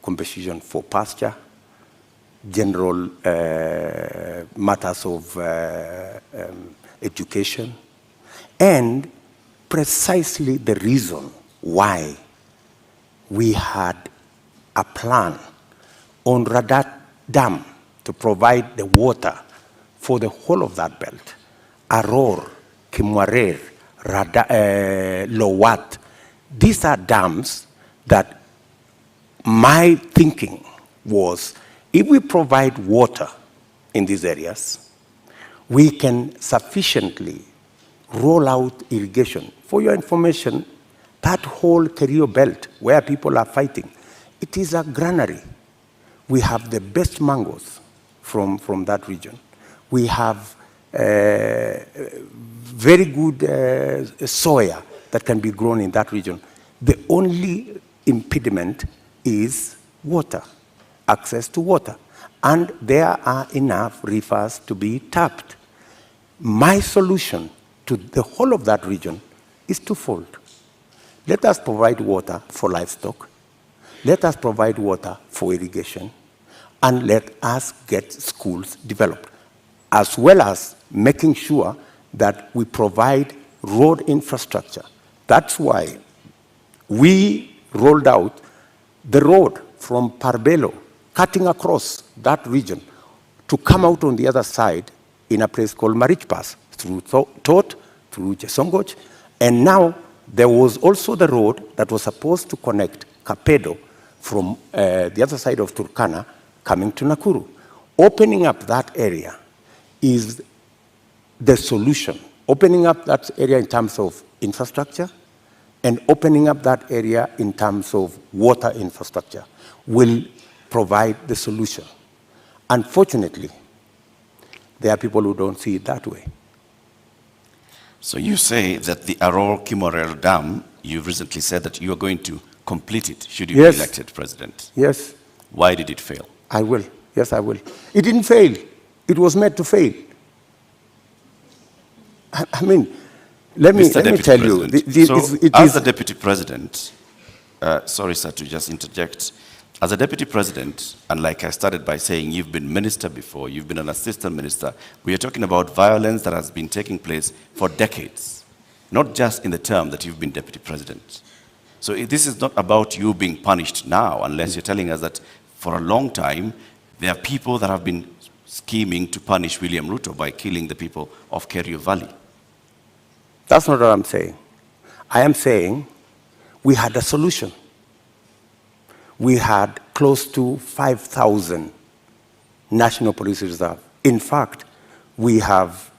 Speaker 6: competition for pasture, general matters of education, and precisely the reason why we had a plan on Radat Dam to provide the water for the whole of that belt. Aror, Kimwarer, Lowat. These are dams that my thinking was, if we provide water in these areas, we can sufficiently roll out irrigation. For your information, that whole Kerio belt where people are fighting, it is a granary. We have the best mangoes from that region. We have very good soya that can be grown in that region. The only impediment is water, access to water. And there are enough rivers to be tapped. My solution to the whole of that region is twofold. Let us provide water for livestock. Let us provide water for irrigation. And let us get schools developed, as well as making sure that we provide road infrastructure. That's why we rolled out the road from Parbelo, cutting across that region, to come out on the other side in a place called Marich Pass, through Tot, through Chesongoch. And now there was also the road that was supposed to connect Kapedo from the other side of Turkana coming to Nakuru. Opening up that area is the solution. Opening up that area in terms of infrastructure and opening up that area in terms of water infrastructure will provide the solution. Unfortunately, there are people who don't see it that way.
Speaker 26: So you say that the Aror Kimorel Dam, you recently said that you are going to complete it should you be elected president.
Speaker 6: Yes.
Speaker 26: Why did it fail?
Speaker 6: I will. Yes, I will. It didn't fail. It was meant to fail. I mean, let me tell you.
Speaker 26: As the deputy president, sorry, sir, to just interject. As a deputy president, and like I started by saying, you've been minister before, you've been an assistant minister, we are talking about violence that has been taking place for decades, not just in the term that you've been deputy president. So this is not about you being punished now, unless you're telling us that for a long time, there are people that have been scheming to punish William Ruto by killing the people of Kerio Valley.
Speaker 6: That's not what I'm saying. I am saying we had a solution. We had close to 5,000 National Police Reserve. In fact, we have,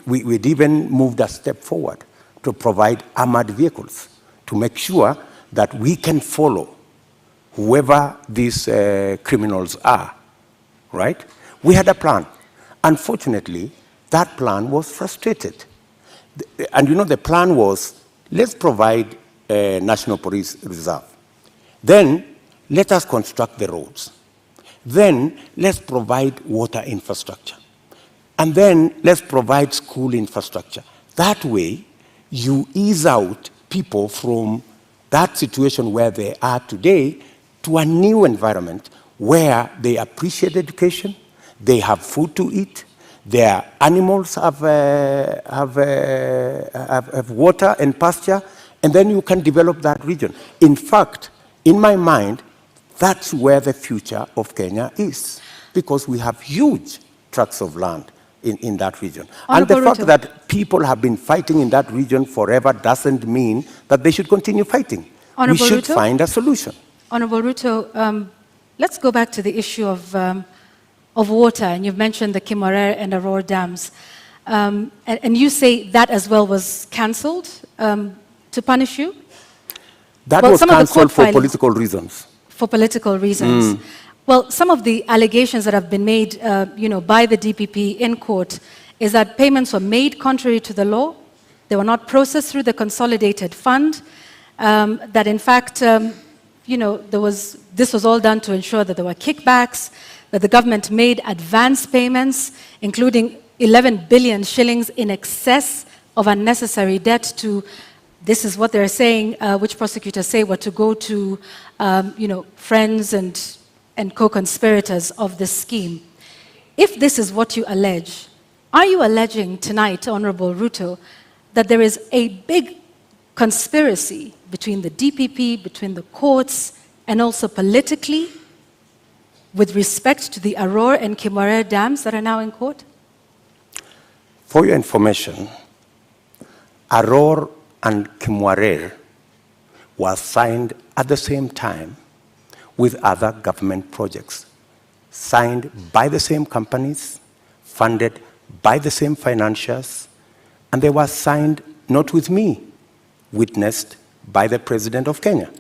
Speaker 6: we'd even moved a step forward to provide armored vehicles to make sure that we can follow whoever these criminals are, right? We had a plan. Unfortunately, that plan was frustrated. And you know, the plan was, let's provide a National Police Reserve. Then, let us construct the roads. Then, let's provide water infrastructure. And then, let's provide school infrastructure. That way, you ease out people from that situation where they are today to a new environment where they appreciate education, they have food to eat, their animals have water and pasture, and then you can develop that region. In fact, in my mind, that's where the future of Kenya is, because we have huge tracts of land in that region.
Speaker 27: Honorable
Speaker 6: And the fact
Speaker 27: Ruto.
Speaker 6: that people have been fighting in that region forever doesn't mean that they should continue fighting.
Speaker 27: Honorable
Speaker 6: We should
Speaker 27: Ruto.
Speaker 6: find a solution.
Speaker 27: Honorable Ruto, let's go back to the issue of water, and you've mentioned the Kimwarer and Aurora dams. And you say that as well was cancelled to punish you?
Speaker 6: That
Speaker 27: Well,
Speaker 6: was
Speaker 27: some of the
Speaker 6: cancelled
Speaker 27: court
Speaker 6: for
Speaker 27: filings-
Speaker 6: political reasons.
Speaker 27: For political reasons. Well, some of the allegations that have been made, by the DPP in court is that payments were made contrary to the law. They were not processed through the consolidated fund. That in fact, this was all done to ensure that there were kickbacks, that the government made advance payments, including 11 billion shillings in excess of unnecessary debt to, this is what they're saying, which prosecutors say were to go to, friends and co-conspirators of this scheme. If this is what you allege, are you alleging tonight, Honorable Ruto, that there is a big conspiracy between the DPP, between the courts, and also politically with respect to the Aurora and Kimwarer dams that are now in court?
Speaker 6: For your information, Aurora and Kimwarer was signed at the same time with other government projects, signed by the same companies, funded by the same financiers, and they were signed not with me, witnessed by the President of Kenya.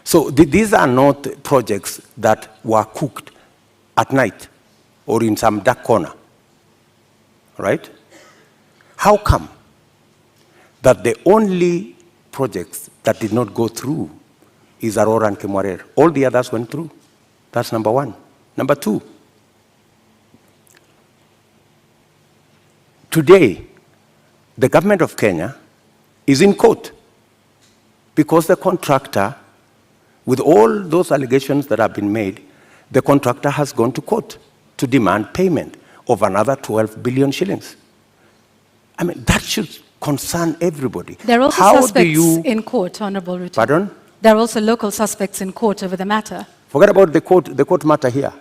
Speaker 6: So these are not projects that were cooked at night or in some dark corner, right? How come that the only projects that did not go through is Aurora and Kimwarer? All the others went through. That's number one. Number two, today, the government of Kenya is in court because the contractor, with all those allegations that have been made, the contractor has gone to court to demand payment of another 12 billion shillings. I mean, that should concern everybody.
Speaker 27: There are also
Speaker 6: How
Speaker 27: suspects
Speaker 6: do you...
Speaker 27: in court, Honorable Ruto.
Speaker 6: Pardon?
Speaker 27: There are also local suspects in court over the matter.
Speaker 6: Forget about the court matter here.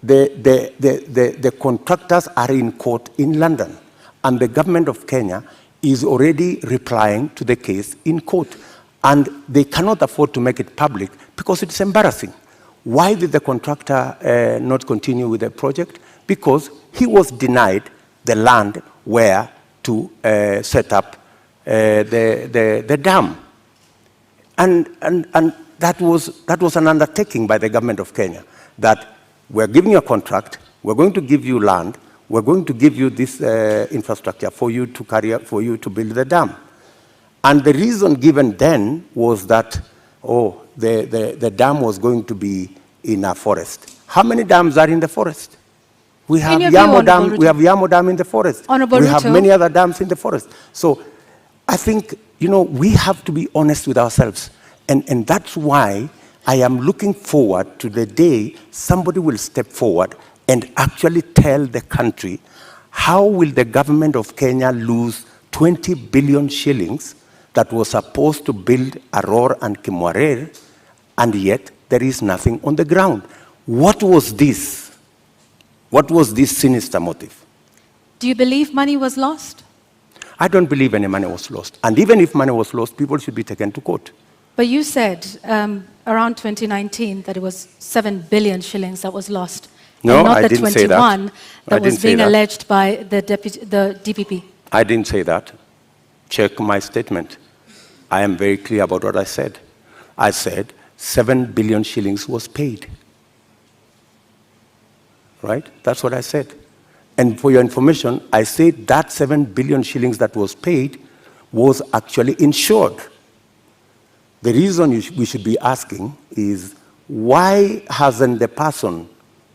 Speaker 6: The contractors are in court in London, and the government of Kenya is already replying to the case in court. And they cannot afford to make it public because it's embarrassing. Why did the contractor not continue with the project? Because he was denied the land where to set up the dam. And that was an undertaking by the government of Kenya, that we're giving you a contract, we're going to give you land, we're going to give you this infrastructure for you to carry out, for you to build the dam. And the reason given then was that, the dam was going to be in a forest. How many dams are in the forest? We have Yamo Dam. We have Yamo Dam in the forest. We have many other dams in the forest. So I think, we have to be honest with ourselves. And that's why I am looking forward to the day somebody will step forward and actually tell the country, how will the government of Kenya lose 20 billion shillings that was supposed to build Aurora and Kimwarer, and yet there is nothing on the ground? What was this? What was this sinister motive?
Speaker 27: Do you believe money was lost?
Speaker 6: I don't believe any money was lost. And even if money was lost, people should be taken to court.
Speaker 27: But you said around 2019 that it was 7 billion shillings that was lost.
Speaker 6: No,
Speaker 27: and not
Speaker 6: I
Speaker 27: the
Speaker 6: didn't say that.
Speaker 27: 21 that was being
Speaker 6: that.
Speaker 27: alleged by the DPP.
Speaker 6: I didn't say that. Check my statement. I am very clear about what I said. I said 7 billion shillings was paid. Right? That's what I said. And for your information, I said that 7 billion shillings that was paid was actually insured. The reason we should be asking is, why hasn't the person,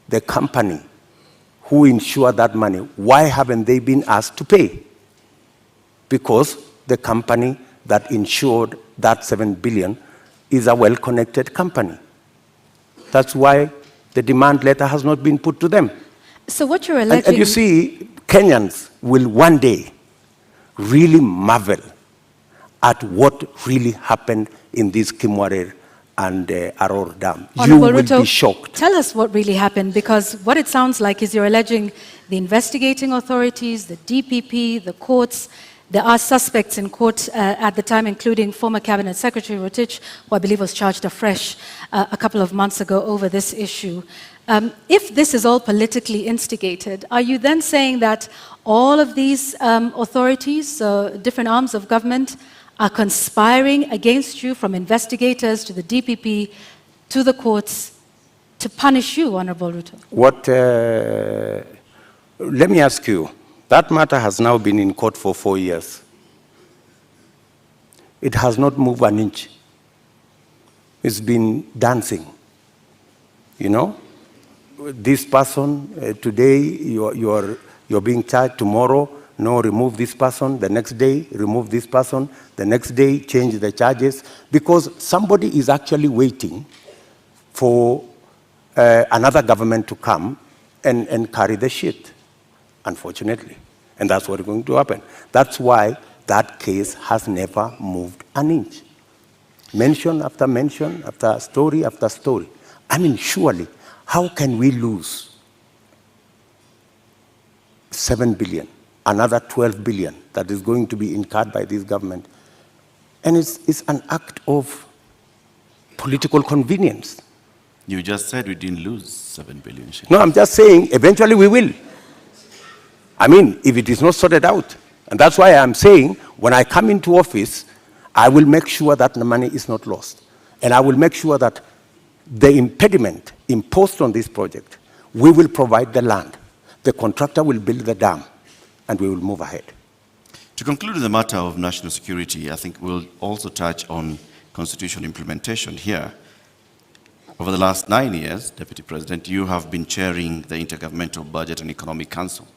Speaker 6: the company who insured that money, why haven't they been asked to pay? because the company that insured that 7 billion is a well-connected company. That's why the demand letter has not been put to them.
Speaker 27: So what you're alleging...
Speaker 6: And you see, Kenyans will one day really marvel at what really happened in this Kimwarer and Aror Dam.
Speaker 27: Honorable
Speaker 6: You will
Speaker 27: Ruto,
Speaker 6: be shocked.
Speaker 27: tell us what really happened, because what it sounds like is you're alleging the investigating authorities, the DPP, the courts. There are suspects in court at the time, including former Cabinet Secretary Rotich, who I believe was charged afresh a couple of months ago over this issue. If this is all politically instigated, are you then saying that all of these authorities, different arms of government, are conspiring against you, from investigators to the DPP to the courts, to punish you, Honorable Ruto?
Speaker 6: Let me ask you, that matter has now been in court for 4 years. It has not moved an inch. It's been dancing. You know, this person, today you're being charged, tomorrow, no, remove this person, the next day, remove this person, the next day, change the charges, because somebody is actually waiting for another government to come and carry the shit, unfortunately. And that's what's going to happen. That's why that case has never moved an inch. Mention after mention, after story after story. I mean, surely, how can we lose 7 billion? Another 12 billion that is going to be incurred by this government. And it's an act of political convenience.
Speaker 26: You just said we didn't lose 7 billion.
Speaker 6: No, I'm just saying eventually we will. I mean, if it is not sorted out. And that's why I'm saying when I come into office, I will make sure that the money is not lost. And I will make sure that the impediment imposed on this project, we will provide the land. The contractor will build the dam. And we will move ahead.
Speaker 26: To conclude the matter of national security, I think we'll also touch on constitution implementation here. Over the last 9 years, Deputy President, you have been chairing the Intergovernmental Budget and Economic Council.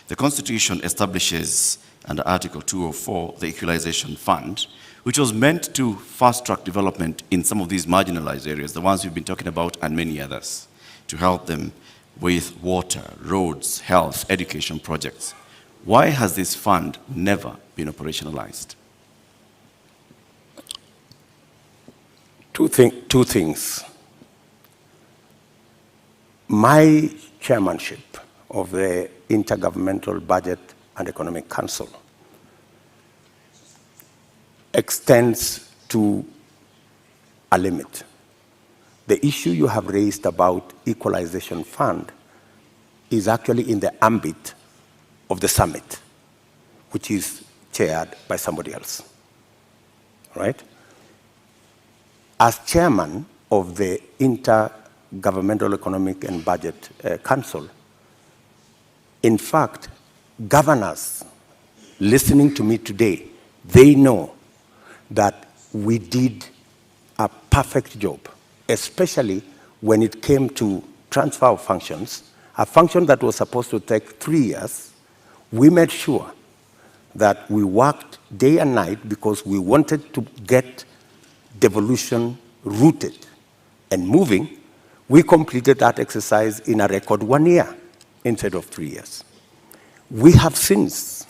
Speaker 26: The Constitution establishes, under Article 204, the Equalization Fund, which was meant to fast-track development in some of these marginalized areas, the ones we've been talking about, and many others, to help them with water, roads, health, education projects. Why has this fund never been operationalized?
Speaker 6: Two things. My chairmanship of the Intergovernmental Budget and Economic Council extends to a limit. The issue you have raised about Equalization Fund is actually in the ambit of the summit, which is chaired by somebody else, right? As chairman of the Intergovernmental Economic and Budget Council, in fact, governors listening to me today, they know that we did a perfect job, especially when it came to transfer of functions, a function that was supposed to take 3 years. We made sure that we worked day and night because we wanted to get devolution rooted and moving. We completed that exercise in a record 1 year instead of 3 years. We have since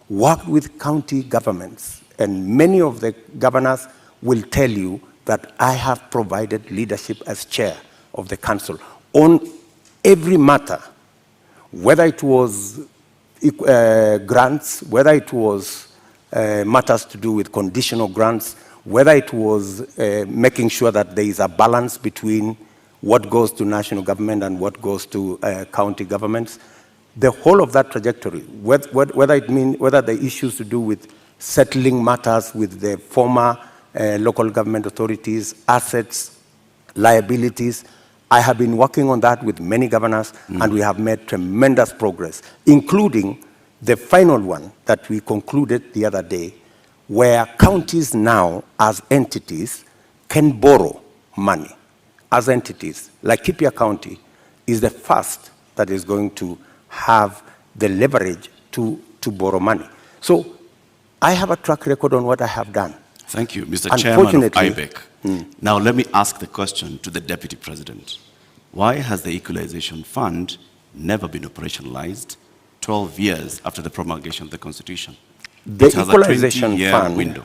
Speaker 6: worked with county governments, and many of the governors will tell you that I have provided leadership as chair of the council on every matter, whether it was grants, whether it was matters to do with conditional grants, whether it was making sure that there is a balance between what goes to national government and what goes to county governments. The whole of that trajectory, whether the issues to do with settling matters with the former local government authorities, assets, liabilities, I have been working on that with many governors, and we have made tremendous progress, including the final one that we concluded the other day, where counties now, as entities, can borrow money. As entities, like Kipia County is the first that is going to have the leverage to borrow money. So I have a track record on what I have done.
Speaker 26: Thank you, Mr. Chairman of IBEC. Now let me ask the question to the Deputy President. Why has the Equalization Fund never been operationalized 12 years after the promulgation of the Constitution?
Speaker 6: The
Speaker 26: It has
Speaker 6: Equalization
Speaker 26: a 20-year
Speaker 6: Fund,
Speaker 26: window.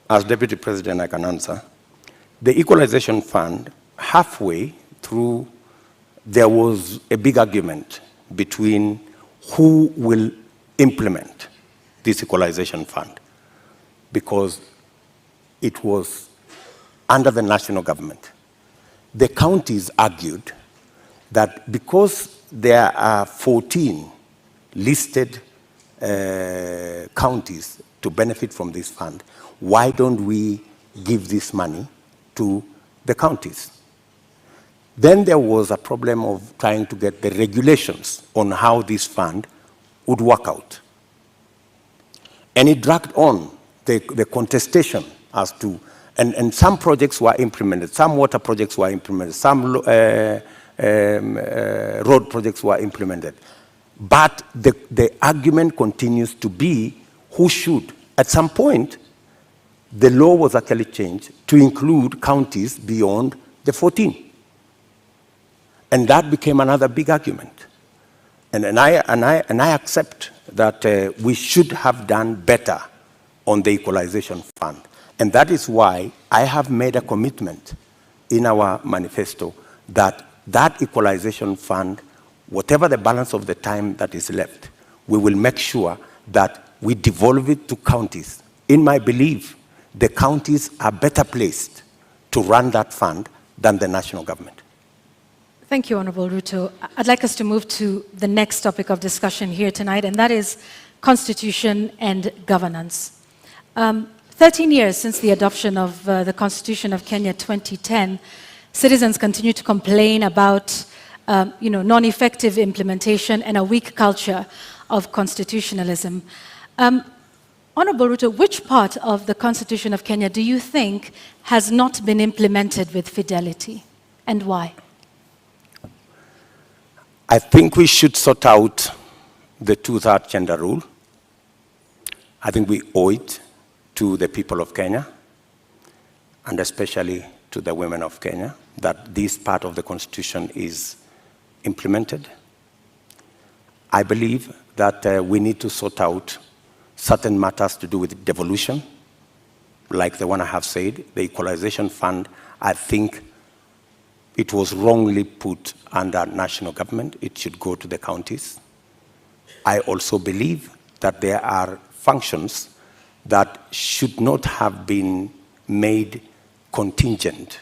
Speaker 6: as Deputy President I can answer, the Equalization Fund, halfway through, there was a big argument between who will implement this Equalization Fund, because it was under the national government. The counties argued that because there are 14 listed counties to benefit from this fund, why don't we give this money to the counties? Then there was a problem of trying to get the regulations on how this fund would work out. And it dragged on the contestation as to, and some projects were implemented, some water projects were implemented, some road projects were implemented. But the argument continues to be who should. At some point, the law was actually changed to include counties beyond the 14. And that became another big argument. And I accept that we should have done better on the Equalization Fund. And that is why I have made a commitment in our manifesto that that Equalization Fund, whatever the balance of the time that is left, we will make sure that we devolve it to counties. In my belief, the counties are better placed to run that fund than the national government.
Speaker 27: Thank you, Honorable Ruto. I'd like us to move to the next topic of discussion here tonight, and that is constitution and governance. 13 years since the adoption of the Constitution of Kenya 2010, citizens continue to complain about non-effective implementation and a weak culture of constitutionalism. Honorable Ruto, which part of the Constitution of Kenya do you think has not been implemented with fidelity, and why?
Speaker 6: I think we should sort out the two-third gender rule. I think we owe it to the people of Kenya, and especially to the women of Kenya, that this part of the Constitution is implemented. I believe that we need to sort out certain matters to do with devolution, like the one I have said, the Equalization Fund. I think it was wrongly put under national government. It should go to the counties. I also believe that there are functions that should not have been made contingent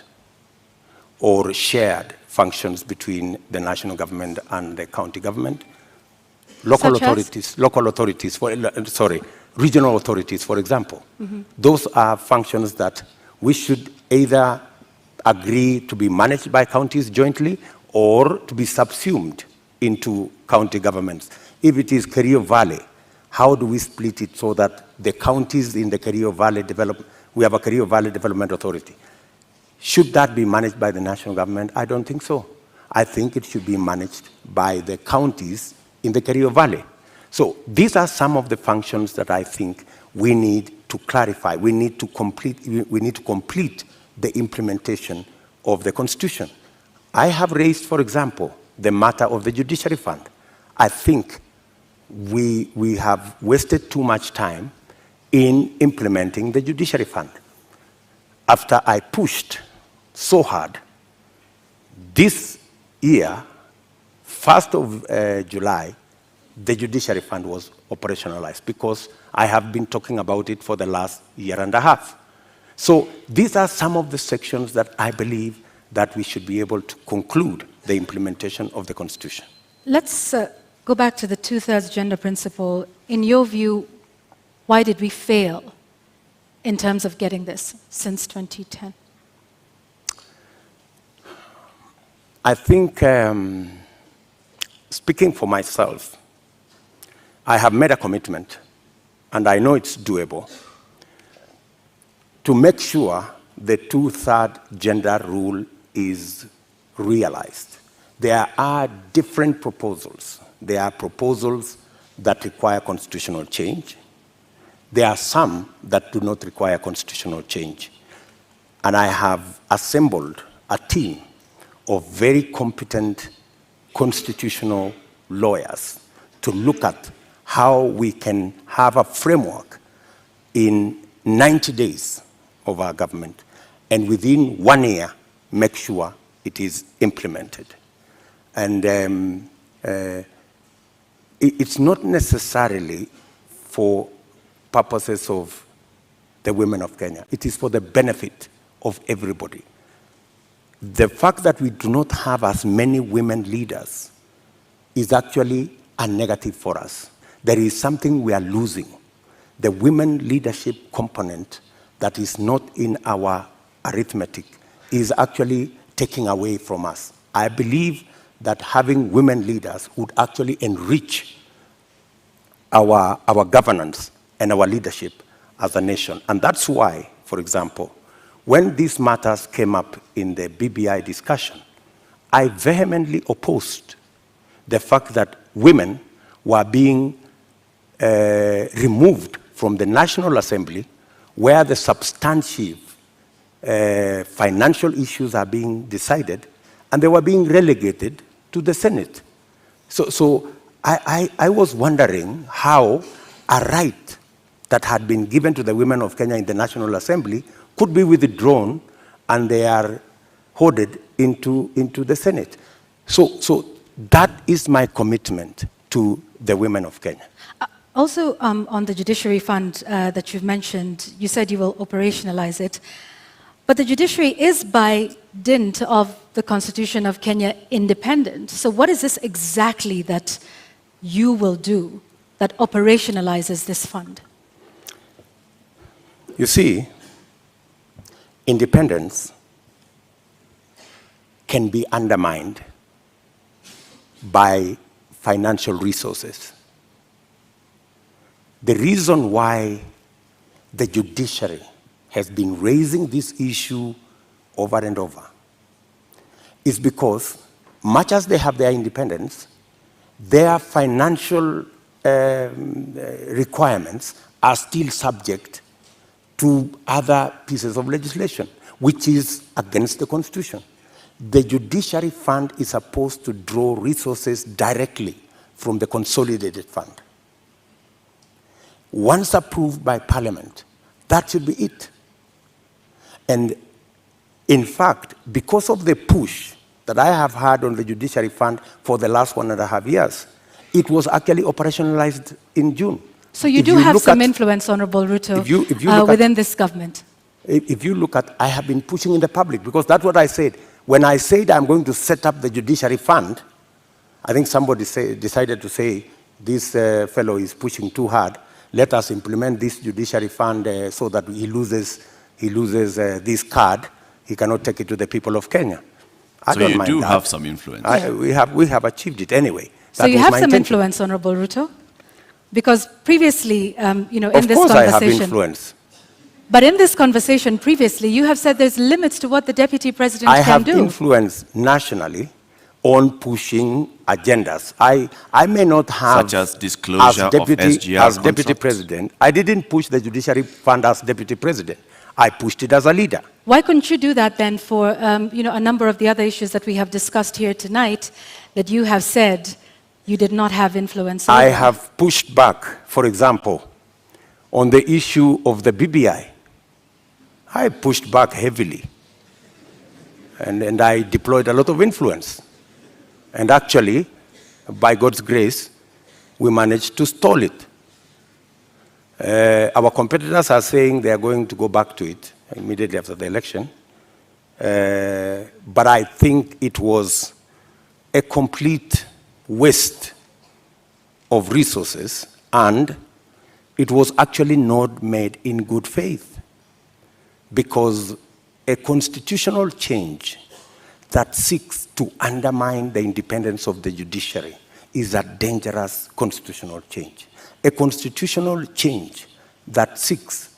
Speaker 6: or shared functions between the national government and the county government. Regional authorities, for example. Those are functions that we should either agree to be managed by counties jointly or to be subsumed into county governments. If it is Kerio Valley, how do we split it so that the counties in the Kerio Valley we have a Kerio Valley Development Authority. Should that be managed by the national government? I don't think so. I think it should be managed by the counties in the Kerio Valley. So these are some of the functions that I think we need to clarify. We need to complete the implementation of the Constitution. I have raised, for example, the matter of the Judiciary Fund. I think we have wasted too much time in implementing the Judiciary Fund. After I pushed so hard, this year, 1st of July, the Judiciary Fund was operationalized because I have been talking about it for the last year and a half. So these are some of the sections that I believe that we should be able to conclude the implementation of the Constitution.
Speaker 27: Let's go back to the two-thirds gender principle. In your view, why did we fail in terms of getting this since 2010?
Speaker 6: I think, speaking for myself, I have made a commitment, and I know it's doable, to make sure the two-thirds gender rule is realized. There are different proposals. There are proposals that require constitutional change. There are some that do not require constitutional change. And I have assembled a team of very competent constitutional lawyers to look at how we can have a framework in 90 days of our government, and within 1 year, make sure it is implemented. And it's not necessarily for purposes of the women of Kenya. It is for the benefit of everybody. The fact that we do not have as many women leaders is actually a negative for us. There is something we are losing. The women leadership component that is not in our arithmetic is actually taking away from us. I believe that having women leaders would actually enrich our governance and our leadership as a nation. And that's why, for example, when these matters came up in the BBI discussion, I vehemently opposed the fact that women were being removed from the National Assembly, where the substantive financial issues are being decided, and they were being relegated to the Senate. So I was wondering how a right that had been given to the women of Kenya in the National Assembly could be withdrawn, and they are hoarded into the Senate. So that is my commitment to the women of Kenya.
Speaker 27: Also, on the judiciary fund that you've mentioned, you said you will operationalize it. But the judiciary is by dint of the Constitution of Kenya independent. So what is this exactly that you will do that operationalizes this fund?
Speaker 6: You see, independence can be undermined by financial resources. The reason why the judiciary has been raising this issue over and over is because, much as they have their independence, their financial requirements are still subject to other pieces of legislation, which is against the Constitution. The judiciary fund is supposed to draw resources directly from the consolidated fund. Once approved by Parliament, that should be it. And in fact, because of the push that I have had on the judiciary fund for the last 1.5 years, it was actually operationalized in June.
Speaker 27: So you do have some influence, Honorable Ruto, within this government.
Speaker 6: If you look at, I have been pushing in the public, because that's what I said. When I said I'm going to set up the judiciary fund, I think somebody decided to say, this fellow is pushing too hard. Let us implement this judiciary fund so that he loses this card. He cannot take it to the people of Kenya.
Speaker 26: So you do have some influence.
Speaker 6: We have achieved it anyway.
Speaker 27: So you have some influence, Honorable Ruto? Because previously, in this conversation...
Speaker 6: Of course I have influence.
Speaker 27: But in this conversation previously, you have said there's limits to what the Deputy President can do.
Speaker 6: I have influence nationally on pushing agendas. I may not have...
Speaker 26: Such as disclosure of SGR
Speaker 6: as Deputy President. I didn't push the judiciary fund as Deputy President. I pushed it as a leader.
Speaker 27: Why couldn't you do that then for a number of the other issues that we have discussed here tonight that you have said you did not have influence over?
Speaker 6: I have pushed back, for example, on the issue of the BBI. I pushed back heavily. And I deployed a lot of influence. And actually, by God's grace, we managed to stall it. Our competitors are saying they are going to go back to it immediately after the election. But I think it was a complete waste of resources, and it was actually not made in good faith, because a constitutional change that seeks to undermine the independence of the judiciary is a dangerous constitutional change. A constitutional change that seeks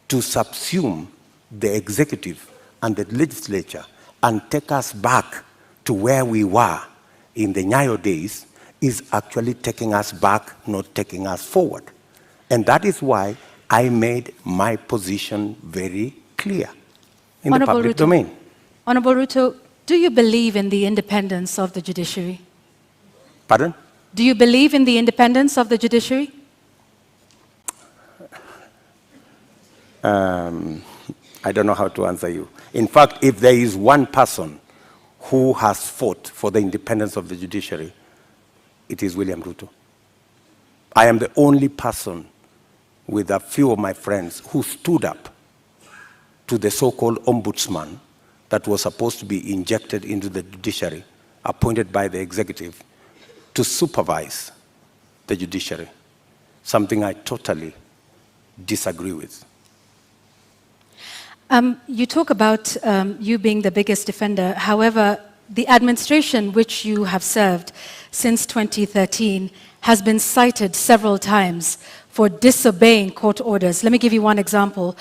Speaker 6: to subsume the executive and the legislature and take us back to where we were in the Nyayo days is actually taking us back, not taking us forward. And that is why I made my position very clear in the
Speaker 27: Honourable
Speaker 6: public
Speaker 27: Ruto,
Speaker 6: domain.
Speaker 27: Honourable Ruto, do you believe in the independence of the judiciary?
Speaker 6: Pardon?
Speaker 27: Do you believe in the independence of the judiciary?
Speaker 6: I don't know how to answer you. In fact, if there is one person who has fought for the independence of the judiciary, it is William Ruto. I am the only person with a few of my friends who stood up to the so-called ombudsman that was supposed to be injected into the judiciary, appointed by the executive, to supervise the judiciary, something I totally disagree with.
Speaker 27: You talk about you being the biggest defender. However, the administration which you have served since 2013 has been cited several times for disobeying court orders. Let me give you one example,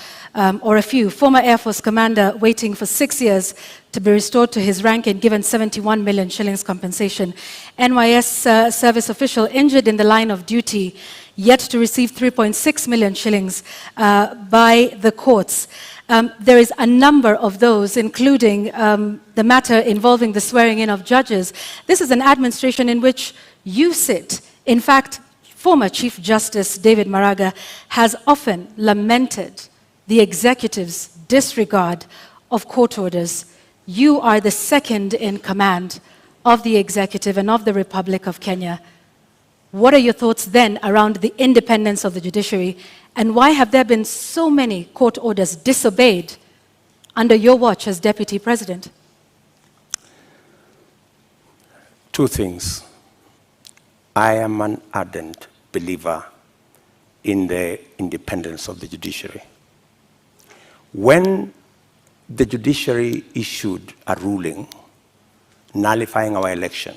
Speaker 27: or a few. Former Air Force commander waiting for 6 years to be restored to his rank and given 71 million shillings compensation. NYS service official injured in the line of duty, yet to receive 3.6 million shillings by the courts. There is a number of those, including the matter involving the swearing in of judges. This is an administration in which you sit. In fact, former Chief Justice David Maraga has often lamented the executive's disregard of court orders. You are the second in command of the executive and of the Republic of Kenya. What are your thoughts then around the independence of the judiciary, and why have there been so many court orders disobeyed under your watch as Deputy President?
Speaker 6: Two things. I am an ardent believer in the independence of the judiciary. When the judiciary issued a ruling nullifying our election,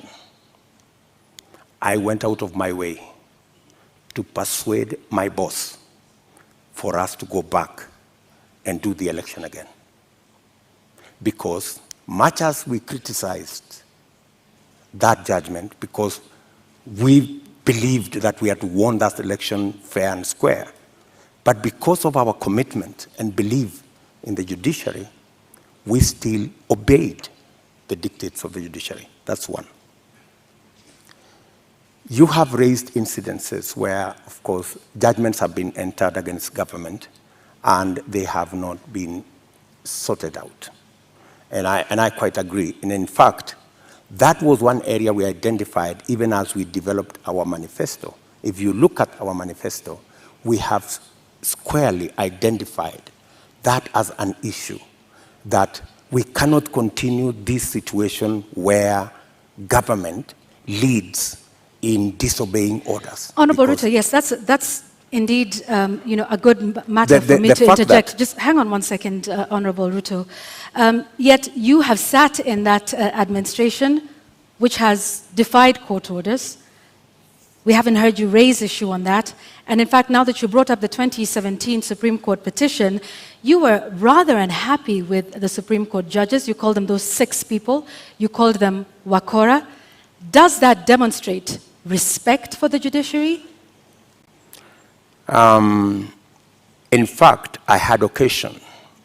Speaker 6: I went out of my way to persuade my boss for us to go back and do the election again. Because much as we criticized that judgment, because we believed that we had won that election fair and square, but because of our commitment and belief in the judiciary, we still obeyed the dictates of the judiciary. That's one. You have raised incidences where, of course, judgments have been entered against government and they have not been sorted out. And I quite agree. And in fact, that was one area we identified even as we developed our manifesto. If you look at our manifesto, we have squarely identified that as an issue, that we cannot continue this situation where government leads in disobeying orders.
Speaker 27: Honourable Ruto, yes, that's indeed a good matter for me to interject. Just hang on one second, Honourable Ruto. Yet you have sat in that administration which has defied court orders. We haven't heard you raise issue on that. And in fact, now that you brought up the 2017 Supreme Court petition, you were rather unhappy with the Supreme Court judges. You called them those 6 people. You called them wakora. Does that demonstrate respect for the judiciary?
Speaker 6: In fact, I had occasion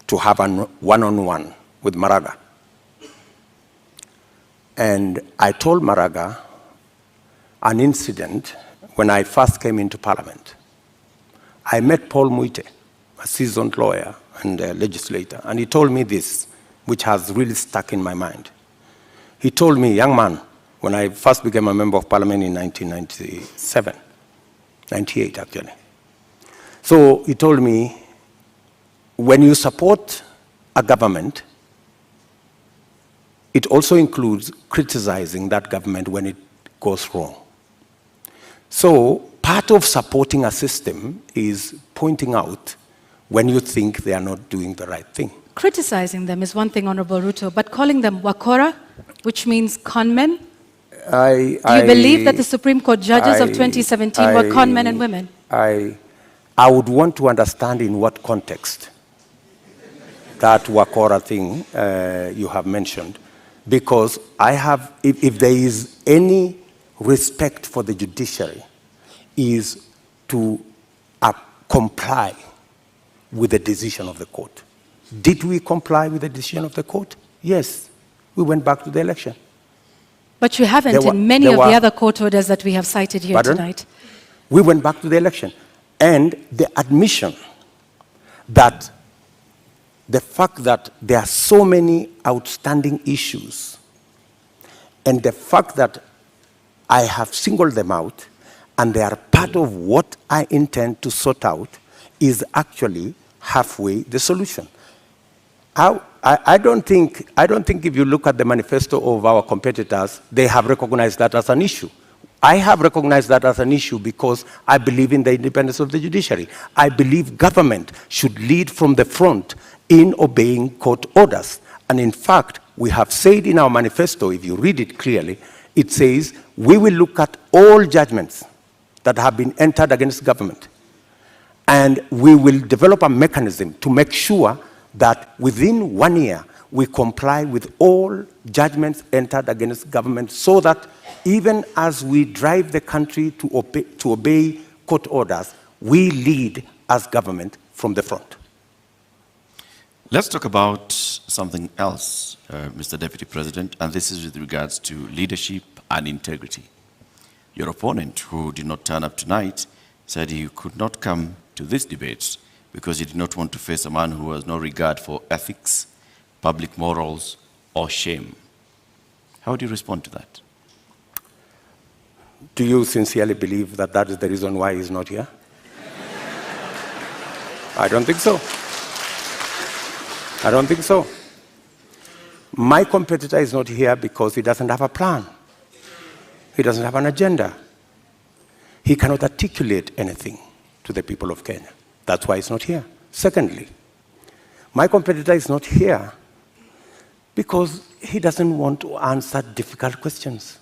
Speaker 6: to have a one-on-one with Maraga. And I told Maraga an incident when I first came into Parliament. I met Paul Muite, a seasoned lawyer and a legislator, and he told me this, which has really stuck in my mind. He told me, young man, when I first became a member of Parliament in 1997, 98 actually. So he told me, when you support a government, it also includes criticizing that government when it goes wrong. So part of supporting a system is pointing out when you think they are not doing the right thing.
Speaker 27: Criticizing them is one thing, Honourable Ruto, but calling them wakora, which means conmen, do you believe that the Supreme Court judges of 2017 were conmen and women?
Speaker 6: I would want to understand in what context that wakora thing you have mentioned, because I have, if there is any respect for the judiciary, is to comply with the decision of the court. Did we comply with the decision of the court? Yes. We went back to the election.
Speaker 27: But you haven't in many of the other court orders that we have cited here tonight.
Speaker 6: We went back to the election. And the admission that the fact that there are so many outstanding issues and the fact that I have singled them out and they are part of what I intend to sort out is actually halfway the solution. I don't think if you look at the manifesto of our competitors, they have recognized that as an issue. I have recognized that as an issue because I believe in the independence of the judiciary. I believe government should lead from the front in obeying court orders. And in fact, we have said in our manifesto, if you read it clearly, it says we will look at all judgments that have been entered against government. And we will develop a mechanism to make sure that within 1 year, we comply with all judgments entered against government so that even as we drive the country to obey court orders, we lead as government from the front.
Speaker 26: Let's talk about something else, Mr. Deputy President, and this is with regards to leadership and integrity. Your opponent, who did not turn up tonight, said he could not come to this debate because he did not want to face a man who has no regard for ethics, public morals, or shame. How do you respond to that?
Speaker 6: Do you sincerely believe that that is the reason why he's not here? I don't think so. I don't think so. My competitor is not here because he doesn't have a plan. He doesn't have an agenda. He cannot articulate anything to the people of Kenya. That's why he's not here. Secondly, my competitor is not here because he doesn't want to answer difficult questions.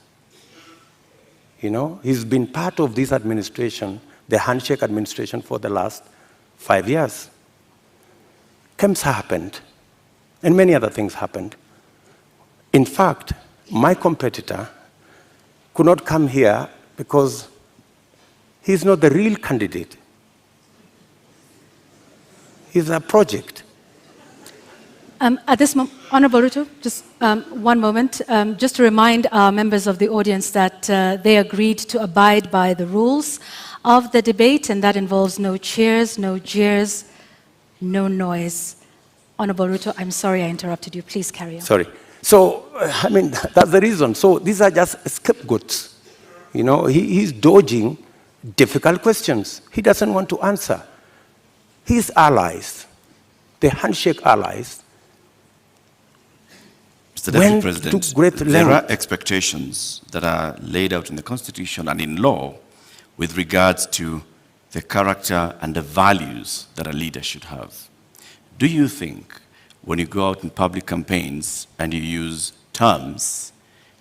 Speaker 6: You know, he's been part of this administration, the handshake administration, for the last 5 years. KEMSA happened, and many other things happened. In fact, my competitor could not come here because he's not the real candidate. He's a project.
Speaker 27: At this moment, Honorable Ruto, just one moment, just to remind our members of the audience that they agreed to abide by the rules of the debate, and that involves no cheers, no jeers, no noise. Honorable Ruto, I'm sorry I interrupted you. Please carry on.
Speaker 6: Sorry. So, I mean, that's the reason. So these are just scapegoats. You know, he's dodging difficult questions. He doesn't want to answer. His allies, the handshake allies,
Speaker 26: Mr. Deputy President, there are expectations that are laid out in the Constitution and in law with regards to the character and the values that a leader should have. Do you think when you go out in public campaigns and you use terms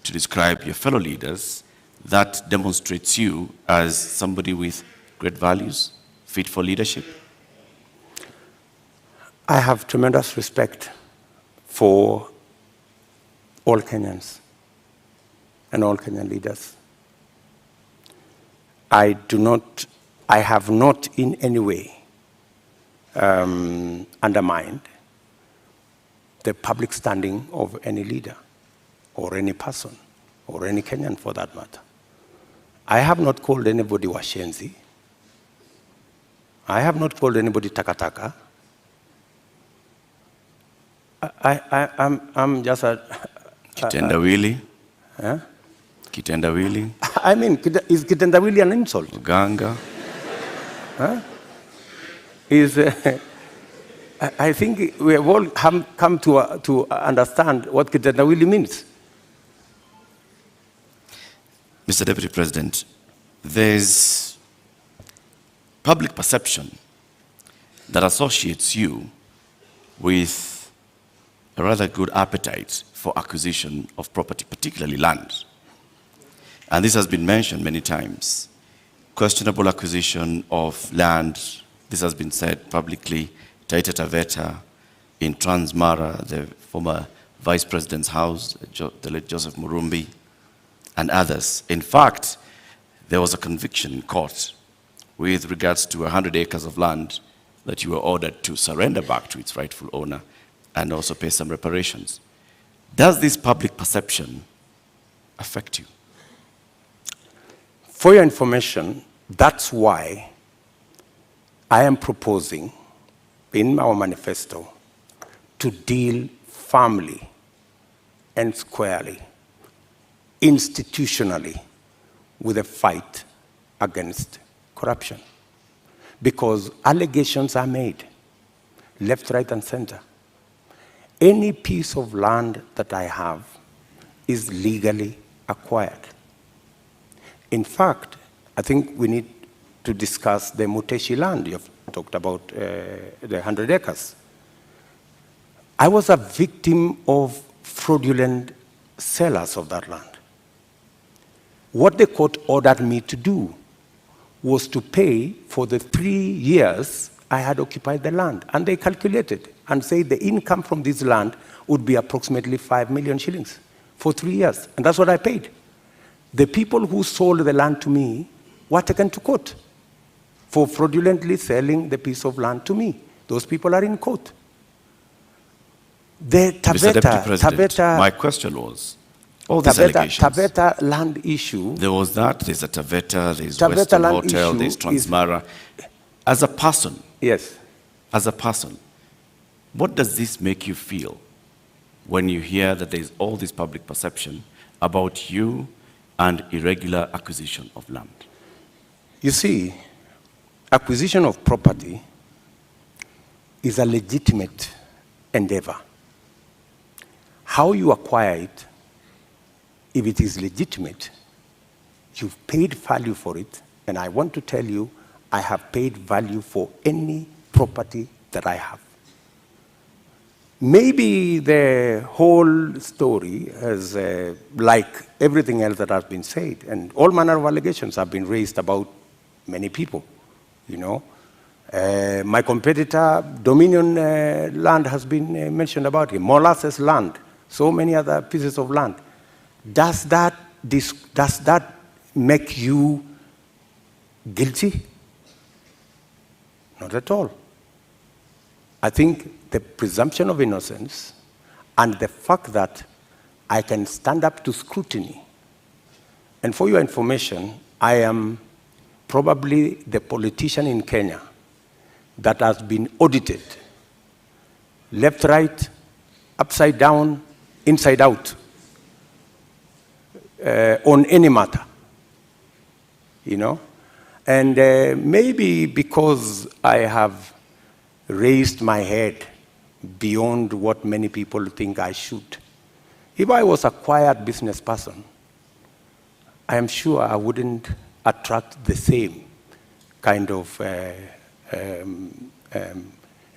Speaker 26: to describe your fellow leaders, that demonstrates you as somebody with great values, fit for leadership?
Speaker 6: I have tremendous respect for all Kenyans and all Kenyan leaders. I have not in any way undermined the public standing of any leader or any person or any Kenyan for that matter. I have not called anybody washenzi. I have not called anybody takataka. I'm just a...
Speaker 26: Kitendawili?
Speaker 6: Huh?
Speaker 26: Kitendawili?
Speaker 6: I mean, is kitendawili an insult?
Speaker 26: Ganga?
Speaker 6: Huh? I think we have all come to understand what kitendawili means.
Speaker 26: Mr. Deputy President, there's public perception that associates you with a rather good appetite for acquisition of property, particularly land. And this has been mentioned many times. Questionable acquisition of land, this has been said publicly, Taita Taveta, in Transmara, the former Vice President's house, the late Joseph Murumbi, and others. In fact, there was a conviction in court with regards to 100 acres of land that you were ordered to surrender back to its rightful owner and also pay some reparations. Does this public perception affect you?
Speaker 6: For your information, that's why I am proposing in our manifesto to deal firmly and squarely, institutionally, with a fight against corruption. Because allegations are made, left, right, and center. Any piece of land that I have is legally acquired. In fact, I think we need to discuss the Muteshi land. You've talked about the 100 acres. I was a victim of fraudulent sellers of that land. What the court ordered me to do was to pay for the 3 years I had occupied the land. And they calculated and said the income from this land would be approximately 5 million shillings for 3 years. And that's what I paid. The people who sold the land to me were taken to court for fraudulently selling the piece of land to me. Those people are in court. The
Speaker 26: Mr. Deputy President, my question was, all these allegations.
Speaker 6: Taveta land issue.
Speaker 26: There was that, there's a Taveta, there's Western Hotel, there's Transmara. As a person,
Speaker 6: yes.
Speaker 26: As a person, what does this make you feel when you hear that there's all this public perception about you and irregular acquisition of land?
Speaker 6: You see, acquisition of property is a legitimate endeavor. How you acquire it, if it is legitimate, you've paid value for it, and I want to tell you, I have paid value for any property that I have. Maybe the whole story has, like everything else that has been said, and all manner of allegations have been raised about many people, you know. My competitor, Dominion land has been mentioned about him, Molasses land, so many other pieces of land. Does that make you guilty? Not at all. I think the presumption of innocence and the fact that I can stand up to scrutiny. And for your information, I am probably the politician in Kenya that has been audited, left, right, upside down, inside out, on any matter, you know? And maybe because I have raised my head beyond what many people think I should. If I was a quiet business person, I am sure I wouldn't attract the same kind of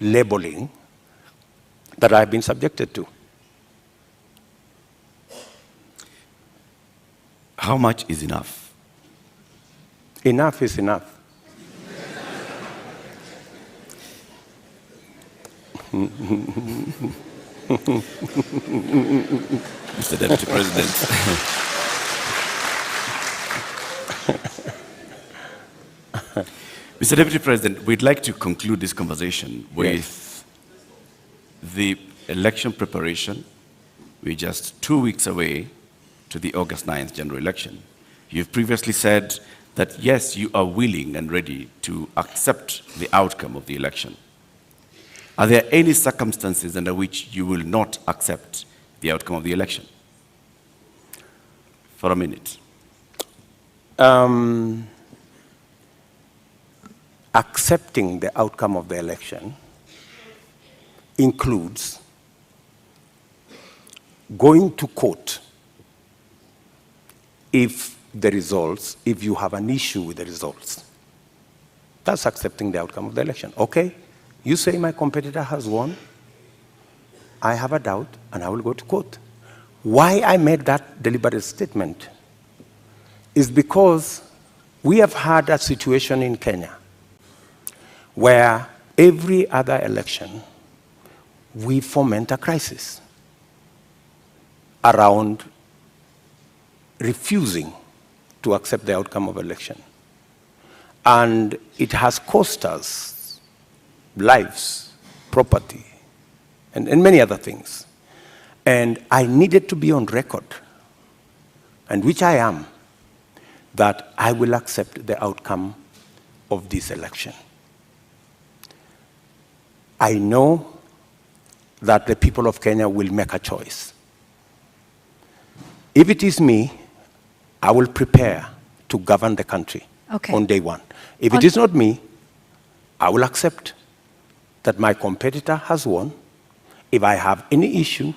Speaker 6: labeling that I've been subjected to.
Speaker 26: How much is enough?
Speaker 6: Enough is enough.
Speaker 26: Mr. Deputy President. Mr. Deputy President, we'd like to conclude this conversation with the election preparation. We're just 2 weeks away to the August 9th general election. You've previously said that, yes, you are willing and ready to accept the outcome of the election. Are there any circumstances under which you will not accept the outcome of the election? For a minute.
Speaker 6: Accepting the outcome of the election includes going to court if you have an issue with the results. That's accepting the outcome of the election. Okay, you say my competitor has won, I have a doubt, and I will go to court. Why I made that deliberate statement is because we have had a situation in Kenya where every other election we foment a crisis around refusing to accept the outcome of election. And it has cost us lives, property, and many other things. And I needed to be on record, and which I am, that I will accept the outcome of this election. I know that the people of Kenya will make a choice. If it is me, I will prepare to govern the country on day one. If it is not me, I will accept that my competitor has won. If I have any issue,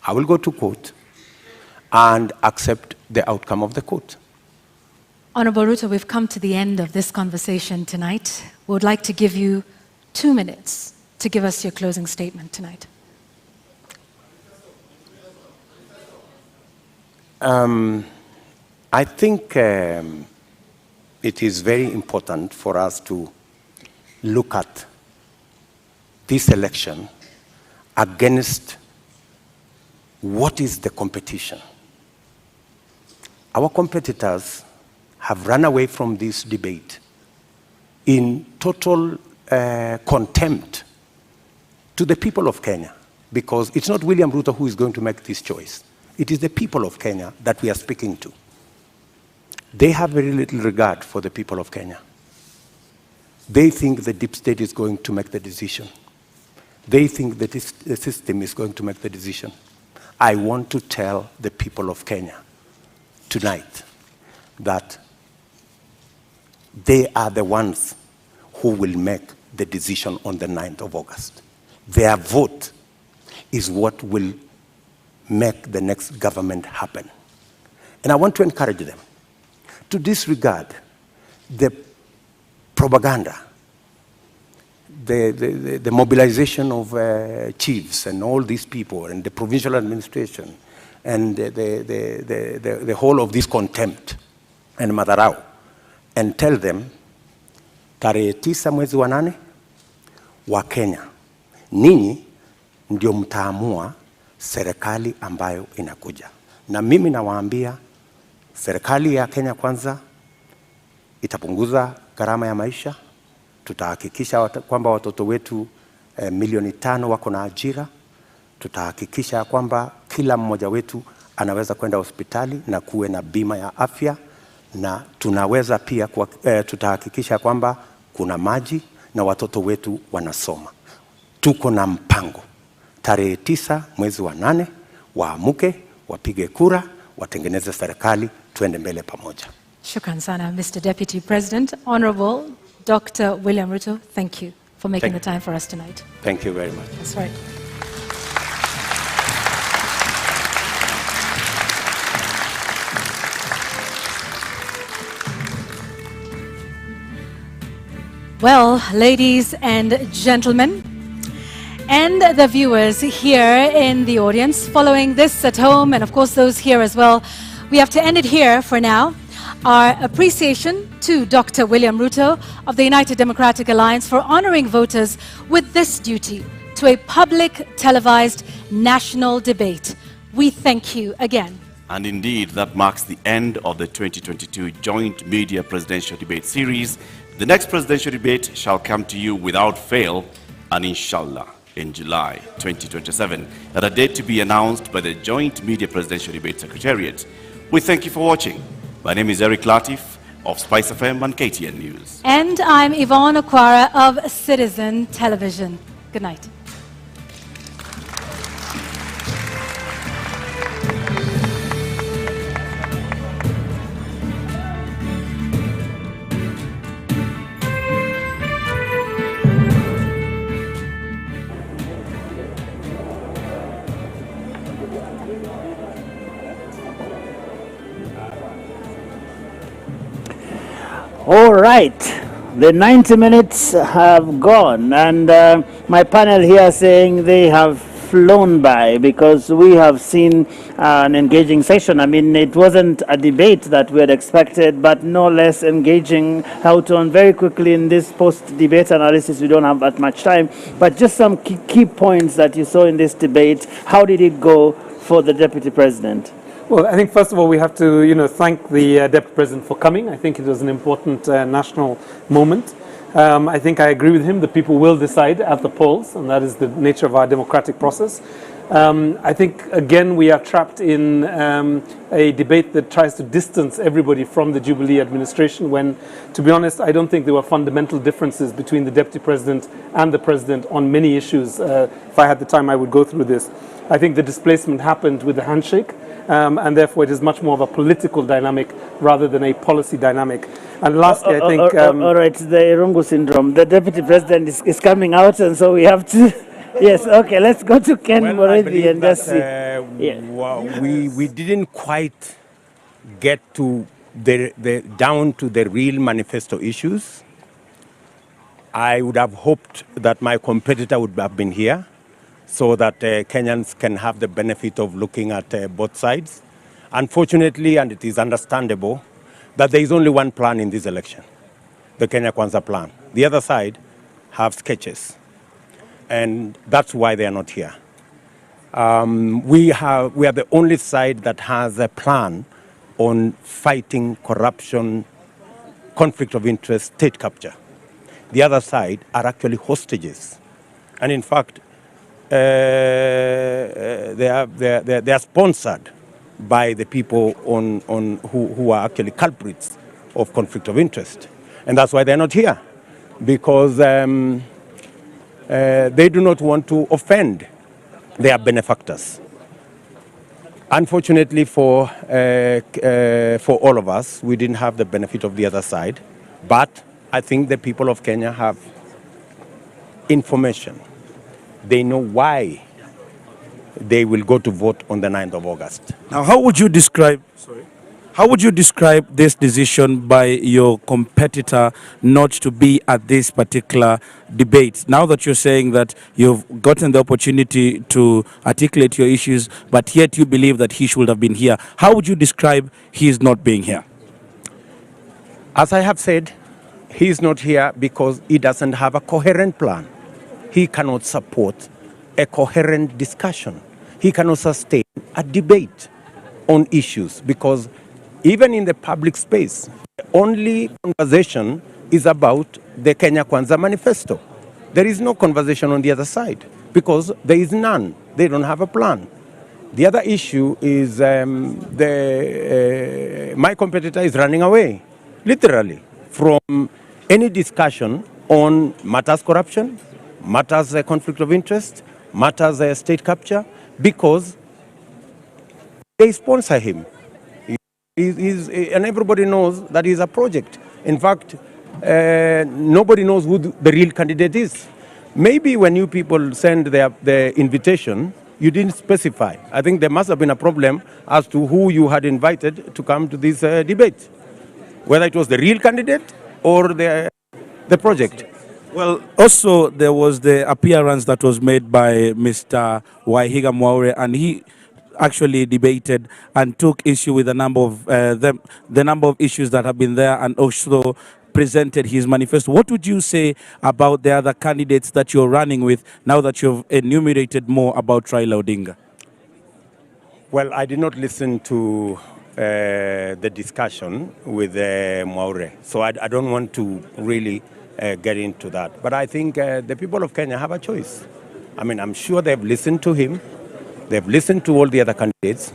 Speaker 6: I will go to court and accept the outcome of the court.
Speaker 27: Honorable Ruto, we've come to the end of this conversation tonight. We would like to give you 2 minutes to give us your closing statement tonight.
Speaker 6: I think it is very important for us to look at this election against what is the competition. Our competitors have run away from this debate in total contempt to the people of Kenya, because it's not William Ruto who is going to make this choice. It is the people of Kenya that we are speaking to. They have very little regard for the people of Kenya. They think the deep state is going to make the decision. They think that the system is going to make the decision. I want to tell the people of Kenya tonight that they are the ones who will make the decision on the 9th of August. Their vote is what will make the next government happen. And I want to encourage them to disregard the propaganda, the mobilization of chiefs and all these people and the provincial administration and the whole of this contempt and madharau, and tell them, tarehe 9 mwezi wa 8 wa Kenya, ninyi ndio mtaamua serikali ambayo inakuja. Na mimi nawaambia, serikali ya Kenya Kwanza itapunguza gharama ya maisha. Tutahakikisha kwamba watoto wetu milioni 5 wako na ajira. Tutahakikisha kwamba kila mmoja wetu anaweza kwenda hospitali na kuwe na bima ya afya, na tunaweza pia tutahakikisha kwamba kuna maji na watoto wetu wanasoma. Tuko na mpango. Tarehe 9 mwezi wa 8 waamuke, wapige kura, watengeneze serikali, tuende mbele pamoja.
Speaker 27: Shukran sana, Mr. Deputy President. Honorable Dr. William Ruto, thank you for making the time for us tonight.
Speaker 6: Thank you very much.
Speaker 27: That's right. Well, ladies and gentlemen, and the viewers here in the audience, following this at home, and of course those here as well, we have to end it here for now. Our appreciation to Dr. William Ruto of the United Democratic Alliance for honoring voters with this duty to a public televised national debate. We thank you again.
Speaker 26: And indeed, that marks the end of the 2022 Joint Media Presidential Debate Series. The next presidential debate shall come to you without fail, and inshallah, in July 2027, at a date to be announced by the Joint Media Presidential Debate Secretariat. We thank you for watching. My name is Eric Latif of Spice FM and KTN News.
Speaker 27: And I'm Yvonne Okwara of Citizen Television. Good night.
Speaker 4: All right, the 90 minutes have gone, and my panel here saying they have flown by because we have seen an engaging session. I mean, it wasn't a debate that we had expected, but no less engaging. How to on very quickly in this post-debate analysis, we don't have that much time, but just some key points that you saw in this debate. How did it go for the Deputy President?
Speaker 23: Well, I think first of all we have to, thank the Deputy President for coming. I think it was an important national moment. I think I agree with him. The people will decide at the polls, and that is the nature of our democratic process. I think, again, we are trapped in a debate that tries to distance everybody from the Jubilee administration when, to be honest, I don't think there were fundamental differences between the Deputy President and the President on many issues. If I had the time, I would go through this. I think the displacement happened with the handshake, and therefore it is much more of a political dynamic rather than a policy dynamic. And lastly, I think...
Speaker 4: all right, the Irungu syndrome. The Deputy President is coming out, and so we have to... Yes, okay, let's go to Ken Morethi and just see.
Speaker 5: We didn't quite get to down to the real manifesto issues. I would have hoped that my competitor would have been here so that Kenyans can have the benefit of looking at both sides. Unfortunately, and it is understandable, that there is only one plan in this election, the Kenya Kwanza plan. The other side have sketches. And that's why they are not here. We are the only side that has a plan on fighting corruption, conflict of interest, state capture. The other side are actually hostages. And in fact, they are sponsored by the people who are actually culprits of conflict of interest. And that's why they're not here, because they do not want to offend their benefactors. Unfortunately for all of us, we didn't have the benefit of the other side, but I think the people of Kenya have information. They know why they will go to vote on the 9th of August.
Speaker 7: Now, how would you describe this decision by your competitor not to be at this particular debate? Now that you're saying that you've gotten the opportunity to articulate your issues, but yet you believe that he should have been here, how would you describe his not being here?
Speaker 5: As I have said, he is not here because he doesn't have a coherent plan. He cannot support a coherent discussion. He cannot sustain a debate on issues because even in the public space, the only conversation is about the Kenya Kwanza manifesto. There is no conversation on the other side because there is none. They don't have a plan. The other issue is my competitor is running away, literally, from any discussion on matters corruption, matters conflict of interest, matters state capture, because they sponsor him. And everybody knows that he's a project. In fact, nobody knows who the real candidate is. Maybe when you people send the invitation, you didn't specify. I think there must have been a problem as to who you had invited to come to this debate, whether it was the real candidate or the project.
Speaker 7: Well, also there was the appearance that was made by Mr. Wahiga Mwaure, and he actually debated and took issue with a number of the number of issues that have been there, and also presented his manifesto. What would you say about the other candidates that you're running with now that you've enumerated more about Raila Odinga?
Speaker 5: Well, I did not listen to the discussion with Mwaure, so I don't want to really get into that. But I think the people of Kenya have a choice. I mean, I'm sure they've listened to him. They've listened to all the other candidates,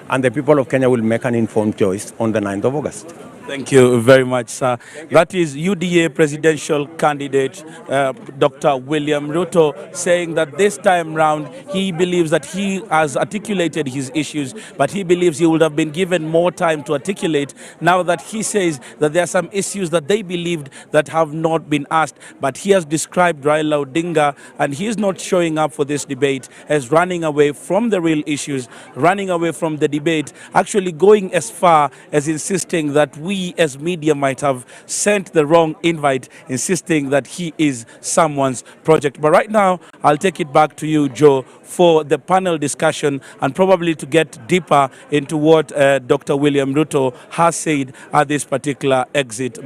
Speaker 5: and the people of Kenya will make an informed choice on the 9th of August.
Speaker 7: Thank you very much, sir. That is UDA presidential candidate Dr. William Ruto saying that this time round he believes that he has articulated his issues, but he believes he would have been given more time to articulate now that he says that there are some issues that they believed that have not been asked. But he has described Raila Odinga, and he is not showing up for this debate, as running away from the real issues, running away from the debate, actually going as far as insisting that we as media might have sent the wrong invite, insisting that he is someone's project. But right now, I'll take it back to you, Joe, for the panel discussion and probably to get deeper into what Dr. William Ruto has said at this particular exit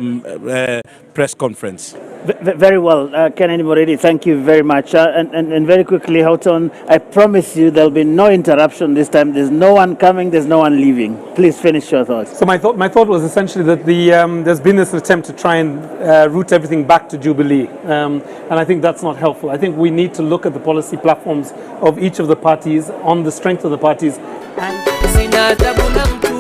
Speaker 7: press conference.
Speaker 4: Very well, Kennedy Moredi, thank you very much. And very quickly, Houghton, I promise you there'll be no interruption this time. There's no one coming, there's no one leaving. Please finish your thoughts.
Speaker 23: So my thought was essentially that there's been this attempt to try and route everything back to Jubilee, and I think that's not helpful. I think we need to look at the policy platforms of each of the parties on the strength of the parties. And